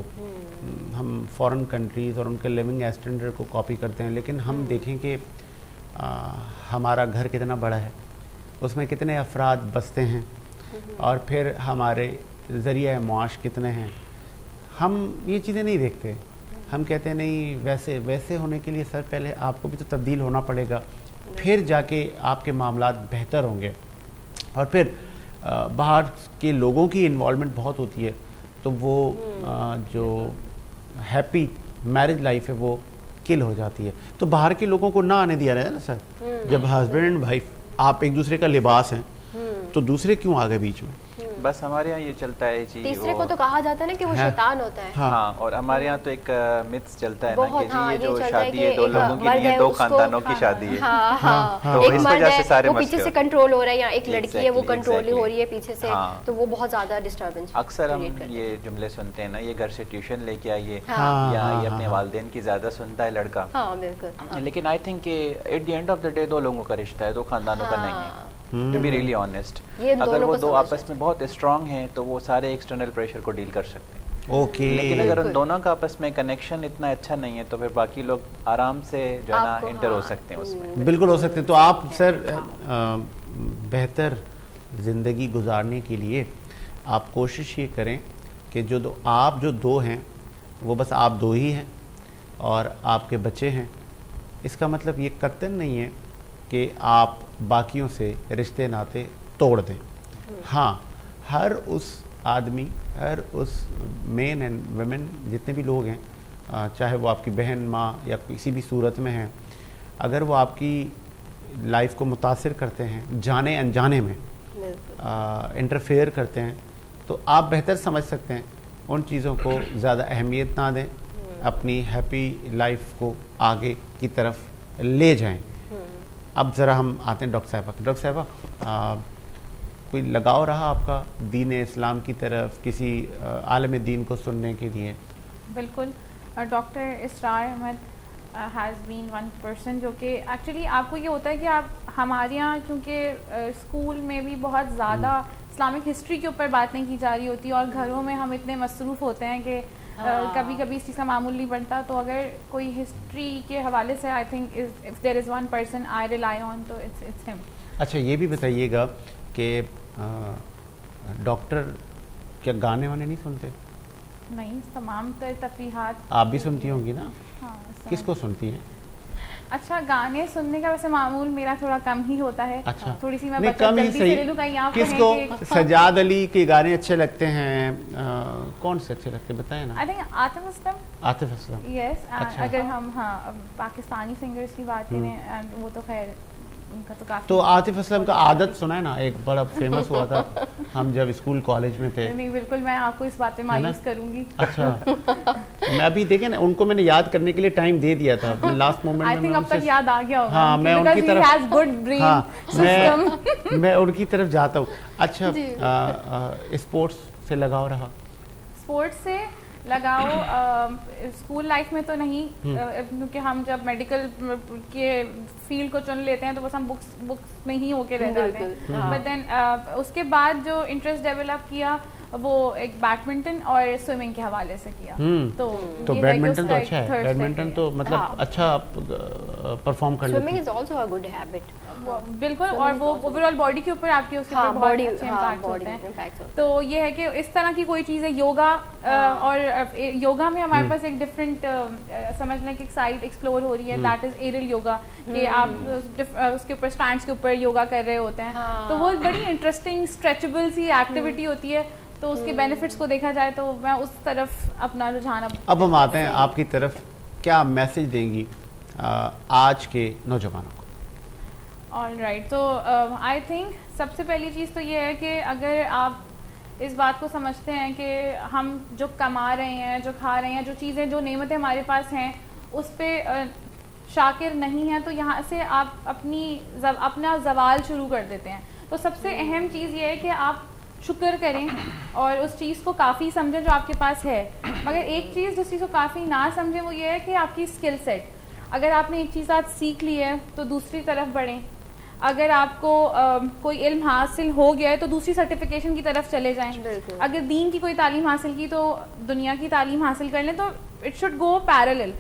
हम फॉरेन कंट्रीज़ और उनके लिविंग स्टैंडर्ड को कॉपी करते हैं, लेकिन हम देखें कि हमारा घर कितना बड़ा है, उसमें कितने अफराद बसते हैं, और फिर हमारे ज़रिया मुआश कितने हैं, हम ये चीज़ें नहीं देखते। हम कहते हैं नहीं, वैसे होने के लिए सर पहले आपको भी तो तब्दील होना पड़ेगा, फिर जाके आपके मामलात बेहतर होंगे। और फिर बाहर के लोगों की इन्वॉल्वमेंट बहुत होती है, तो वो जो हैप्पी मैरिज लाइफ है वो किल हो जाती है। तो बाहर के लोगों को ना आने दिया जाए ना सर। जब हस्बैंड एंड वाइफ आप एक दूसरे का लिबास हैं तो दूसरे क्यों आ गए बीच में? बस हमारे यहाँ ये चलता है जी, तीसरे वो- को तो कहा जाता है ना कि वो शैतान होता है। हाँ, और हमारे यहाँ तो एक मिथ्स चलता है ना बहुत, कि जी हाँ, ये जो चलता है शादी कि है दो एक लोगों की मर्द नहीं है, है, दो उसको- खानदानों की शादी है। हाँ, तो एक इस मर्द वजह से है, सारे वो मसले पीछे से होते हैं। कंट्रोल हो रहा है, या एक लड़की है वो Exactly, कंट्रोल exactly. हो रही है पीछे से, हाँ। तो वो बहुत ज्यादा डिस्टर्बेंस अक्सर हम ये जुमले सुनते हैं ना, ये घर से ट्यूशन लेके आइए, हाँ। या हाँ, ये अपने हाँ। वालिदैन की ज्यादा सुनता है लड़का। हाँ बिल्कुल, हाँ। लेकिन आई थिंक कि at the end of the day दो लोगों का रिश्ता है, दो खानदानों का नहीं है, टू बी रियली ऑनेस्ट। ये अगर दोनों वो को दो समझना आपस में बहुत स्ट्रांग हैं तो वो सारे एक्सटर्नल प्रेशर को डील कर सकते हैं। ओके। लेकिन अगर उन बिल्कुल। दोनों का आपस में कनेक्शन इतना अच्छा नहीं है तो फिर बाकी लोग आराम से जो है ना आपको, इंटर हो हाँ। सकते हैं उसमें। बिल्कुल हो सकते हैं। तो आप सर बेहतर ज़िंदगी गुजारने के लिए आप कोशिश ये करें कि आप जो दो हैं वो बस आप दो ही हैं और आपके बच्चे हैं। इसका मतलब ये कतई नहीं है कि आप बाकियों से रिश्ते नाते तोड़ दें। हाँ, हर उस आदमी, हर उस मेन एंड वुमेन जितने भी लोग हैं, चाहे वो आपकी बहन, माँ या किसी भी सूरत में हैं, अगर वो आपकी लाइफ को मुतासिर करते हैं, जाने अनजाने में बिल्कुल। इंटरफेयर करते हैं, तो आप बेहतर समझ सकते हैं उन चीज़ों को ज़्यादा अहमियत ना दें, अपनी हैप्पी लाइफ को आगे की तरफ ले जाएं। अब ज़रा हम आते हैं डॉक्टर साहिबा। डॉक्टर साहिबा, कोई लगाव रहा आपका दीन इस्लाम की तरफ, किसी आलम दीन को सुनने के लिए? बिल्कुल, doctor Israr Ahmed has been one person जो कि एक्चुअली आपको ये होता है कि आप हमारे यहाँ क्योंकि स्कूल में भी बहुत ज़्यादा इस्लामिक हिस्ट्री के ऊपर बात नहीं की जा रही होती और घरों में हम इतने मसरूफ़ होते हैं कि कभी कभी इस चीज़ का मामूल नहीं बनता। तो अगर कोई हिस्ट्री के हवाले से I think if there is one person I rely on तो इट्स हिम। अच्छा, ये भी बताइएगा कि डॉक्टर क्या गाने वाने नहीं सुनते? नहीं, तमाम तफरीहात आप भी सुनती होंगी ना? हाँ, किसको सुनती हैं? अच्छा, गाने सुनने का वैसे मामूल मेरा थोड़ा कम ही होता है। अच्छा, थोड़ी सी मैं नहीं, बचत कम ही जल्दी सही। से ले लूं, कहीं आप किसको कहें कि सजाद अली के गाने अच्छे लगते हैं? कौन से अच्छे लगते हैं बताएं ना। I think Atif Aslam, Atif Aslam. Yes. अच्छा। अगर हम पाकिस्तानी सिंगर्स की बात करें एंड वो तो खैर उनका तो काफी। तो आतिफ असलम का आदत सुना है ना, एक बड़ा फेमस हुआ था हम जब स्कूल कॉलेज में थे। नहीं, बिल्कुल मैं आपको इस बात पे है ना? मायूस करूंगी। अच्छा, मैं अभी देखें ना, उनको मैंने याद करने के लिए टाइम दे दिया था लास्ट मोमेंट में। आई थिंक अब तक याद आ गया होगा। हाँ, मैं उनकी तरफ, हैज गुड ब्रेन सिस्टम। मैं उनकी तरफ जाता हूँ। अच्छा, स्पोर्ट्स से लगाव रहा? स्पोर्ट्स से लगाओ स्कूल लाइफ में तो नहीं, क्योंकि हम जब मेडिकल के फील्ड को चुन लेते हैं तो बस हम बुक्स में ही होके रह जाते हैं। बट देन उसके बाद जो इंटरेस्ट डेवलप किया वो एक बैडमिंटन और स्विमिंग के हवाले से किया। तो तो ये है कि बैडमिंटन तो उसका अच्छा एक है, thirst बैडमिंटन है। तो मतलब हाँ। अच्छा परफॉर्म कर लेती स्विमिंग है। Is also a good habit. बिल्कुल, और वो ओवरऑल बॉडी के ऊपर आपके उसके ऊपर बहुत अच्छे इम्पैक्ट होते हैं। तो ये है कि इस तरह की कोई चीज़ है योगा, और योगा में हमारे पास एक डिफरेंट समझ लें कि एक साइड एक्सप्लोर हो रही है, दैट इज एरियल योगा, कि आप उसके ऊपर स्टैंड्स के ऊपर योगा कर रहे होते हैं। तो वो बड़ी इंटरेस्टिंग स्ट्रेचेबल सी एक्टिविटी होती है। तो उसके बेनिफिट्स को देखा जाए तो मैं उस तरफ अपना रुझान अब हम आते हैं आपकी तरफ। क्या मैसेज देंगी आज के नौजवानों को? ऑल राइट, तो आई थिंक सबसे पहली चीज़ तो ये है कि अगर आप इस बात को समझते हैं कि हम जो कमा रहे हैं, जो खा रहे हैं, जो चीज़ें, जो नेमतें हमारे पास हैं उस पर शाकिर नहीं हैं, तो यहाँ से आप अपना जवाल शुरू कर देते हैं। तो सबसे अहम चीज़ ये है कि आप शुक्र करें और उस चीज़ को काफ़ी समझें जो आपके पास है। मगर एक चीज़ जिस चीज़ को काफ़ी ना समझें वो ये है कि आपकी स्किल सेट, अगर आपने एक चीज़ आज सीख ली है तो दूसरी तरफ बढ़ें। अगर आपको कोई इल्म हासिल हो गया है तो दूसरी सर्टिफिकेशन की तरफ चले जाएं। अगर दीन की कोई तालीम हासिल की तो दुनिया की तालीम हासिल कर लें। तो इट शुड गो पैरेलल।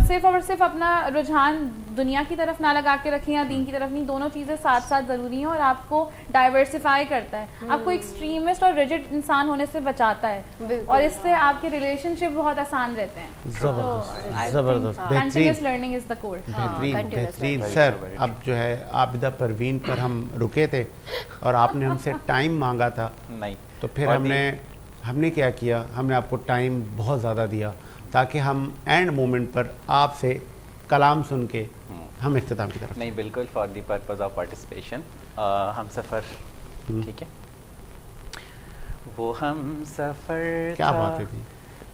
सिर्फ और सिर्फ अपना रुझान दुनिया की तरफ ना लगा के रखें या दीन की तरफ नहीं, दोनों चीज़ें साथ साथ ज़रूरी हैं और आपको डाइवर्सिफाई करता है, आपको एक्सट्रीमिस्ट और रिजिड इंसान होने से बचाता है और इससे आपके रिलेशनशिप बहुत आसान रहते हैं। ज़बरदस्त, ज़बरदस्त, continuous learning is the core. बेहतरीन, बेहतरीन। सर, अब जो है आबिदा परवीन पर हम रुके थे और आपने हमसे टाइम मांगा था, नहीं तो फिर हमने क्या किया, हमने आपको टाइम बहुत ज़्यादा दिया ताकि हम एंड मोमेंट पर आपसे कलाम सुन के हम इख्तिताम की तरफ। नहीं, बिल्कुल, for the purpose of participation हम सफ़र। ठीक है, وہ ہم سفر کیا تھا بات ہے جی.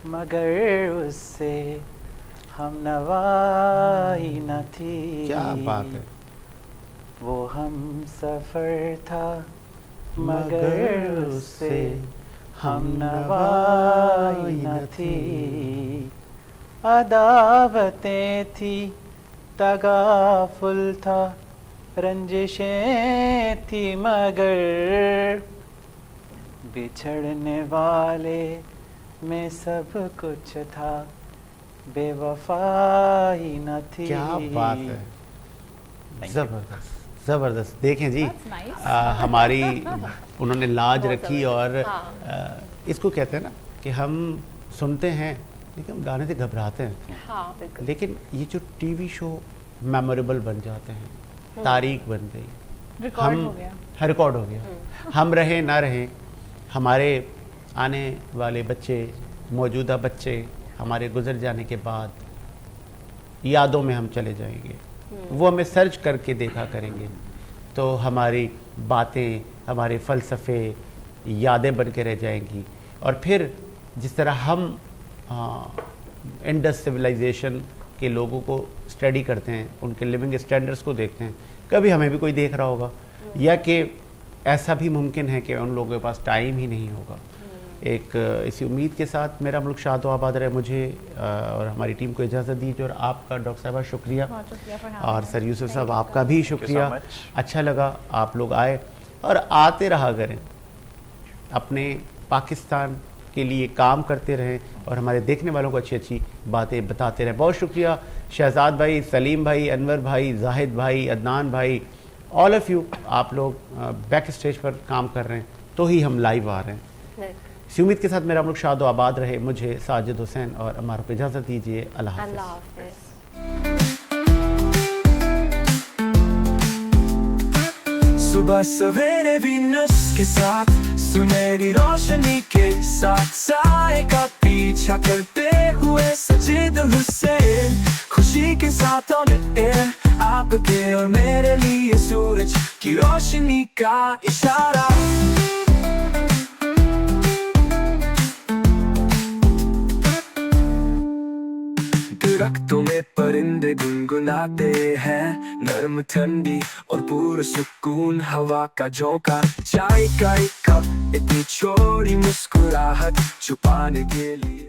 مگر اس سے ہم نوائی نہ تھی. کیا بات ہے. وہ ہم سفر تھا مگر اس سے ہم نوائی نہ تھی. عداوتیں تھی تغافل تھا رنجشیں تھی مگر بچھڑنے والے میں سب کچھ تھا بے وفائی نہ تھی. کیا بات ہے. زبردست زبردست. دیکھیں جی That's nice. ہماری انہوں نے لاج رکھی اور ہاں. اس کو کہتے ہیں نا کہ ہم سنتے ہیں لیکن ہم گانے سے گھبراتے ہیں, ہاں بالکل. لیکن یہ جو ٹی وی شو میموریبل بن جاتے ہیں, تاریخ بن گئی, ریکارڈ ہو گیا. ریکارڈ ہو گیا. ہم رہیں نہ رہیں, ہمارے آنے والے بچے, موجودہ بچے ہمارے گزر جانے کے بعد یادوں میں ہم چلے جائیں گے, وہ ہمیں سرچ کر کے دیکھا کریں گے تو ہماری باتیں, ہمارے فلسفے یادیں بن کے رہ جائیں گی. اور پھر جس طرح ہم انڈس سویلائزیشن کے لوگوں کو اسٹڈی کرتے ہیں, ان کے لیونگ اسٹینڈرڈس کو دیکھتے ہیں, کبھی ہمیں بھی کوئی دیکھ رہا ہوگا, یا کہ ایسا بھی ممکن ہے کہ ان لوگوں کے پاس ٹائم ہی نہیں ہوگا. ایک اسی امید کے ساتھ میرا ملک شاد و آباد رہے. مجھے اور ہماری ٹیم کو اجازت دیجیے, اور آپ کا ڈاکٹر صاحبہ شکریہ, بہت شکریہ for having اور us. سر یوسف صاحب آپ کا بھی شکریہ. so much. اچھا لگا آپ لوگ آئے اور آتے رہا کریں, اپنے پاکستان کے لیے کام کرتے رہیں اور ہمارے دیکھنے والوں کو اچھی اچھی باتیں بتاتے رہیں. بہت شکریہ شہزاد بھائی, سلیم بھائی, انور بھائی, زاہد بھائی, عدنان بھائی, آل آف یو. آپ لوگ بیک اسٹیج پر کام کر رہے ہیں تو ہی ہم لائیو آ رہے ہیں. اسی امید کے ساتھ میرا ملک شاد و آباد رہے. مجھے ساجد حسین اور عمار کو اجازت دیجیے. اللہ حافظ. اللہ حافظ. صبح سویرے بھی نس کے ساتھ سنہری روشنی کے ساتھ سائے کا پیچھا کرتے ہوئے سجید حسین, خوشی کے ساتھ آن ایئر آپ کے اور میرے لیے سورج کی روشنی کا اشارہ. درختوں میں پرندے گنگناتے ہیں, نرم ٹھنڈی اور پرسکون ہوا کا جھونکا. چائے کا ایک کپ, اتنی چھوٹی مسکراہٹ چھپانے کے لیے